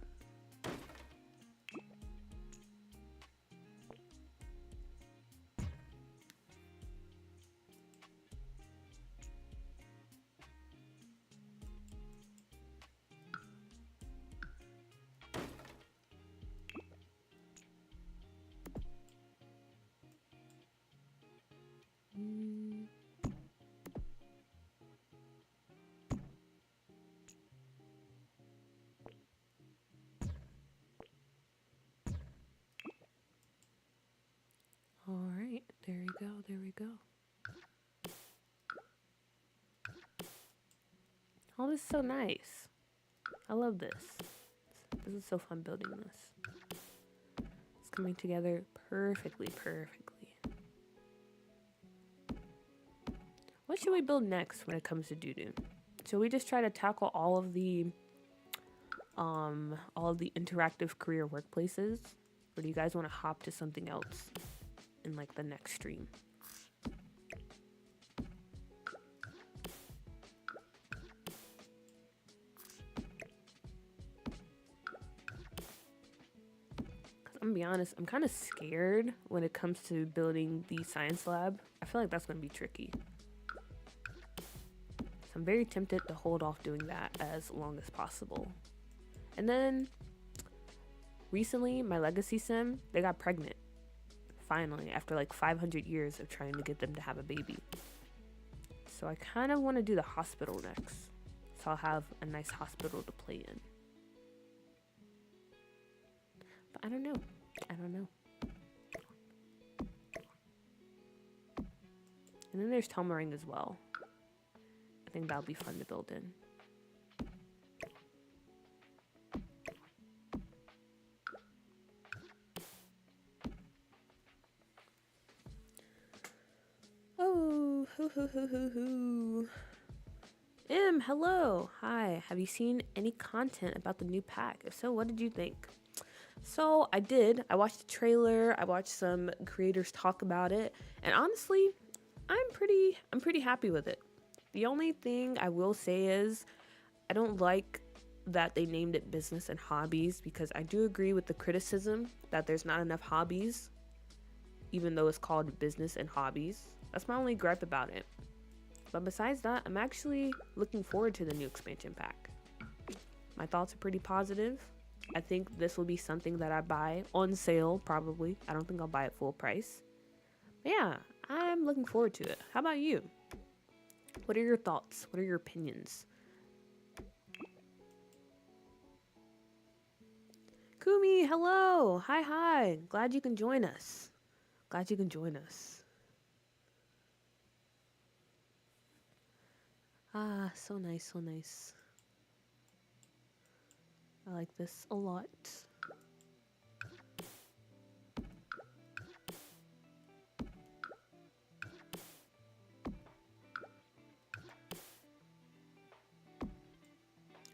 All right, there we go, there we go. Oh, this is so nice. I love this. This is so fun building this. It's coming together perfectly. What should we build next when it comes to doo-doo? Should we just try to tackle all of the interactive career workplaces? Or do you guys want to hop to something else in like the next stream? I'm gonna be honest, I'm kind of scared when it comes to building the science lab. I feel like that's gonna be tricky. So I'm very tempted to hold off doing that as long as possible. And then recently, my legacy sim, they got pregnant. Finally, after like 500 years of trying to get them to have a baby. So I kind of want to do the hospital next. So I'll have a nice hospital to play in. But I don't know. And then there's Telmering as well. I think that'll be fun to build in. Oh, hoo. Hello. Hi. Have you seen any content about the new pack? If so, what did you think? So I did. I watched the trailer. I watched some creators talk about it, and honestly, I'm pretty happy with it. The only thing I will say is I don't like that they named it business and hobbies, because I do agree with the criticism that there's not enough hobbies, even though it's called business and hobbies. That's my only gripe about it. But besides that, I'm actually looking forward to the new expansion pack. My thoughts are pretty positive. I think this will be something that I buy on sale, probably. I don't think I'll buy it full price. But yeah, I'm looking forward to it. How about you? What are your thoughts? What are your opinions? Kumi, hello. Hi. Glad you can join us. Ah, so nice. I like this a lot.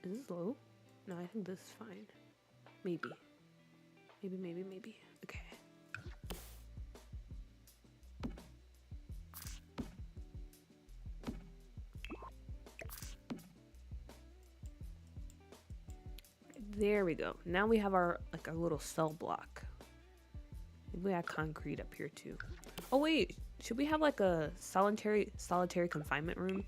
Is this low? No, I think this is fine. Maybe. Okay. There we go. Now we have our little cell block. Maybe we have concrete up here too. Oh wait, should we have like a solitary confinement room?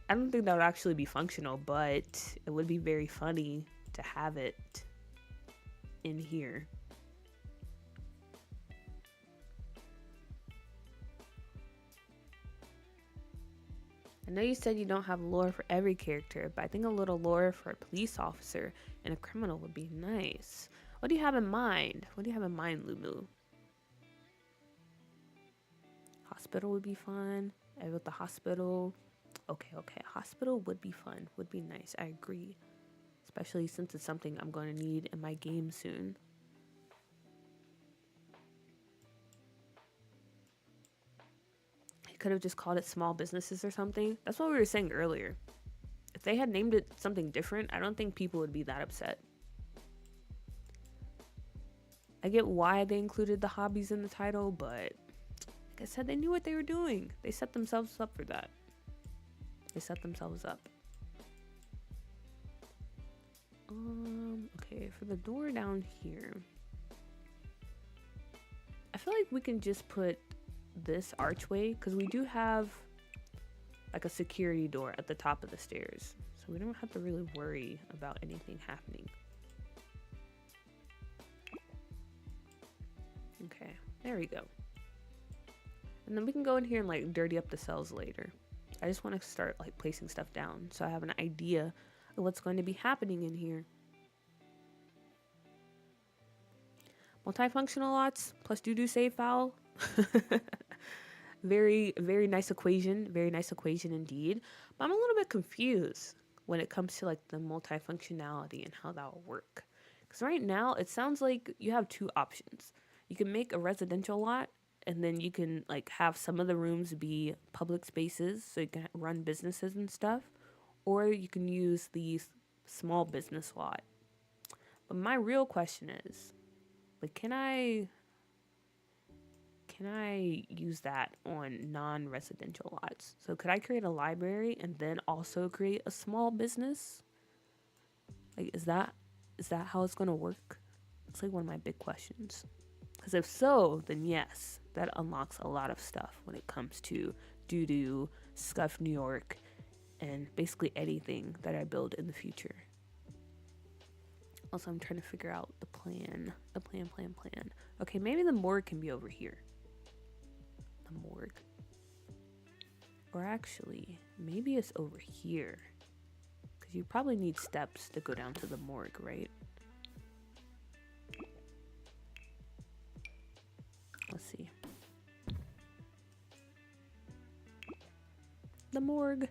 I don't think that would actually be functional, but it would be very funny to have it in here. I know you said you don't have lore for every character, but I think a little lore for a police officer and a criminal would be nice. What do you have in mind? Lumu? Hospital would be fun. With the hospital. Okay. Hospital would be fun. Would be nice. I agree. Especially since it's something I'm going to need in my game soon. I could have just called it small businesses or something. That's what we were saying earlier. If they had named it something different, I don't think people would be that upset. I get why they included the hobbies in the title, but I said, they knew what they were doing. They set themselves up for that. They set themselves up. Okay, for the door down here, I feel like we can just put this archway, because we do have like a security door at the top of the stairs, so we don't have to really worry about anything happening. Okay, there we go. And then we can go in here and like dirty up the cells later. I just want to start like placing stuff down so I have an idea of what's going to be happening in here. Multifunctional lots plus doo-doo save file. Very, very nice equation. Very nice equation indeed. But I'm a little bit confused when it comes to like the multifunctionality and how that will work. Because right now it sounds like you have two options. You can make a residential lot, and then you can like have some of the rooms be public spaces so you can run businesses and stuff. Or you can use the small business lot. But my real question is, like, can I use that on non-residential lots? So could I create a library and then also create a small business? Like, is that how it's gonna work? It's like one of my big questions. Because if so, then yes, that unlocks a lot of stuff when it comes to doo-doo, Scuff New York, and basically anything that I build in the future. Also, I'm trying to figure out the plan. Okay, maybe the morgue can be over here. The morgue. Or actually, maybe it's over here. Because you probably need steps to go down to the morgue, right? Let's see. The morgue.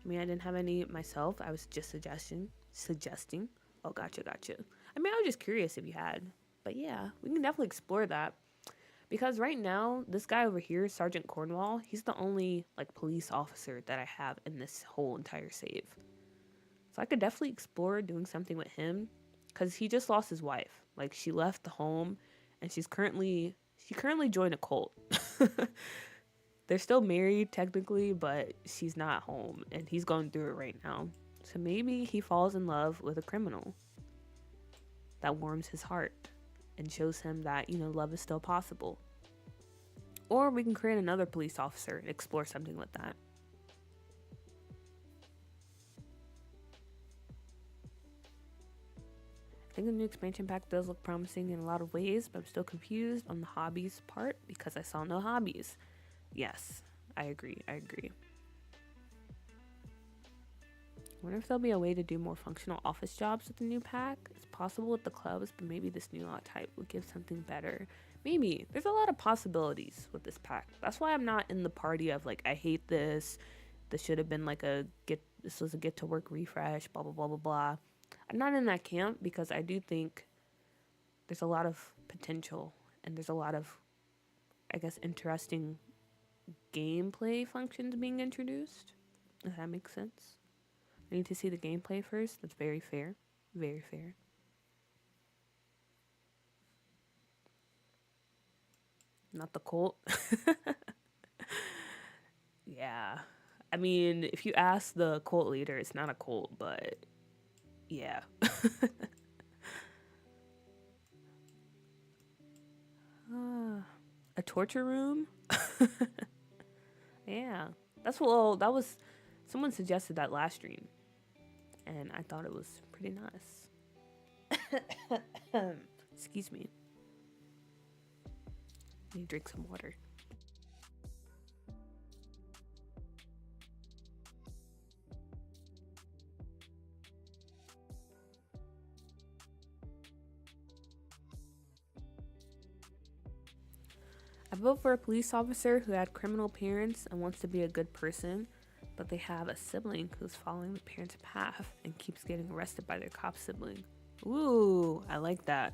I mean, I didn't have any myself. I was just suggesting. Oh, gotcha. I mean, I was just curious if you had. But yeah, we can definitely explore that. Because right now, this guy over here, Sergeant Cornwall, he's the only, like, police officer that I have in this whole entire save. So I could definitely explore doing something with him. Because he just lost his wife. Like, she left the home, and she currently joined a cult. They're still married, technically, but she's not home, and he's going through it right now. So maybe he falls in love with a criminal that warms his heart and shows him that, you know, love is still possible. Or we can create another police officer and explore something with that. I think the new expansion pack does look promising in a lot of ways, but I'm still confused on the hobbies part because I saw no hobbies. Yes, I agree. I wonder if there'll be a way to do more functional office jobs with the new pack. It's possible with the clubs, but maybe this new lot type will give something better. Maybe. There's a lot of possibilities with this pack. That's why I'm not in the party of like, I hate this. This should have been like this was a get to work refresh, blah, blah, blah, blah, blah. I'm not in that camp because I do think there's a lot of potential and there's a lot of, I guess, interesting gameplay functions being introduced, if that makes sense. I need to see the gameplay first. That's very fair. Very fair. Not the cult. Yeah. I mean, if you ask the cult leader, it's not a cult, but yeah. A torture room? Yeah. That was, someone suggested that last stream. And I thought it was pretty nice. Excuse me. I need to drink some water. I vote for a police officer who had criminal parents and wants to be a good person, but they have a sibling who's following the parents' path and keeps getting arrested by their cop sibling. Ooh, I like that.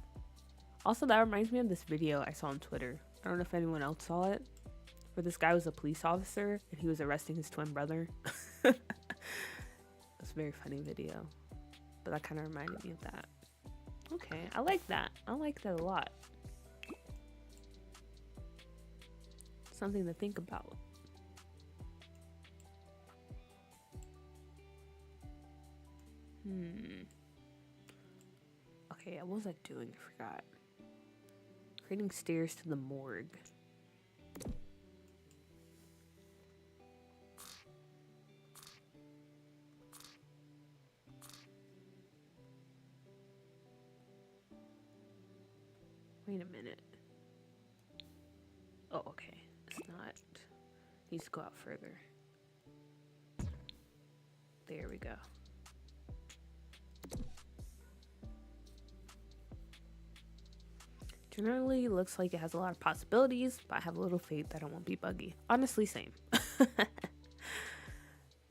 Also, that reminds me of this video I saw on Twitter. I don't know if anyone else saw it, where this guy was a police officer and he was arresting his twin brother. It's a very funny video, but that kind of reminded me of that. Okay, I like that. I like that a lot. Something to think about. Okay, what was I doing? I forgot. Creating stairs to the morgue. Wait a minute. Oh, okay. It's not. Needs to go out further. There we go. Generally looks like it has a lot of possibilities, but I have a little faith that it won't be buggy. Honestly, same. I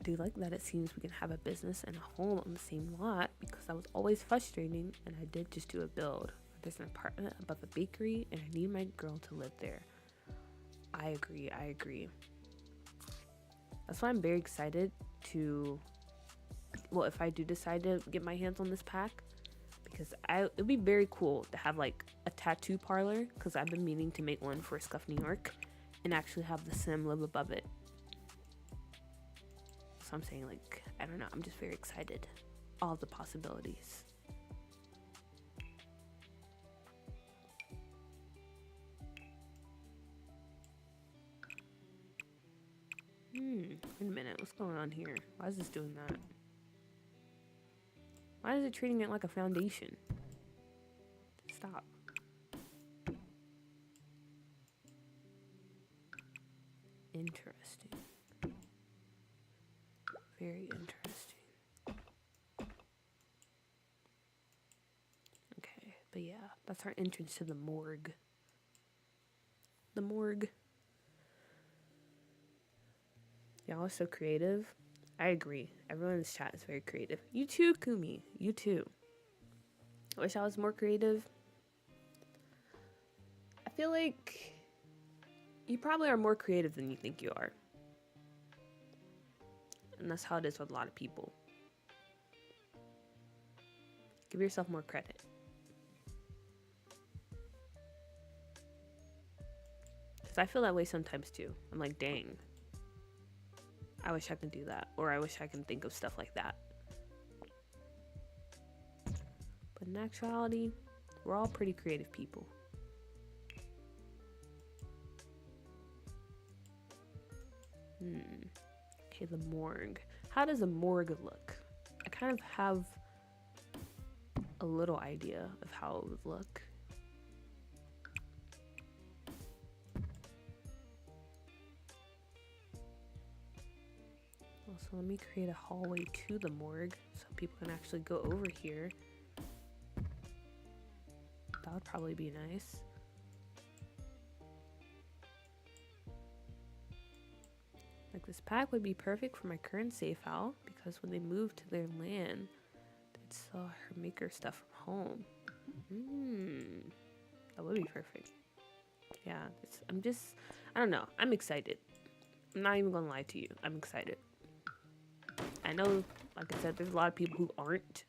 do like that it seems we can have a business and a home on the same lot, because that was always frustrating, and I did just do a build. There's an apartment above a bakery, and I need my girl to live there. I agree. That's why I'm very excited to, well, if I do decide to get my hands on this pack, because it'd be very cool to have like a tattoo parlor, because I've been meaning to make one for Scuff New York and actually have the sim live above it. So I'm saying, like, I don't know, I'm just very excited. All the possibilities. Wait a minute, what's going on here? Why is this doing that? Why is it treating it like a foundation? Stop. Interesting. Very interesting. Okay, but yeah, that's our entrance to the morgue. The morgue. Y'all are so creative. I agree. Everyone in this chat is very creative. You too, Kumi. You too. I wish I was more creative. I feel like you probably are more creative than you think you are. And that's how it is with a lot of people. Give yourself more credit. Because I feel that way sometimes too. I'm like, dang. I wish I could do that. Or I wish I could think of stuff like that. But in actuality, we're all pretty creative people. Okay, the morgue. How does a morgue look? I kind of have a little idea of how it would look. So let me create a hallway to the morgue so people can actually go over here. That would probably be nice. Like, this pack would be perfect for my current safe house, because when they move to their land, they'd sell her maker stuff from home. That would be perfect. Yeah, I don't know. I'm excited. I'm not even gonna lie to you. I'm excited. I know, like I said, there's a lot of people who aren't.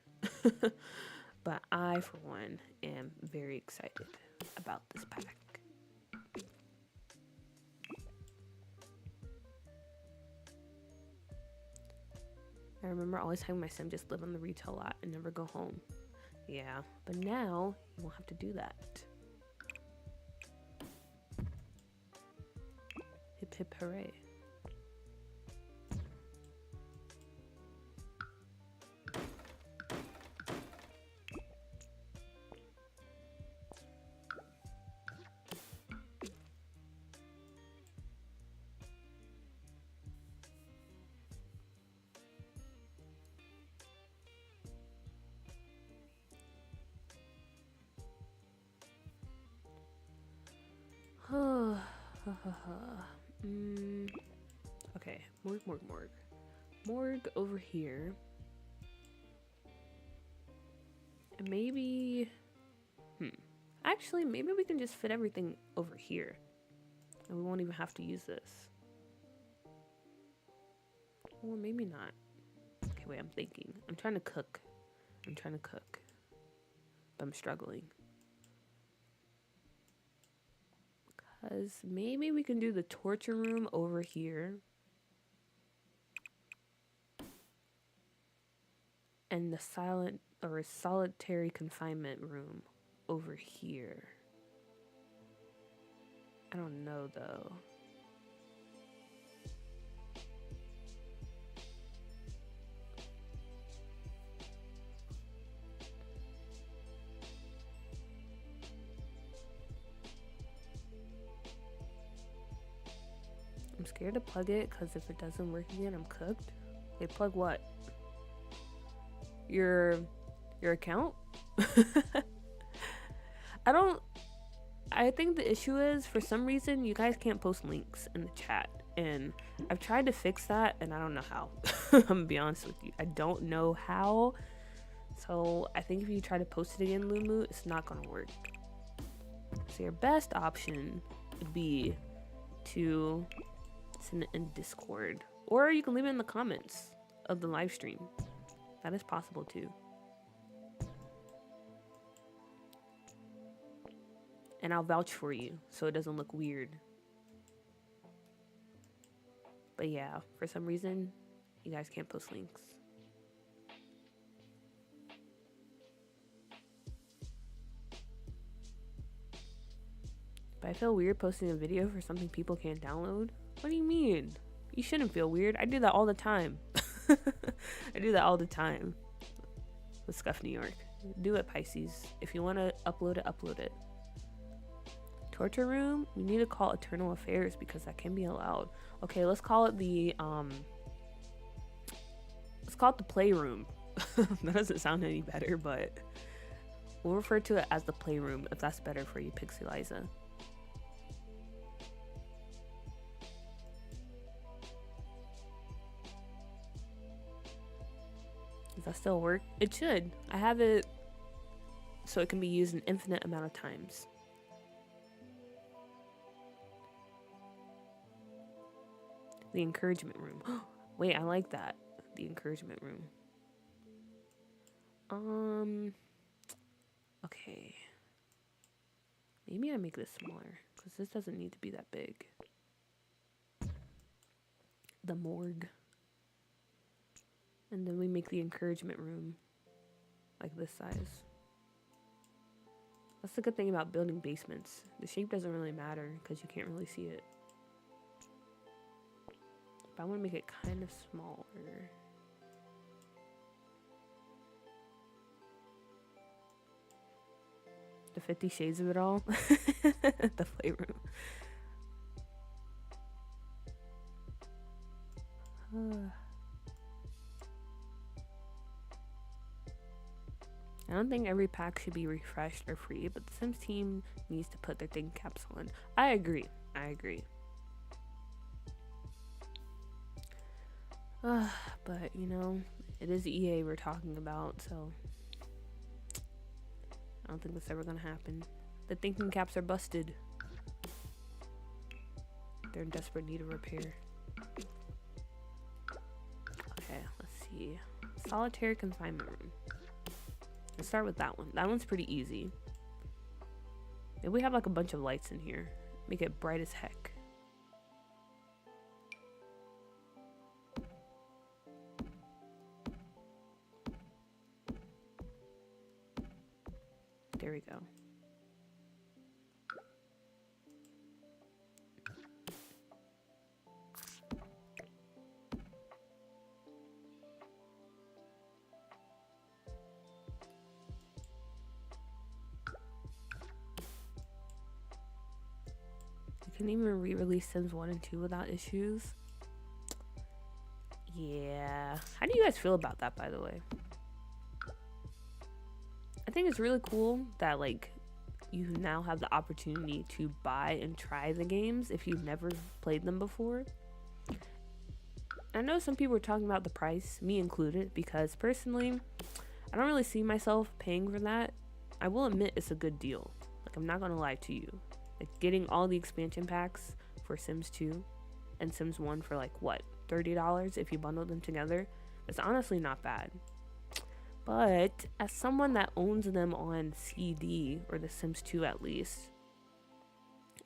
But I, for one, am very excited about this pack. I remember always having my sim just live on the retail lot and never go home. Yeah, but now you won't have to do that. Hip hip hooray. Okay, morgue over here. And maybe actually, maybe we can just fit everything over here and we won't even have to use this. Or maybe not. Okay, wait, I'm thinking. I'm trying to cook, but I'm struggling. Because maybe we can do the torture room over here. And the silent or solitary confinement room over here. I don't know though. I'm scared to plug it because if it doesn't work again, I'm cooked. Wait, plug what? Your account? I think the issue is, for some reason, you guys can't post links in the chat. And I've tried to fix that, and I don't know how. I'm gonna be honest with you. I don't know how. So I think if you try to post it again, Lumu, it's not gonna work. So your best option would be to send it in Discord. Or you can leave it in the comments of the live stream. That is possible too. And I'll vouch for you so it doesn't look weird. But yeah, for some reason, you guys can't post links. But I feel weird posting a video for something people can't download. What do you mean? You shouldn't feel weird. I do that all the time. I do that all the time with Scuff New York. Do it, Pisces. If you want to upload it, upload it. Torture room, we need to call Eternal Affairs because that can be allowed. Okay, let's call it the playroom. That doesn't sound any better, but we'll refer to it as the playroom if that's better for you, Pixeliza. Does that still work? It should. I have it so it can be used an infinite amount of times. The encouragement room. Wait, I like that. The encouragement room. Okay. Maybe I make this smaller because this doesn't need to be that big. The morgue. And then we make the encouragement room like this size. That's the good thing about building basements. The shape doesn't really matter because you can't really see it. But I want to make it kind of smaller. The 50 Shades of it all. The playroom. I don't think every pack should be refreshed or free, but the Sims team needs to put their thinking caps on. I agree. But, you know, it is EA we're talking about, so I don't think that's ever gonna happen. The thinking caps are busted. They're in desperate need of repair. Okay, let's see. Solitary confinement room. Let's start with that one. That one's pretty easy. Maybe we have like a bunch of lights in here. Make it bright as heck. There we go. You can even re-release Sims 1 and 2 without issues. Yeah. How do you guys feel about that, by the way? I think it's really cool that like you now have the opportunity to buy and try the games if you've never played them before. I know some people are talking about the price, me included, because personally I don't really see myself paying for that. I will admit it's a good deal. Like, I'm not gonna lie to you. Like, getting all the expansion packs for Sims 2 and Sims 1 for like what, $30 if you bundle them together, it's honestly not bad. But as someone that owns them on CD, or The Sims 2 at least,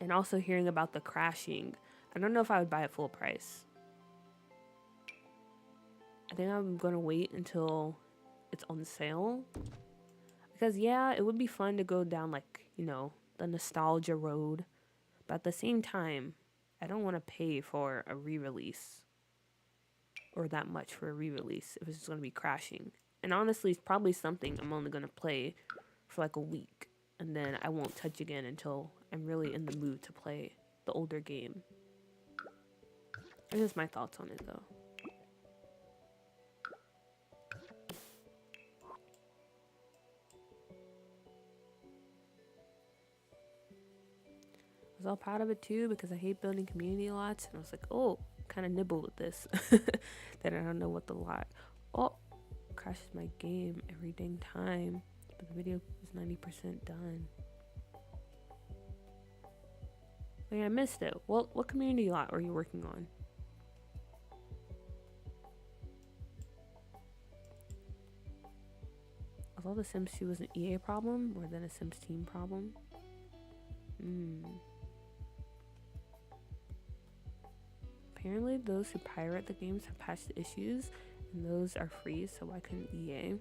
And also hearing about the crashing. I don't know if I would buy it full price. I think I'm gonna wait until it's on sale. Because yeah, it would be fun to go down like, you know, the nostalgia road. But at the same time, I don't want to pay for a re-release. Or that much for a re-release if it's just gonna be crashing. And honestly, it's probably something I'm only gonna play for like a week. And then I won't touch again until I'm really in the mood to play the older game. That's just my thoughts on it though. I was all proud of it too because I hate building community lots. And I was like, oh, kind of nibble with this. Then I don't know what the lot. Oh, crashes my game every dang time. But the video is 90% done. Wait, I missed it. Well, what community lot are you working on? I thought the Sims 2 was an EA problem more than a Sims team problem. Apparently, those who pirate the games have patched the issues, and those are free, so why couldn't EA?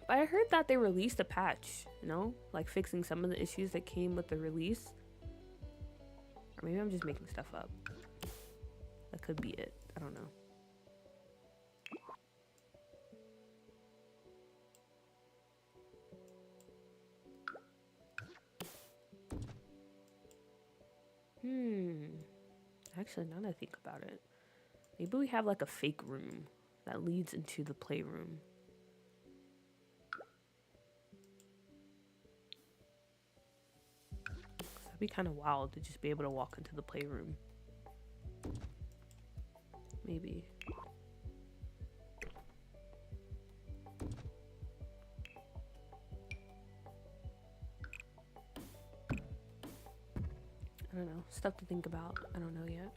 But I heard that they released a patch, you know? Like fixing some of the issues that came with the release. Or maybe I'm just making stuff up. That could be it. I don't know. Actually, now that I think about it, maybe we have like a fake room that leads into the playroom. That'd be kind of wild to just be able to walk into the playroom. Maybe. I don't know. Stuff to think about. I don't know yet.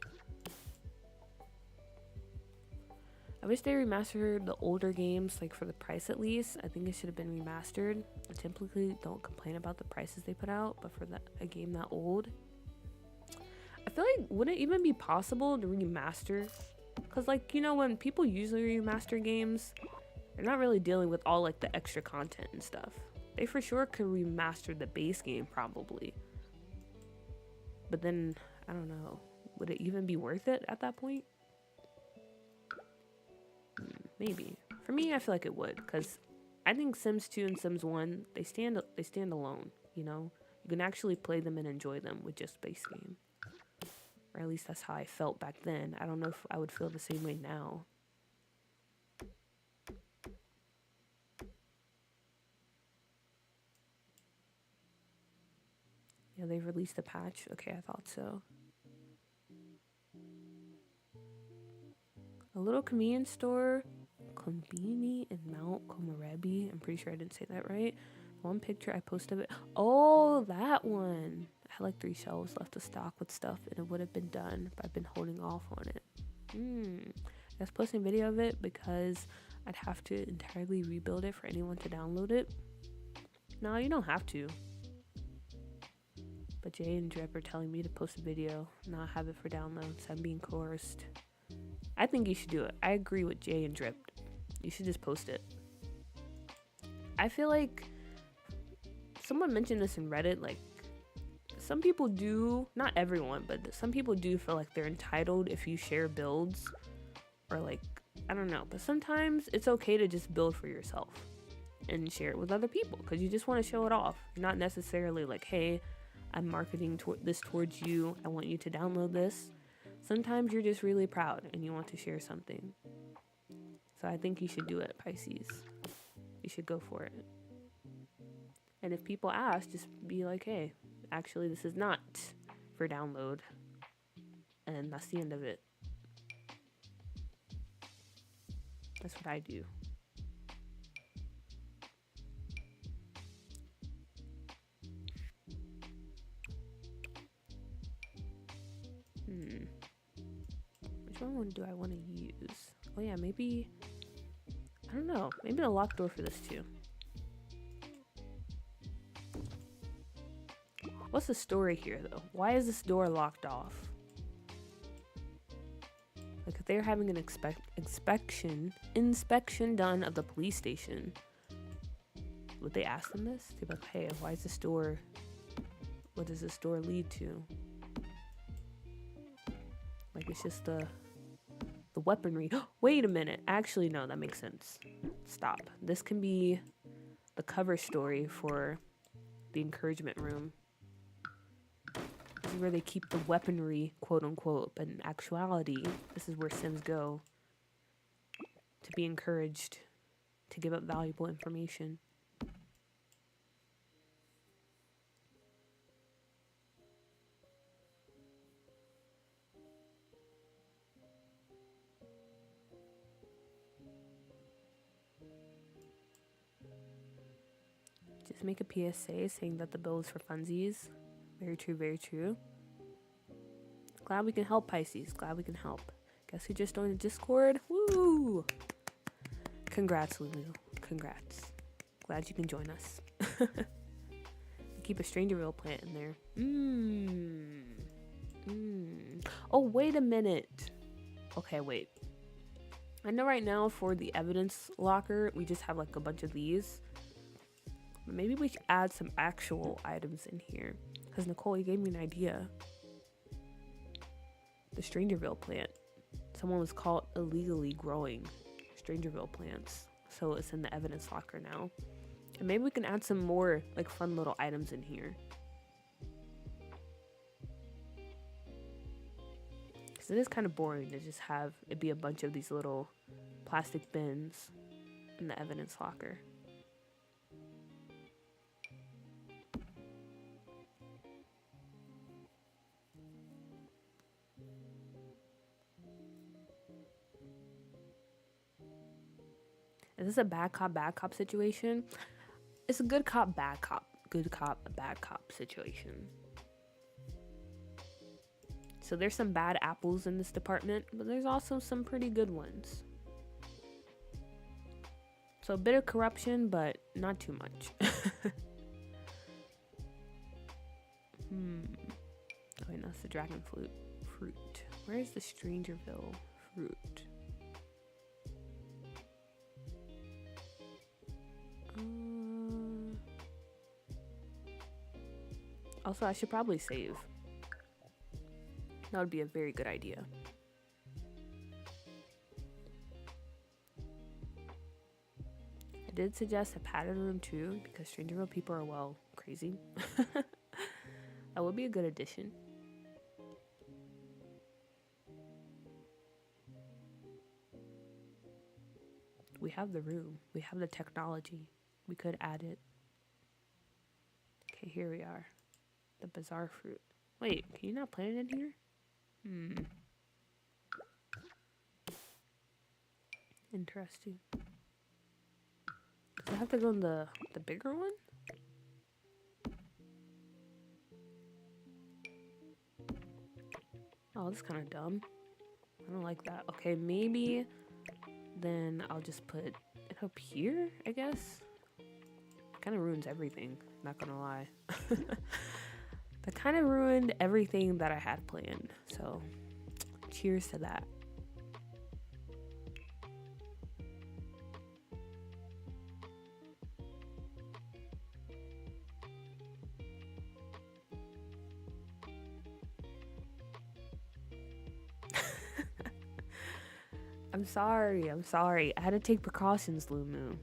I wish they remastered the older games, like for the price at least. I think it should have been remastered. I typically don't complain about the prices they put out, but for a game that old, I feel like wouldn't it even be possible to remaster? Because like, you know, when people usually remaster games, they're not really dealing with all like the extra content and stuff. They for sure could remaster the base game probably. But then, I don't know, would it even be worth it at that point? Maybe. For me, I feel like it would, because I think Sims 2 and Sims 1, they stand alone, you know? You can actually play them and enjoy them with just base game. Or at least that's how I felt back then. I don't know if I would feel the same way now. Yeah, they've released a patch. Okay, I thought so. A little convenience store, Konbini in Mount Komorebi. I'm pretty sure I didn't say that right. One picture I posted of it. Oh, that one. I had like 3 shelves left to stock with stuff, and it would have been done, but I've been holding off on it. I was posting a video of it because I'd have to entirely rebuild it for anyone to download it. No, you don't have to. But Jay and Drip are telling me to post a video, not have it for download, so I'm being coerced. I think you should do it. I agree with Jay and Drip. You should just post it. I feel like someone mentioned this in Reddit, like some people do, not everyone, but some people do feel like they're entitled if you share builds, or like, I don't know, but sometimes it's okay to just build for yourself and share it with other people because you just want to show it off. You're not necessarily like, hey, I'm marketing this towards you, I want you to download this. Sometimes you're just really proud and you want to share something. So I think you should do it, Pisces. You should go for it. And if people ask, just be like, hey, actually this is not for download. And that's the end of it. That's what I do. Which one do I want to use? Oh yeah, maybe, I don't know, maybe a locked door for this too. What's the story here, though? Why is this door locked off? Like, if they're having an inspection done of the police station, would they ask them this? They'd be like, hey, why is this door, what does this door lead to? Like, it's just the weaponry. Wait a minute. Actually, no, that makes sense. Stop. This can be the cover story for the encouragement room. This is where they keep the weaponry, quote unquote, but in actuality, this is where Sims go to be encouraged to give up valuable information. Just make a PSA saying that the bill is for funsies. Very true, very true. Glad we can help, Pisces. Glad we can help. Guess who just joined the Discord? Woo! Congrats, Lulu. Congrats. Glad you can join us. Keep a Strangerville plant in there. Oh, wait a minute. Okay, wait. I know right now for the evidence locker, we just have like a bunch of these. But maybe we should add some actual items in here. Because Nicole, you gave me an idea. The Strangerville plant. Someone was caught illegally growing Strangerville plants. So it's in the evidence locker now. And maybe we can add some more like fun little items in here. Because it is kind of boring to just have it be a bunch of these little plastic bins in the evidence locker. Is this a bad cop situation? It's a good cop, bad cop situation. So there's some bad apples in this department, but there's also some pretty good ones. So a bit of corruption, but not too much. Oh wait, no, it's the dragon fruit. Where's the Strangerville fruit? Also, I should probably save. That would be a very good idea. I did suggest a pattern room too, because Strangerville people are, well, crazy. That would be a good addition. We have the room. We have the technology. We could add it. Okay, here we are. The bizarre fruit. Wait, can you not plant it in here? Interesting. Does it have to go in the bigger one? Oh, that's kind of dumb. I don't like that. Okay, maybe then I'll just put it up here, I guess. Kind of ruins everything, not gonna lie. That kind of ruined everything that I had planned. So, cheers to that. I'm sorry. I had to take precautions, Lumu.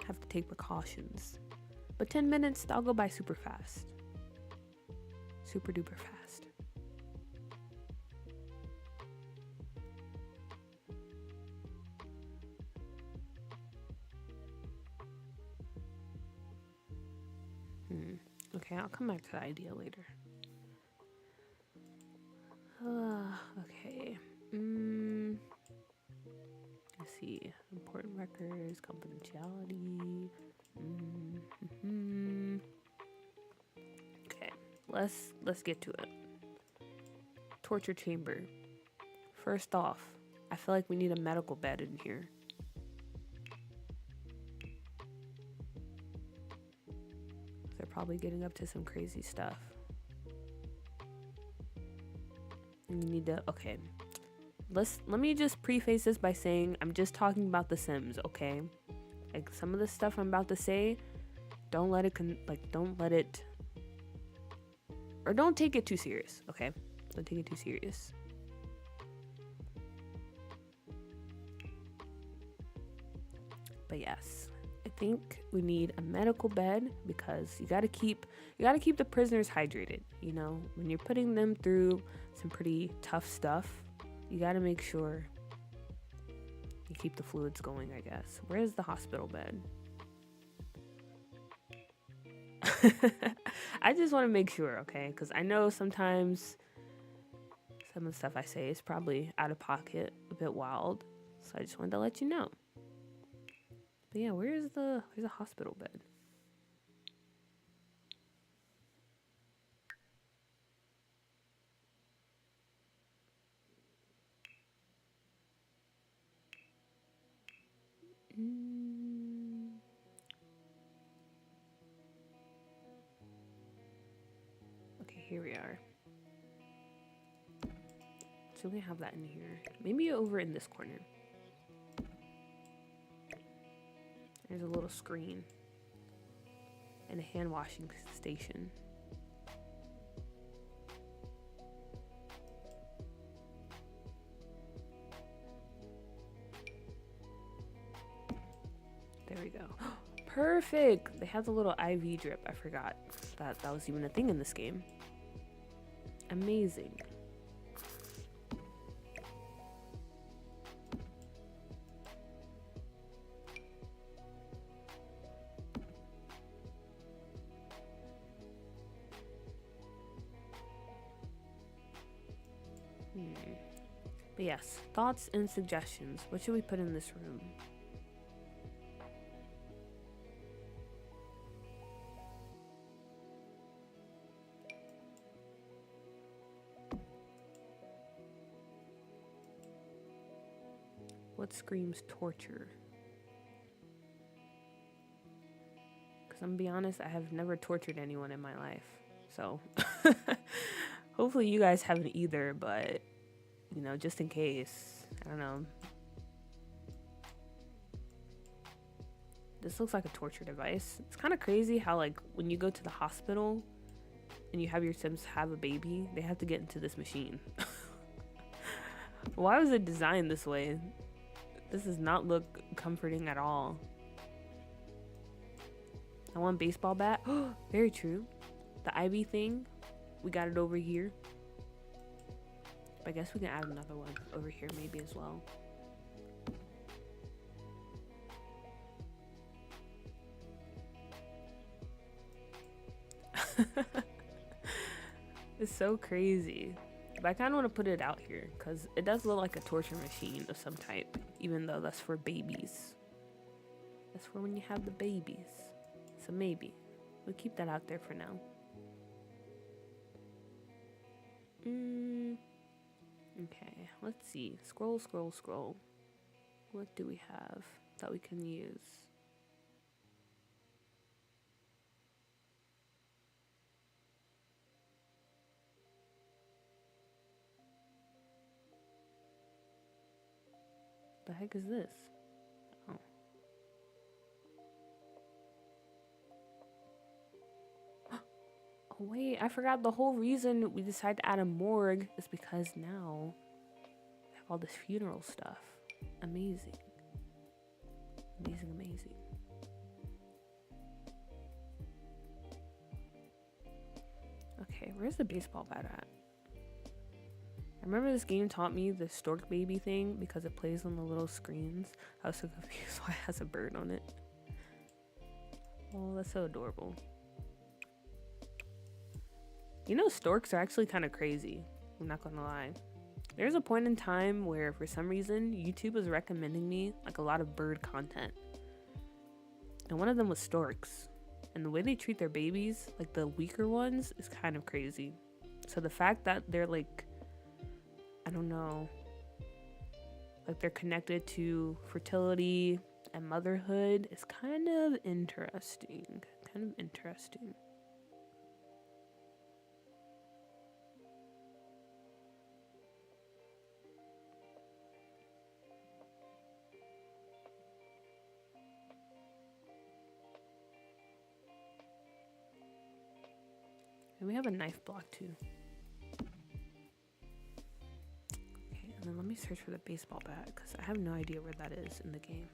Have to take precautions. But 10 minutes, I'll go by super fast. Super duper fast. Okay, I'll come back to the idea later. Okay. Let's see. Important records, confidentiality. Okay, let's get to it. Torture chamber. First off, I feel like we need a medical bed in here. probably getting up to some crazy stuff. And you need to, okay. Let me just preface this by saying I'm just talking about The Sims, okay? Like, some of the stuff I'm about to say, don't take it too serious, okay? Don't take it too serious. But yes, I think we need a medical bed because you gotta keep the prisoners hydrated. You know, when you're putting them through some pretty tough stuff, you gotta make sure you keep the fluids going, I guess. Where's the hospital bed? I just want to make sure, okay? Because I know sometimes some of the stuff I say is probably out of pocket, a bit wild. So I just wanted to let you know. But yeah, where's the hospital bed? Okay, here we are. So we have that in here. Maybe over in this corner. There's a little screen. And a hand washing station. There we go. Perfect! They have the little IV drip. I forgot that was even a thing in this game. Amazing. But yes, thoughts and suggestions. What should we put in this room? What screams torture? Because I'm gonna be honest, I have never tortured anyone in my life. So hopefully you guys haven't either, but you know, just in case. I don't know. This looks like a torture device. It's kind of crazy how, like, when you go to the hospital and you have your Sims have a baby, they have to get into this machine. Why was it designed this way? This does not look comforting at all. I want baseball bat. Very true. The Ivy thing, we got it over here. But I guess we can add another one over here maybe as well. It's so crazy. But I kind of want to put it out here because it does look like a torture machine of some type, even though that's for babies. That's for when you have the babies. So maybe we'll keep that out there for now. Okay, let's see. Scroll, scroll, scroll. What do we have that we can use? The heck is this? Oh. Oh wait, I forgot the whole reason we decided to add a morgue is because now we have all this funeral stuff. Amazing. Amazing, amazing. Okay, where's the baseball bat at? I remember this game taught me the stork baby thing because it plays on the little screens. I was so confused why it has a bird on it. Oh, that's so adorable. You know, storks are actually kind of crazy. I'm not gonna lie. There's a point in time where for some reason YouTube was recommending me like a lot of bird content. And one of them was storks. And the way they treat their babies, like the weaker ones, is kind of crazy. So the fact that they're like, I don't know, like they're connected to fertility and motherhood is kind of interesting. And we have a knife block too. Okay, and then let me search for the baseball bat because I have no idea where that is in the game.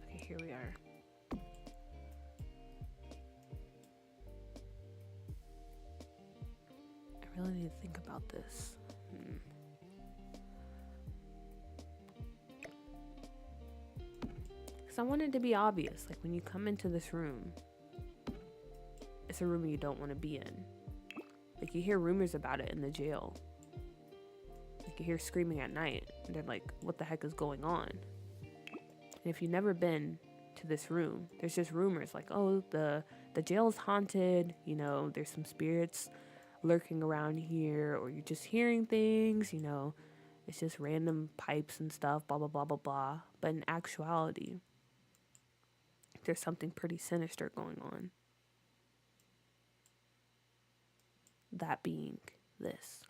Okay, here we are. I really need to think about this. Because I want it to be obvious. Like when you come into this room, it's a room you don't want to be in. Like you hear rumors about it in the jail. Like you hear screaming at night. And they're like, what the heck is going on? And if you've never been to this room, there's just rumors like, oh, the jail's haunted. You know, there's some spirits lurking around here, or you're just hearing things, you know, it's just random pipes and stuff, blah blah blah blah blah. But in actuality, there's something pretty sinister going on. That being this.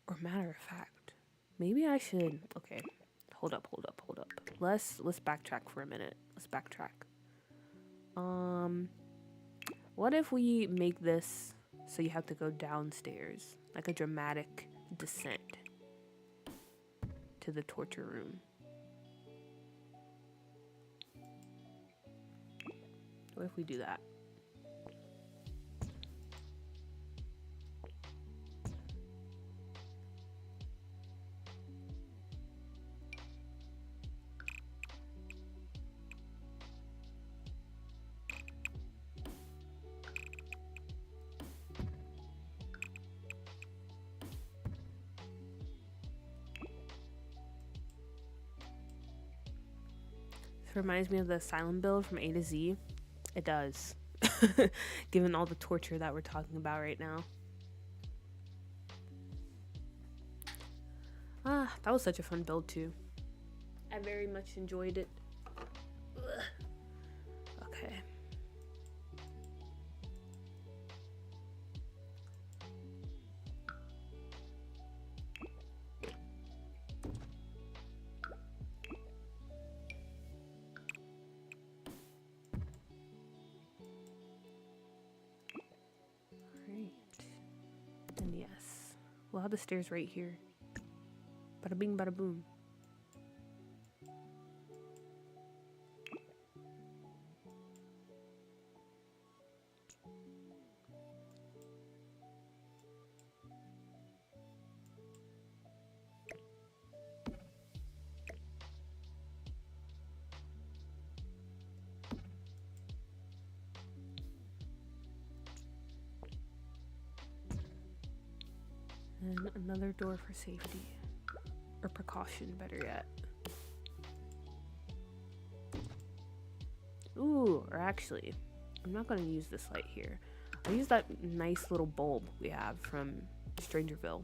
Or matter of fact, maybe I should, okay, hold up. Let's backtrack for a minute. Let's backtrack. What if we make this so you have to go downstairs, like a dramatic descent to the torture room? What if we do that? Reminds me of the asylum build from A to Z. It does. Given all the torture that we're talking about right now. That was such a fun build too. I very much enjoyed it. Ugh. Okay. And yes, we'll have the stairs right here. Bada bing, bada boom. And another door for safety. Or precaution, better yet. Ooh, or actually, I'm not going to use this light here. I'll use that nice little bulb we have from Strangerville.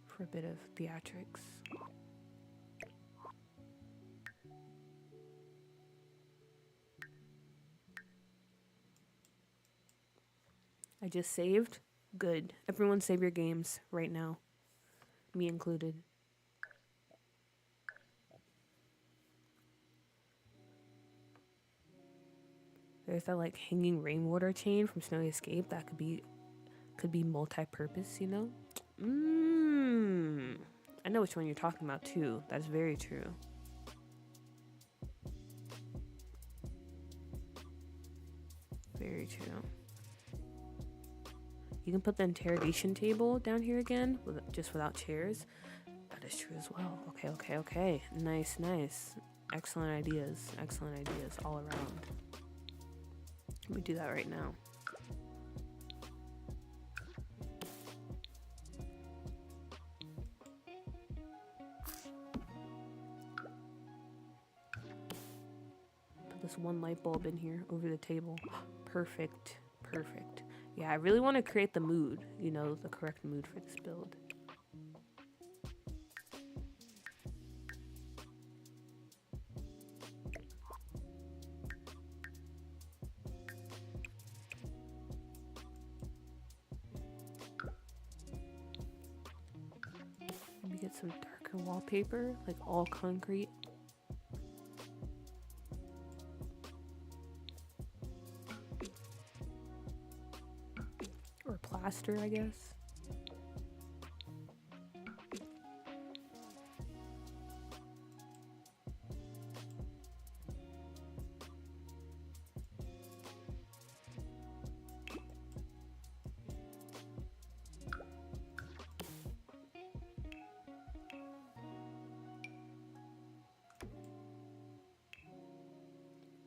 For a bit of theatrics. I just saved. Good. Everyone save your games right now. Me included. There's that like hanging rainwater chain from Snowy Escape that could be multi-purpose, you know? I know which one you're talking about too. That's very true. Very true. You can put the interrogation table down here again, just without chairs. That is true as well. Okay. Nice. Excellent ideas all around. Let me do that right now. Put this one light bulb in here over the table. Perfect. Yeah, I really want to create the mood, you know, the correct mood for this build. some darker wallpaper, like all concrete. Or plaster, I guess.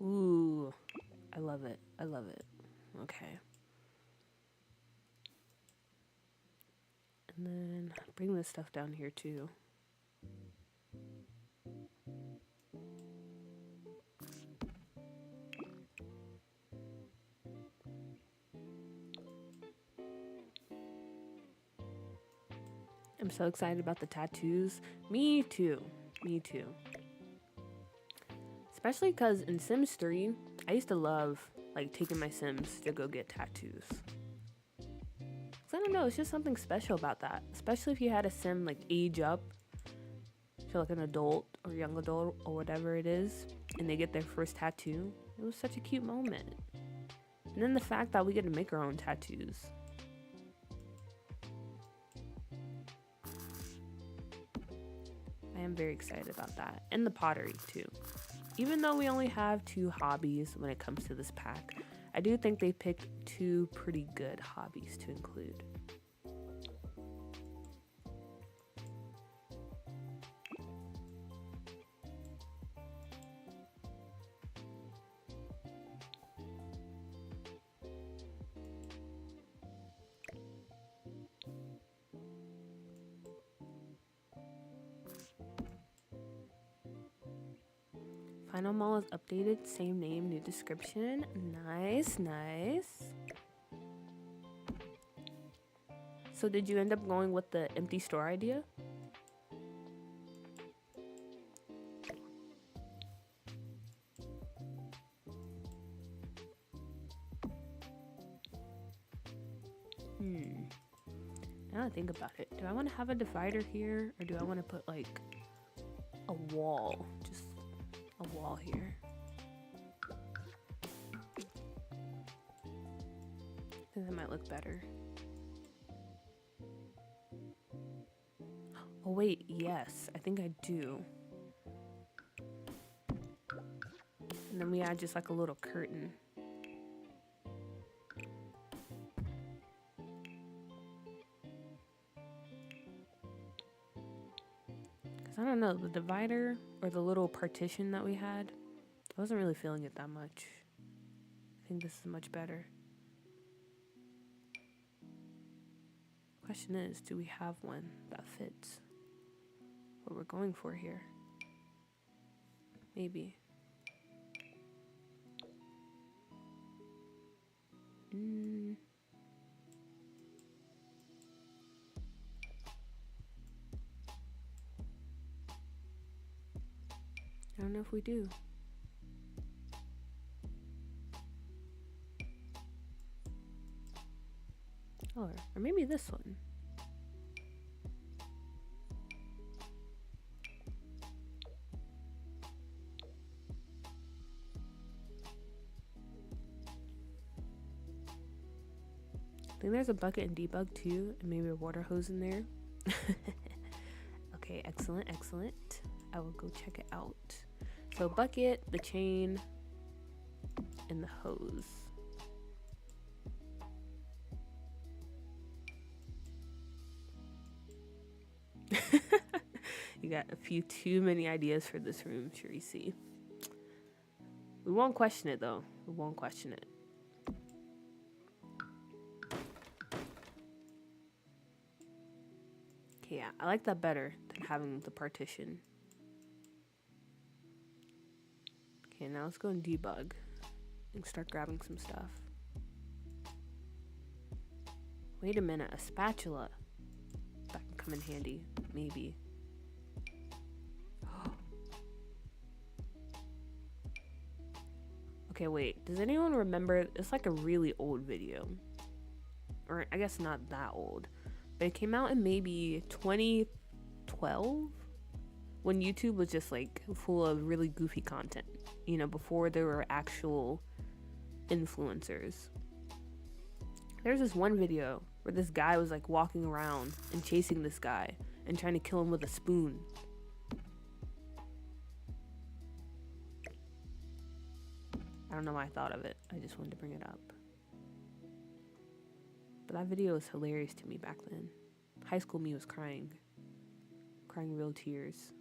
Ooh, I love it. I love it. Okay. And then bring this stuff down here too. I'm so excited about the tattoos. Me too. Me too. Especially because in Sims 3, I used to love like taking my Sims to go get tattoos. Cause I don't know, it's just something special about that. Especially if you had a Sim like age up to like an adult or young adult or whatever it is, and they get their first tattoo. It was such a cute moment. And then the fact that we get to make our own tattoos. I am very excited about that. And the pottery too. Even though we only have 2 hobbies when it comes to this pack, I do think they picked 2 pretty good hobbies to include. Final mall is updated, same name, new description. Nice, nice. So did you end up going with the empty store idea? Now that I think about it, do I want to have a divider here, or do I want to put like a wall? Just a wall here. I think that might look better. Oh wait, yes, I think I do. And then we add just like a little curtain. Cause I don't know, the divider or the little partition that we had, I wasn't really feeling it that much. I think this is much better. Question is, do we have one that fits what we're going for here? Maybe. I don't know if we do. Or maybe this one. I think there's a bucket and debug too, and maybe a water hose in there. Okay, excellent, excellent. I will go check it out. So bucket, the chain, and the hose. You got a few too many ideas for this room, Charisse. We won't question it though. We won't question it. Okay, yeah, I like that better than having the partition. Okay, now let's go and debug and start grabbing some stuff. Wait a minute, a spatula. That can come in handy, maybe. Okay, wait, does anyone remember? It's like a really old video. Or I guess not that old. But it came out in maybe 2013 12 when YouTube was just like full of really goofy content, you know, before there were actual influencers. There's this one video where this guy was like walking around and chasing this guy and trying to kill him with a spoon. I don't know why I thought of it. I just wanted to bring it up. But that video was hilarious to me back then. High school me was crying real tears.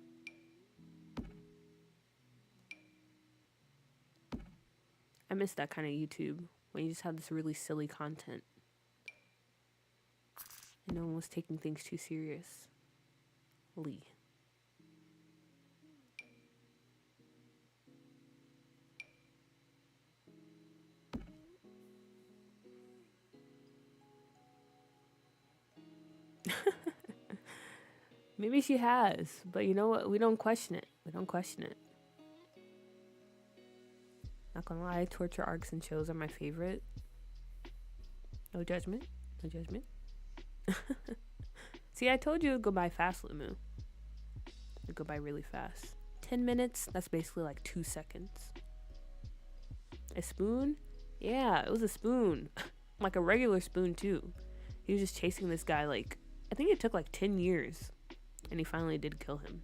I miss that kind of YouTube when you just had this really silly content and no one was taking things too seriously. Maybe she has, but you know what? We don't question it. We don't question it. Not gonna lie, torture arcs and shows are my favorite. No judgment. No judgment. See, I told you it would go by fast, Lumu. It would go by really fast. 10 minutes, that's basically like 2 seconds. A spoon? Yeah, it was a spoon. Like a regular spoon, too. He was just chasing this guy, like, I think it took like 10 years. And he finally did kill him.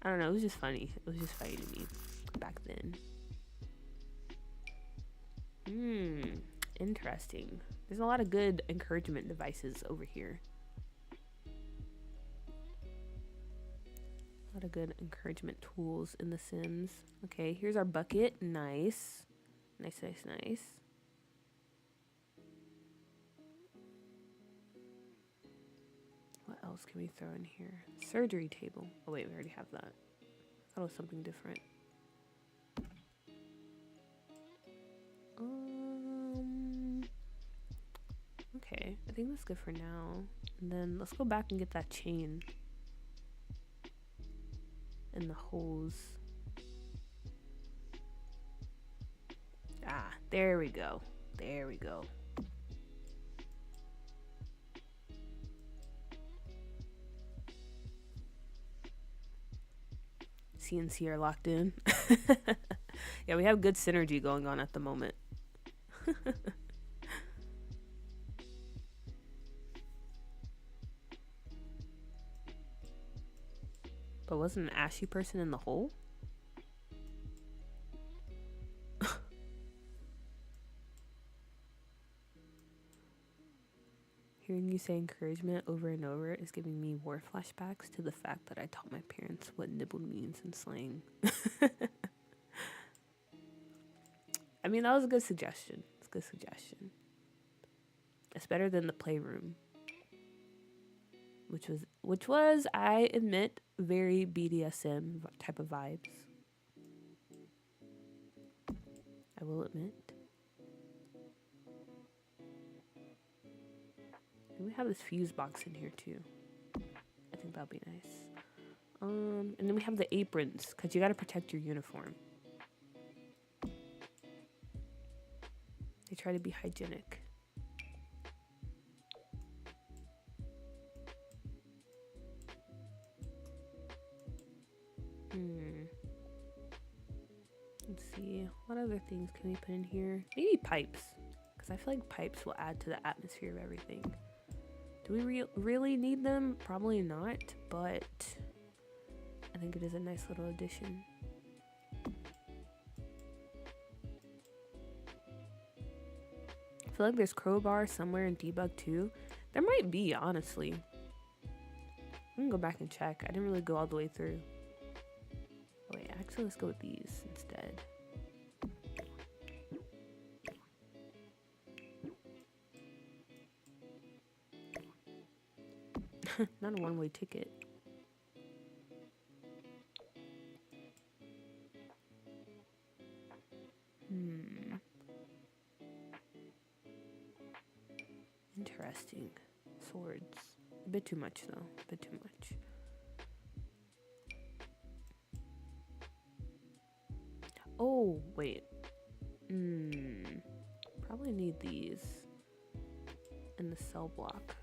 I don't know, it was just funny. It was just funny to me back then. Interesting. There's a lot of good encouragement devices over here. A lot of good encouragement tools in The Sims. Okay, here's our bucket. Nice. Nice, nice, nice. What else can we throw in here? Surgery table. Oh wait, we already have that. I thought it was something different. Okay, I think that's good for now. And then let's go back and get that chain. And the hose. Ah, there we go. There we go. CNC are locked in. Yeah, we have good synergy going on at the moment. But wasn't an ashy person in the hole? Hearing you say encouragement over and over is giving me war flashbacks to the fact that I taught my parents what nibbled means in slang. I mean, that was a good suggestion. It's a good suggestion. It's better than the playroom. Which was, I admit, very BDSM type of vibes. I will admit. And we have this fuse box in here too. I think that'll be nice. And then we have the aprons, because you got to protect your uniform. They try to be hygienic. Let's see. What other things can we put in here? Maybe pipes. Because I feel like pipes will add to the atmosphere of everything. Do we really need them? Probably not. But I think it is a nice little addition. I feel like there's crowbar somewhere in debug too. There might be, honestly. I can go back and check. I didn't really go all the way through. Oh, wait, actually, let's go with these instead. Not a one-way ticket. Interesting. Swords. A bit too much, though. A bit too much. Oh, wait. Probably need these in the cell block.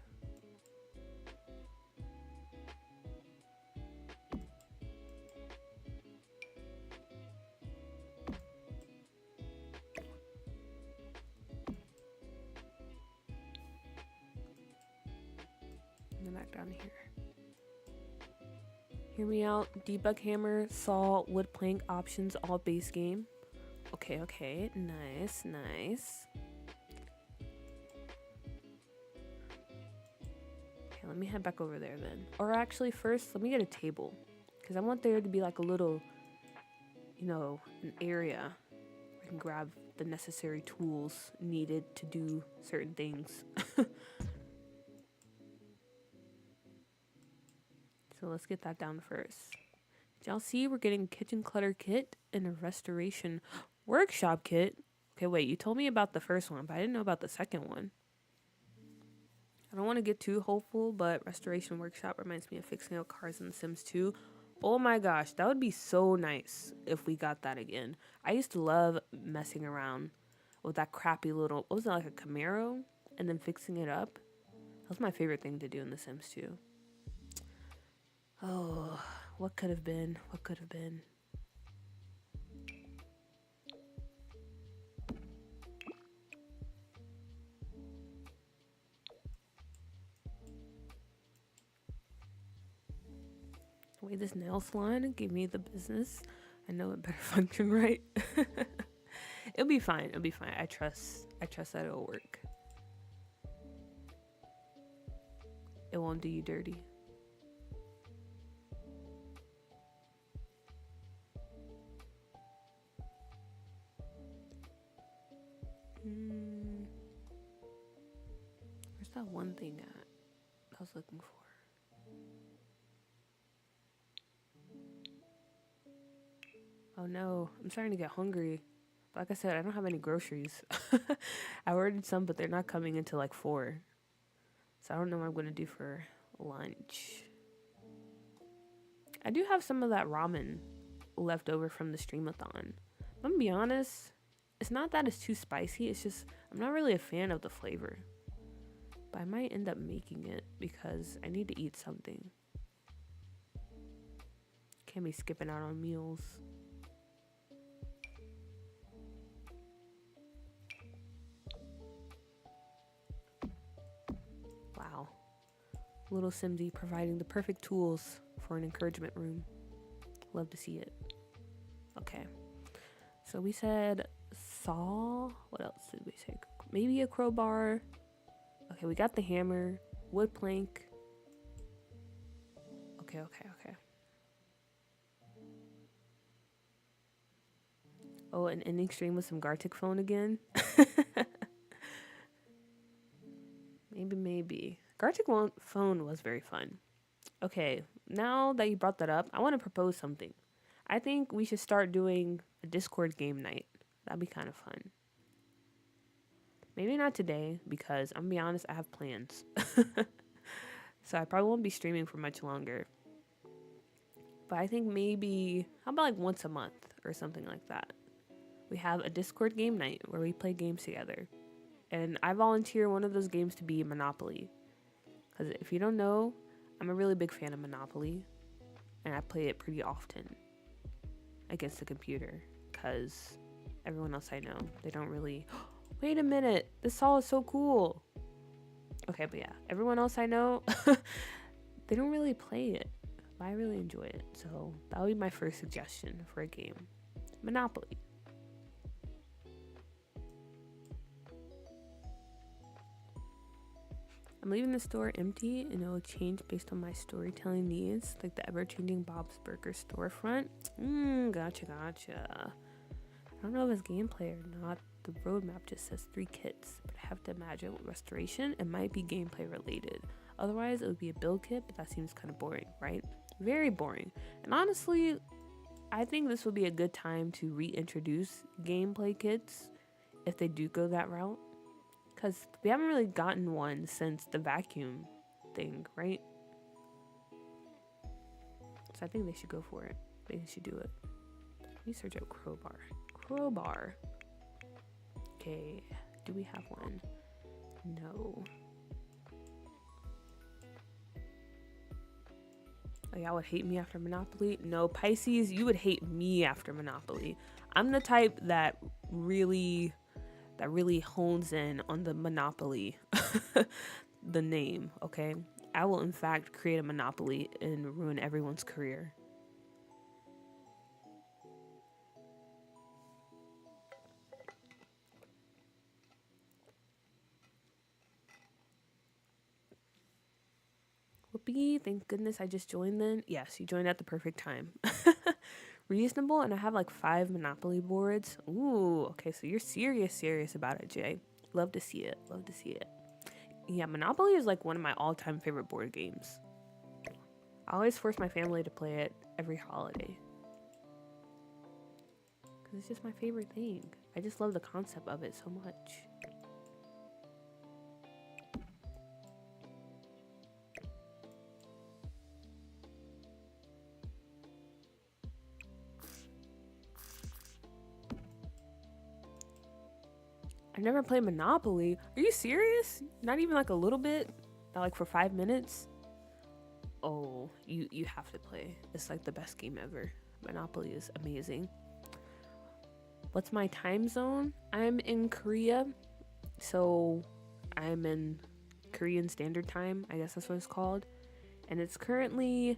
back down here. Hear me out. Debug hammer, saw, wood plank, options, all base game. Okay, okay. Nice, nice. Okay, let me head back over there then. Or actually, first, let me get a table. Because I want there to be like a little, you know, an area where I can grab the necessary tools needed to do certain things. So let's get that down first. Did y'all see we're getting a kitchen clutter kit and a restoration workshop kit? Okay, wait, you told me about the first one, but I didn't know about the second one. I don't want to get too hopeful, but restoration workshop reminds me of fixing out cars in The Sims 2. Oh my gosh, that would be so nice if we got that again. I used to love messing around with that crappy little, what was it, like a Camaro? And then fixing it up. That was my favorite thing to do in The Sims 2. Oh, what could have been? What could have been? Wait, this nail salon gave me the business. I know it better function right. It'll be fine. It'll be fine. I trust that it'll work. It won't do you dirty. Where's that one thing at I was looking for? Oh no, I'm starting to get hungry. But like I said, I don't have any groceries. I ordered some, but they're not coming until like 4. So I don't know what I'm going to do for lunch. I do have some of that ramen left over from the streamathon. I'm going to be honest, it's not that it's too spicy. It's just I'm not really a fan of the flavor. But I might end up making it because I need to eat something. Can't be skipping out on meals. Wow. Little Simsy providing the perfect tools for an encouragement room. Love to see it. Okay. So we said saw. What else did we say? Maybe a crowbar. Okay, we got the hammer. Wood plank. Okay. Oh, an ending stream with some Gartic phone again? Maybe. Gartic phone was very fun. Okay, now that you brought that up, I want to propose something. I think we should start doing a Discord game night. That'd be kind of fun. Maybe not today, because I'm gonna be honest, I have plans. So I probably won't be streaming for much longer. But I think maybe, how about like once a month or something like that? We have a Discord game night where we play games together. And I volunteer one of those games to be Monopoly. Because if you don't know, I'm a really big fan of Monopoly. And I play it pretty often against the computer. Because everyone else I know, they don't really... Wait a minute, this saw is so cool. Okay, but yeah, everyone else I know, they don't really play it. But I really enjoy it. So that would be my first suggestion for a game. Monopoly. I'm leaving the store empty and it will change based on my storytelling needs, like the ever-changing Bob's Burger storefront. Gotcha. I don't know if it's gameplay or not. The roadmap just says 3 kits, but I have to imagine with restoration, it might be gameplay related. Otherwise, it would be a build kit, but that seems kind of boring, right? Very boring. And honestly, I think this would be a good time to reintroduce gameplay kits if they do go that route. Because we haven't really gotten one since the vacuum thing, right? So I think they should go for it. I think they should do it. Let me search out crowbar. Crowbar. Okay, do we have one? No. Oh, y'all would hate me after Monopoly? No, Pisces, you would hate me after Monopoly. I'm the type that really hones in on the Monopoly, the name, okay? I will in fact create a monopoly and ruin everyone's career. Whoopee, thank goodness I just joined then. Yes, you joined at the perfect time. Reasonable, and I have like 5 Monopoly boards. Ooh, okay, so you're serious about it, Jay. Love to see it, love to see it. Yeah, Monopoly is like one of my all-time favorite board games. I always force my family to play it every holiday. Because it's just my favorite thing. I just love the concept of it so much. I never played Monopoly. Are you serious? Not even like a little bit? Not like for 5 minutes? Oh, you have to play. It's like the best game ever. Monopoly is amazing. What's my time zone? I'm in Korea. So I'm in Korean Standard Time. I guess that's what it's called. And it's currently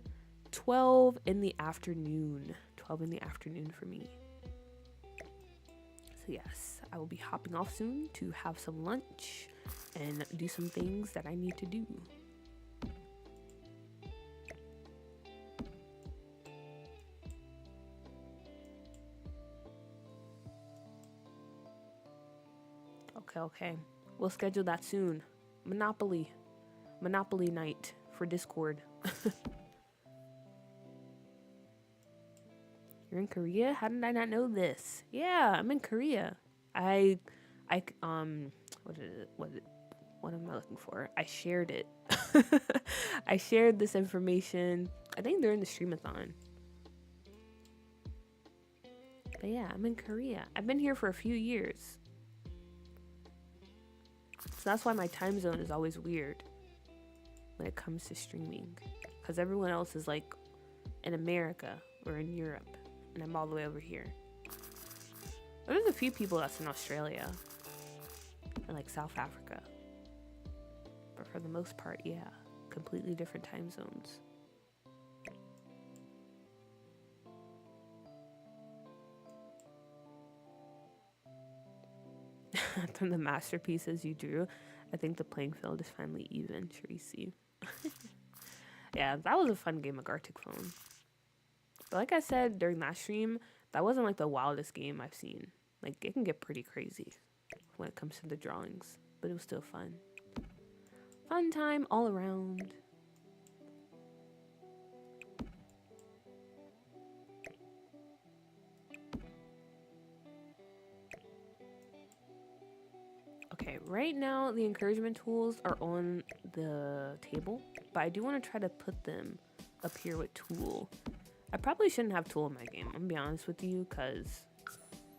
12 in the afternoon. 12 in the afternoon for me. So yes, I will be hopping off soon to have some lunch and do some things that I need to do. Okay. We'll schedule that soon. Monopoly night for Discord. You're in Korea? How did I not know this? Yeah, I'm in Korea. What am I looking for? I shared it. I shared this information, I think during the streamathon. But yeah, I'm in Korea. I've been here for a few years. So that's why my time zone is always weird when it comes to streaming. Because everyone else is like in America or in Europe. And I'm all the way over here. There's a few people that's in Australia. And like South Africa. But for the most part, yeah. Completely different time zones. From the masterpieces you drew, I think the playing field is finally even, Tracy. Yeah, that was a fun game of Gartic Phone. But like I said during that stream, that wasn't like the wildest game I've seen. Like, it can get pretty crazy when it comes to the drawings. But it was still fun. Fun time all around. Okay, right now the encouragement tools are on the table, but I do want to try to put them up here with tool. I probably shouldn't have tool in my game, I'm gonna be honest with you, because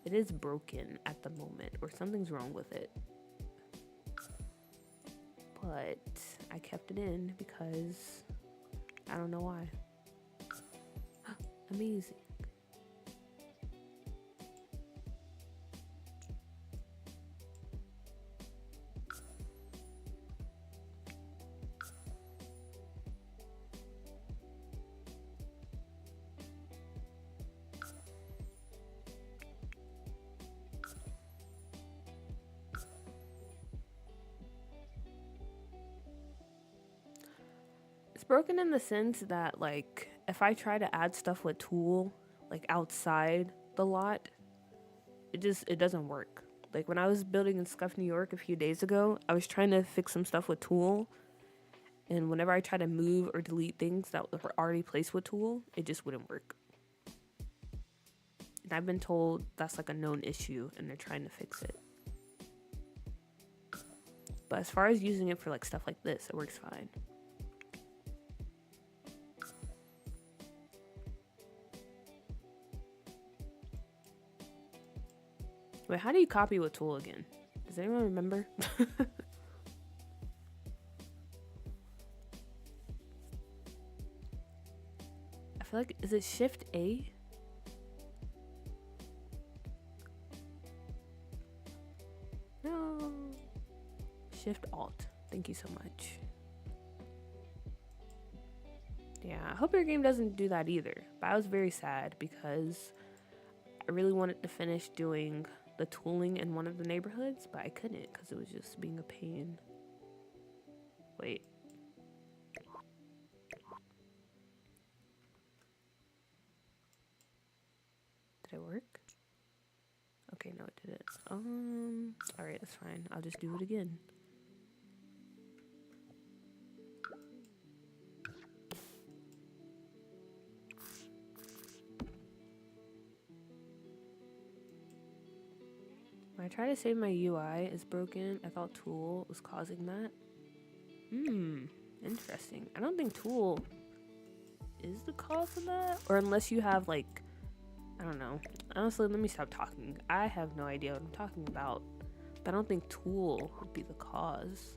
it is broken at the moment, or something's wrong with it. But I kept it in because I don't know why. Amazing. It's broken in the sense that, like, if I try to add stuff with tool, like outside the lot, it doesn't work. Like when I was building in Scuff, New York a few days ago, I was trying to fix some stuff with tool, and whenever I try to move or delete things that were already placed with tool, it just wouldn't work. And I've been told that's like a known issue and they're trying to fix it. But as far as using it for like stuff like this, it works fine. Wait, how do you copy with tool again? Does anyone remember? I feel like, is it Shift A? No. Shift Alt. Thank you so much. Yeah, I hope your game doesn't do that either. But I was very sad because I really wanted to finish doing the tooling in one of the neighborhoods, but I couldn't because it was just being a pain. Wait. Did it work? Okay, no, it didn't. Alright, that's fine. I'll just do it again. When I try to say my UI is broken, I thought Tool was causing that. Interesting. I don't think Tool is the cause of that. Or unless you have, like, I don't know. Honestly, let me stop talking. I have no idea what I'm talking about. But I don't think Tool would be the cause.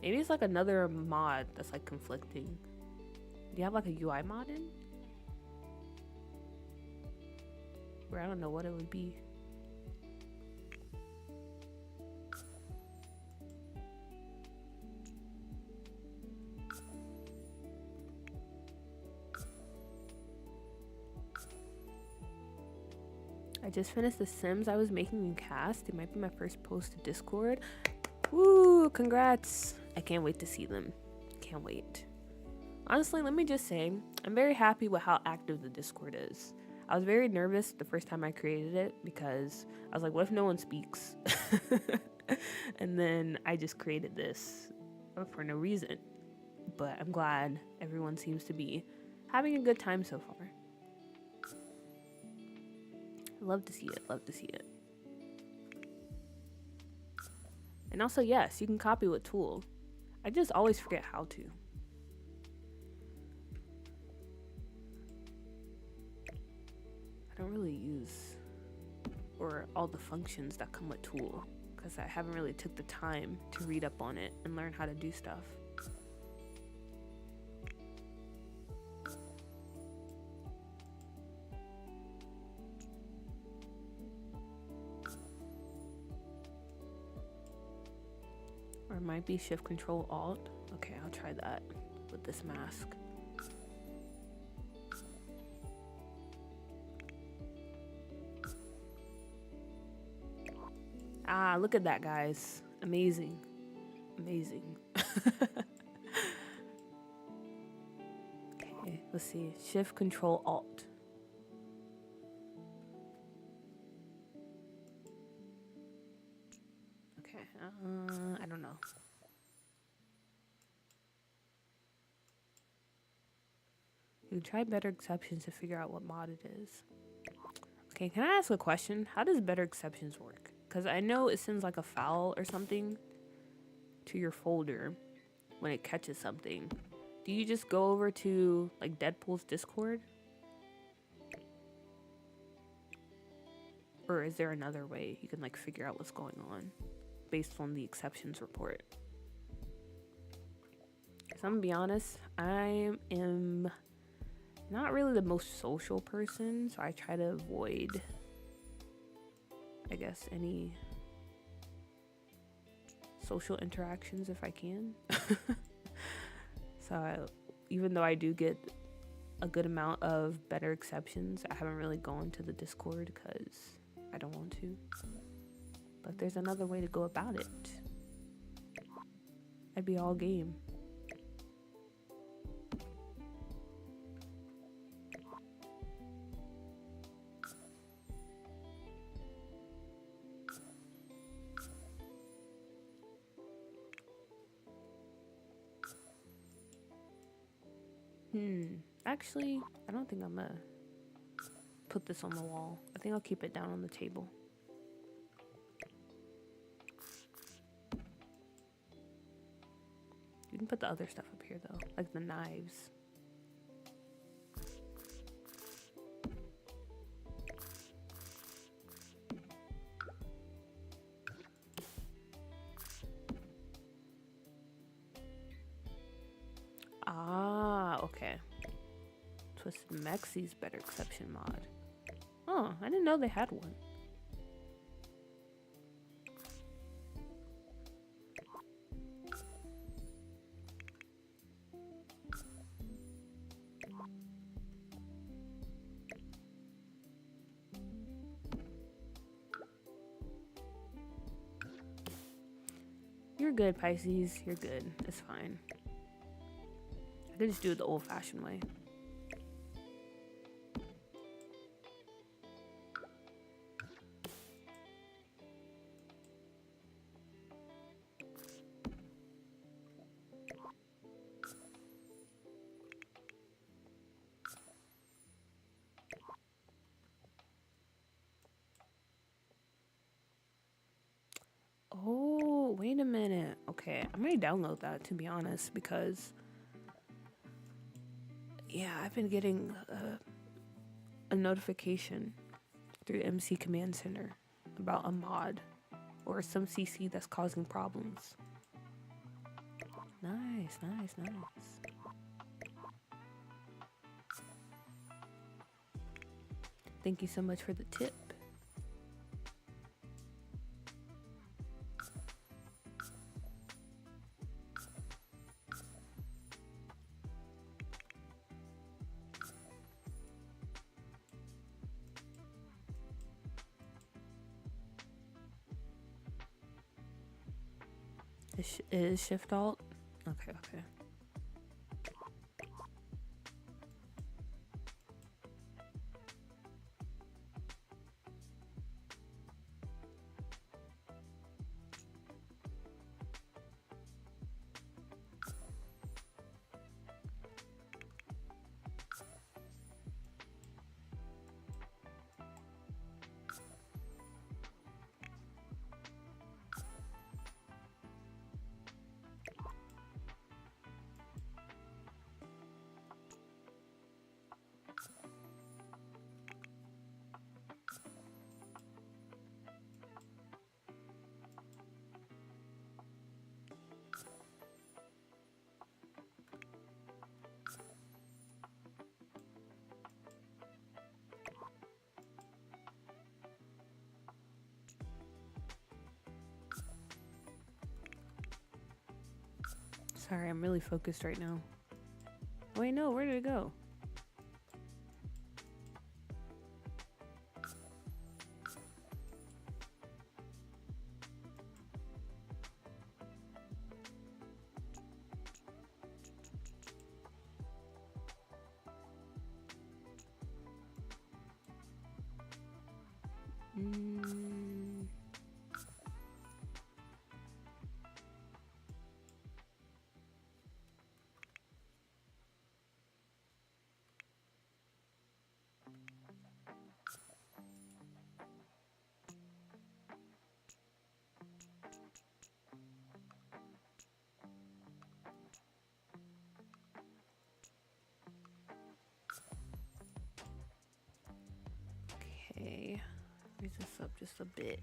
Maybe it's like another mod that's like conflicting. Do you have like a UI mod in? Where I don't know what it would be. I just finished The Sims I was making in Cast. It might be my first post to Discord. Woo, congrats. I can't wait to see them. Can't wait. Honestly, let me just say, I'm very happy with how active the Discord is. I was very nervous the first time I created it because I was like, what if no one speaks? And then I just created this for no reason. But I'm glad everyone seems to be having a good time so far. Love to see it. Love to see it. And also, yes, you can copy with Tool. I just always forget how to. I don't really use or all the functions that come with Tool because I haven't really took the time to read up on it and learn how to do stuff. Or it might be Shift Control Alt. Okay, I'll try that with this mask. Ah, look at that, guys. Amazing. Amazing. Okay, let's see. Shift Control Alt. Okay, I don't know. You try better exceptions to figure out what mod it is. Okay, can I ask a question? How does better exceptions work? Because I know it sends like a file or something to your folder when it catches something. Do you just go over to like Deadpool's Discord? Or is there another way you can like figure out what's going on based on the exceptions report? Because I'm gonna be honest, I am not really the most social person, so I try to avoid, I guess, any social interactions if I can. So even though I do get a good amount of better exceptions, I haven't really gone to the Discord because I don't want to. But there's another way to go about it. I'd be all game. Actually, I don't think I'm gonna put this on the wall. I think I'll keep it down on the table. You can put the other stuff up here though, like the knives. Ah, okay. Twisted Mexi's better exception mod. Oh, I didn't know they had one. You're good, Pisces. You're good. It's fine. I could just do it the old-fashioned way. Oh, wait a minute. Okay, I might download that, to be honest, because yeah, I've been getting a notification through MC Command Center about a mod or some CC that's causing problems. Nice, nice, nice. Thank you so much for the tip. It is Shift Alt? Okay, okay. Sorry, I'm really focused right now. Wait, no, where did it go? Okay, raise this up just a bit.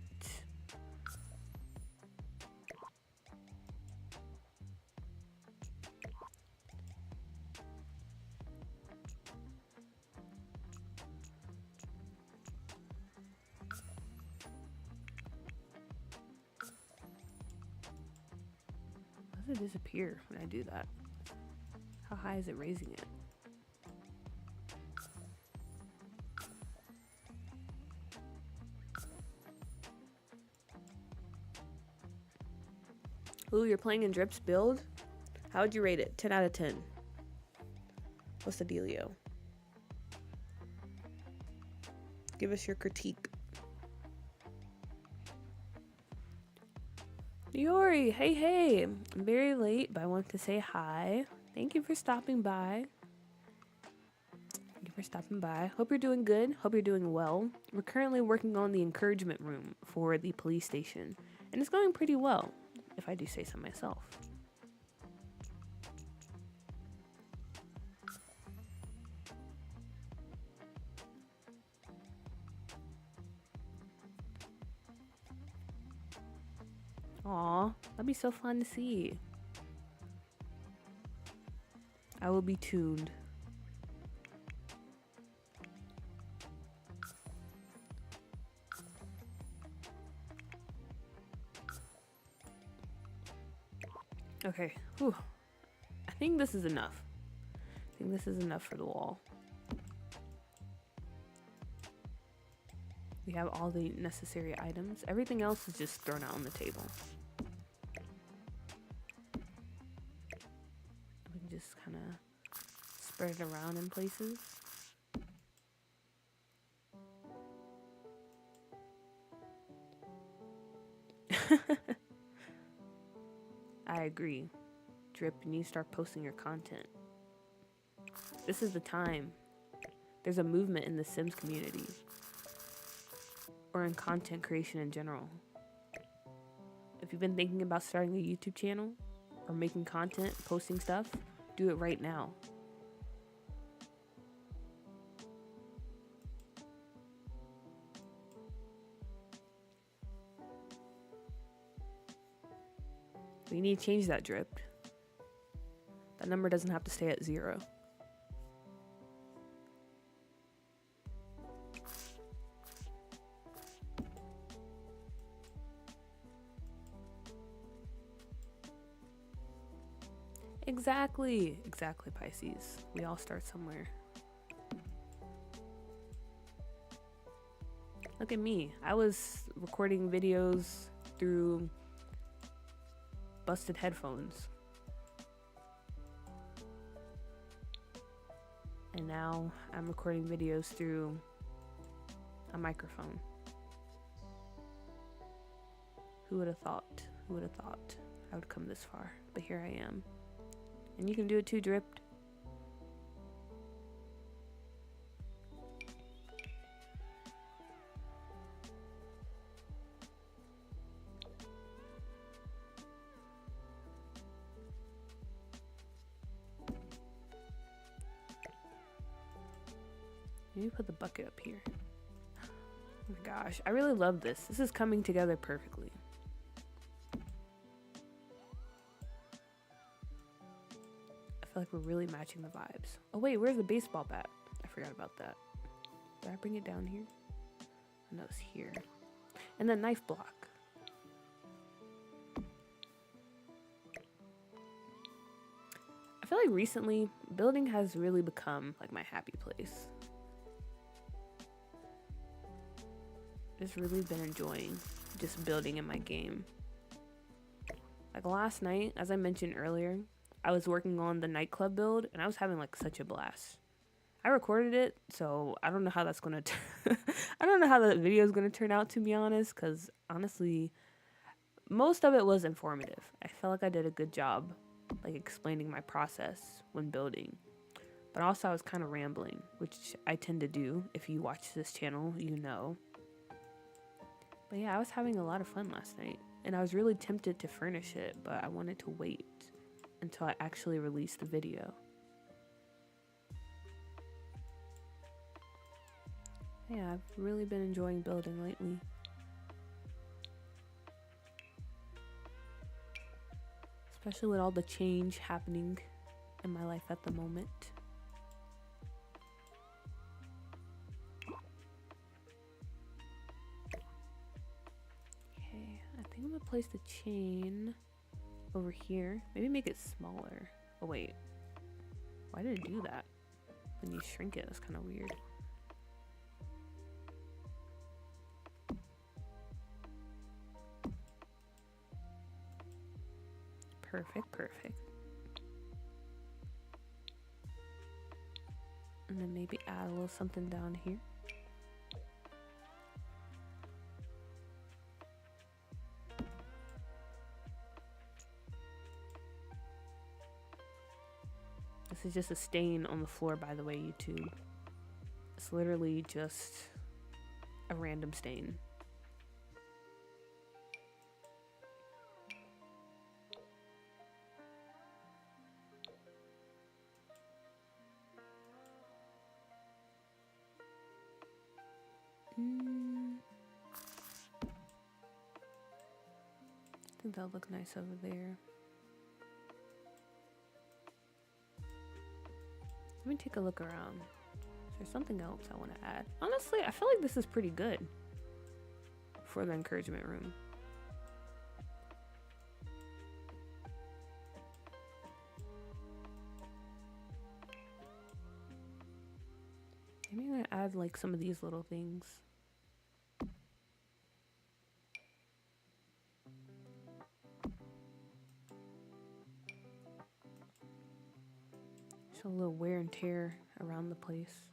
How does it disappear when I do that? How high is it raising it? Ooh, you're playing in Drip's build? How would you rate it? 10 out of 10. What's the dealio? Give us your critique. Yori, hey, hey. I'm very late, but I want to say hi. Thank you for stopping by. Thank you for stopping by. Hope you're doing good. Hope you're doing well. We're currently working on the encouragement room for the police station, and it's going pretty well, if I do say so myself. Aw, that'd be so fun to see. I will be tuned. Okay, whew. I think this is enough. I think this is enough for the wall. We have all the necessary items. Everything else is just thrown out on the table. kind of spread it around in places. I agree. Drip, you need to start posting your content. This is the time. There's a movement in the Sims community, or in content creation in general. If you've been thinking about starting a YouTube channel, or making content, posting stuff, do it right now. We need to change that, Drip. That number doesn't have to stay at 0. Exactly, Pisces. We all start somewhere. Look at me. I was recording videos through busted headphones. And now I'm recording videos through a microphone. Who would have thought? Who would have thought I would come this far? But here I am. And you can do it too, Dripped. Maybe put the bucket up here. Oh my gosh, I really love this. This is coming together perfectly. I feel like we're really matching the vibes. Oh wait, where's the baseball bat? I forgot about that. Did I bring it down here? No, it's here. And the knife block. I feel like recently, building has really become like my happy place. Just really been enjoying just building in my game. Like last night, as I mentioned earlier, I was working on the nightclub build and I was having like such a blast. I recorded it, so I don't know how that's gonna I don't know how the video is gonna turn out, to be honest, because honestly, most of it was informative. I felt like I did a good job like explaining my process when building. But also I was kind of rambling, which I tend to do. If you watch this channel, you know. But yeah, I was having a lot of fun last night, and I was really tempted to furnish it, but I wanted to wait until I actually released the video. Yeah, I've really been enjoying building lately. Especially with all the change happening in my life at the moment. I'm gonna place the chain over here. Maybe make it smaller. Oh wait, why did it do that? When you shrink it, that's kind of weird. Perfect. And then maybe add a little something down here. This is just a stain on the floor, by the way, YouTube. It's literally just a random stain. I think that'll look nice over there. Let me take a look around. Is there something else I want to add? Honestly, I feel like this is pretty good for the encouragement room. Maybe I'm gonna add like some of these little things. It's a little wear and tear around the place.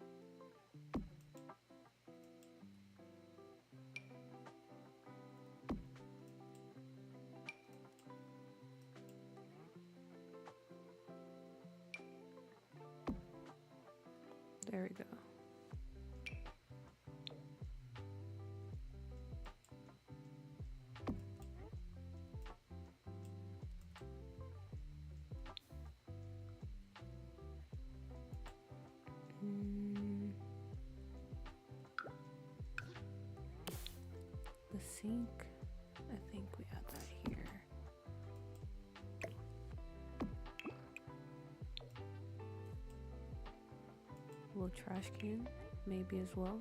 There we go. The sink, I think we have that here. A little trash can, maybe as well.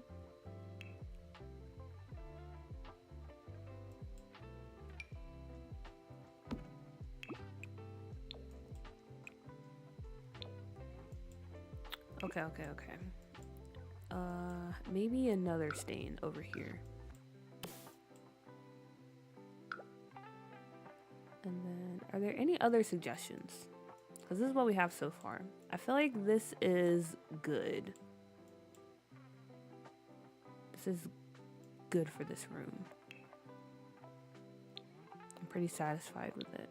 Okay. Maybe another stain over here. And then, are there any other suggestions? Because this is what we have so far. I feel like this is good. This is good for this room. I'm pretty satisfied with it.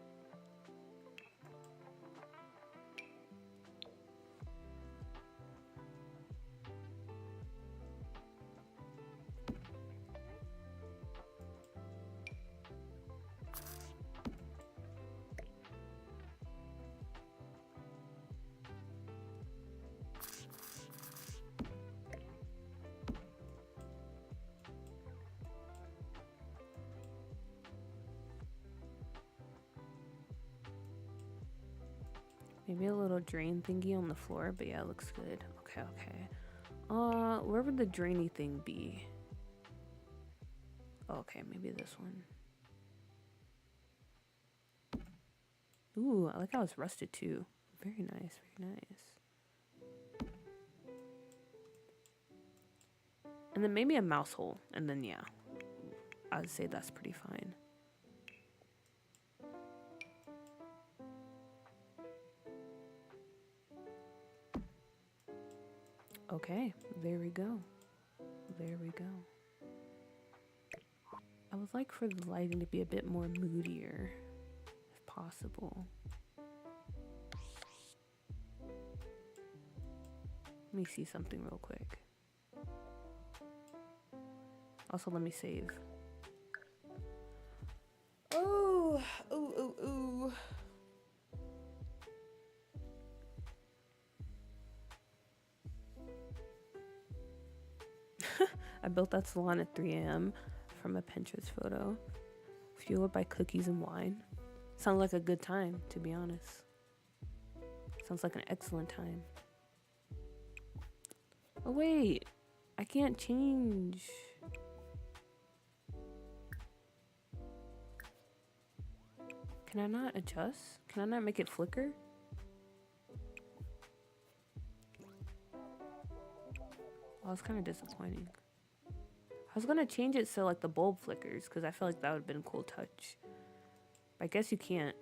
Maybe a little drain thingy on the floor, but yeah, it looks good. Okay. Where would the drainy thing be? Okay, maybe this one. Ooh, I like how it's rusted too. Very nice, very nice. And then maybe a mouse hole, and then yeah, I would say that's pretty fine. Okay, there we go. There we go. I would like for the lighting to be a bit more moodier, if possible. Let me see something real quick. Also, let me save. Oh. I built that salon at 3 a.m. from a Pinterest photo. Fueled by cookies and wine. Sounds like a good time, to be honest. Sounds like an excellent time. Oh wait, I can't change. Can I not adjust? Can I not make it flicker? Oh, it's kind of disappointing. I was gonna change it so like the bulb flickers, because I feel like that would have been a cool touch. But I guess you can't,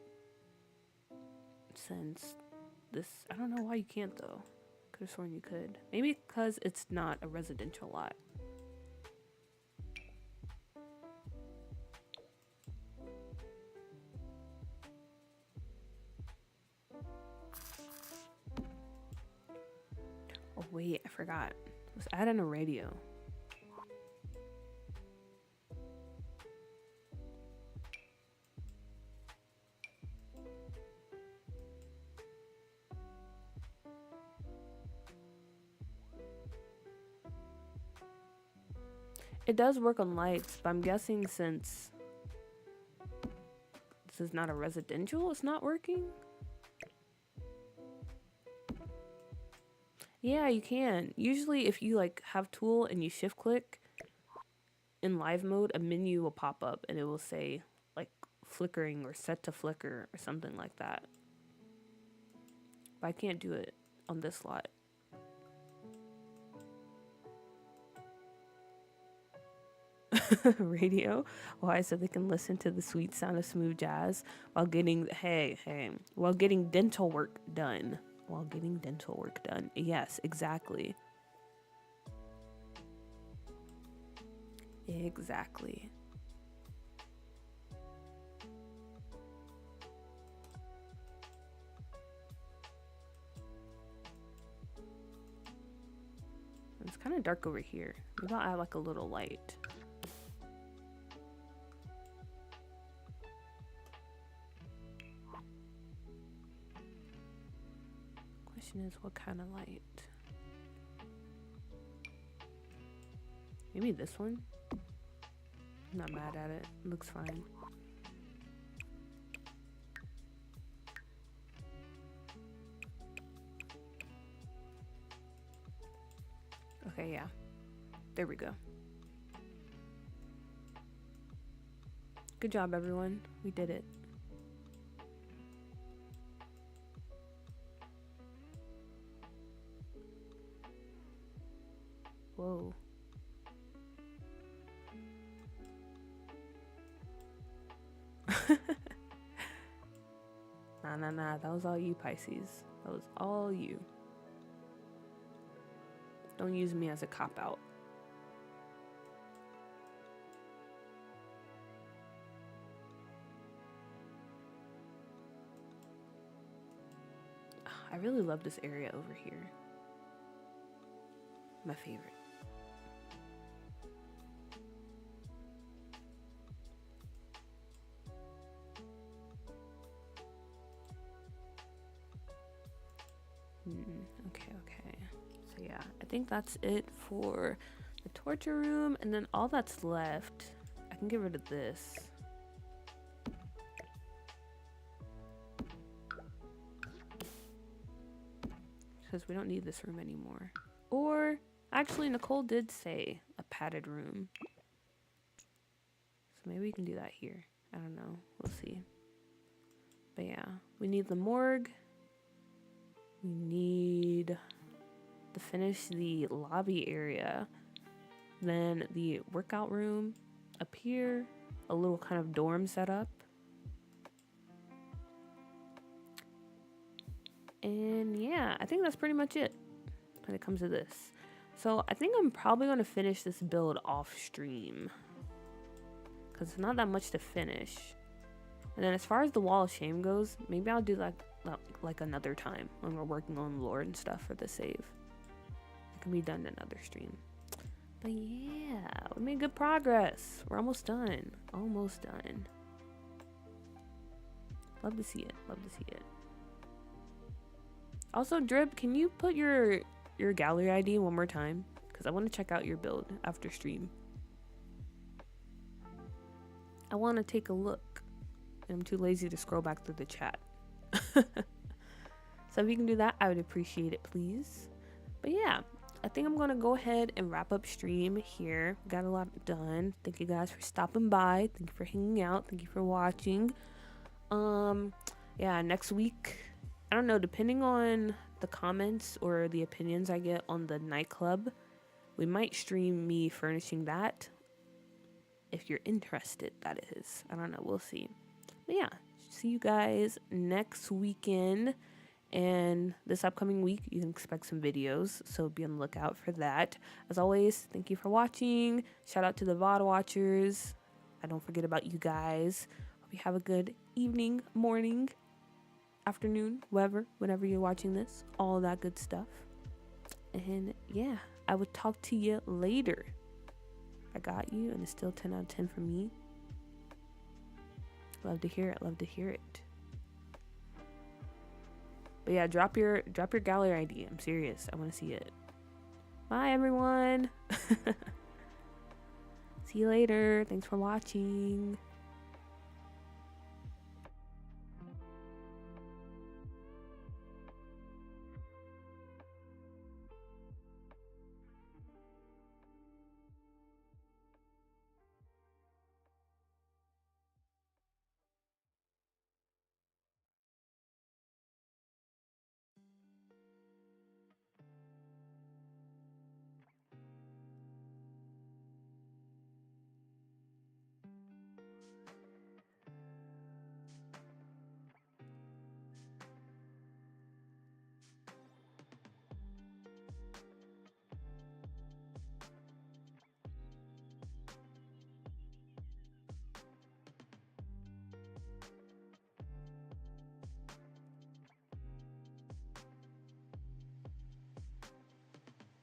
since this, I don't know why you can't though. Could have sworn you could. Maybe because it's not a residential lot. Oh wait, I forgot. Let's add in a radio. It does work on lights, but I'm guessing since this is not a residential, it's not working? Yeah, you can. Usually if you like have tool and you shift click in live mode, a menu will pop up and it will say like flickering or set to flicker or something like that. But I can't do it on this lot. Radio? Why? So they can listen to the sweet sound of smooth jazz while getting, while getting dental work done. while getting dental work done. Yes, exactly. Exactly. It's kind of dark over here. Maybe I'll add like a little light. Question is, what kind of light? Maybe this one? I'm not mad at it. It looks fine. Okay, yeah. There we go. Good job, everyone. We did it. Whoa. Nah. That was all you, Pisces. That was all you. Don't use me as a cop-out. I really love this area over here. My favorite. Okay. So yeah, I think that's it for the torture room, and then all that's left, I can get rid of this. Because we don't need this room anymore. Or, actually, Nicole did say a padded room. So maybe we can do that here. I don't know. We'll see. But yeah, we need the morgue. We need to finish the lobby area. Then the workout room up here. A little kind of dorm setup. And yeah, I think that's pretty much it when it comes to this. So I think I'm probably going to finish this build off stream, because it's not that much to finish. And then as far as the wall of shame goes, maybe I'll do like another time when we're working on lore and stuff for the save. It can be done in another stream. But yeah, we made good progress. We're almost done. Almost done. Love to see it. Love to see it. Also, Drip, can you put your gallery ID one more time? Because I want to check out your build after stream. I want to take a look. I'm too lazy to scroll back through the chat. So if you can do that, I would appreciate it, please. But yeah, I think I'm going to go ahead and wrap up stream here. Got a lot done. Thank you guys for stopping by. Thank you for hanging out. Thank you for watching. Yeah, next week, I don't know, depending on the comments or the opinions I get on the nightclub, we might stream me furnishing that. If you're interested, that is. I don't know. We'll see. But yeah, see you guys next weekend. And this upcoming week, you can expect some videos. So be on the lookout for that. As always, thank you for watching. Shout out to the VOD watchers. I don't forget about you guys. Hope you have a good evening, morning, afternoon, whenever you're watching this. All that good stuff. And yeah, I will talk to you later. I got you, and it's still 10 out of 10 for me. Love to hear it. Love to hear it. But yeah, drop your gallery ID. I'm serious. I want to see it. Bye, everyone. See you later. Thanks for watching.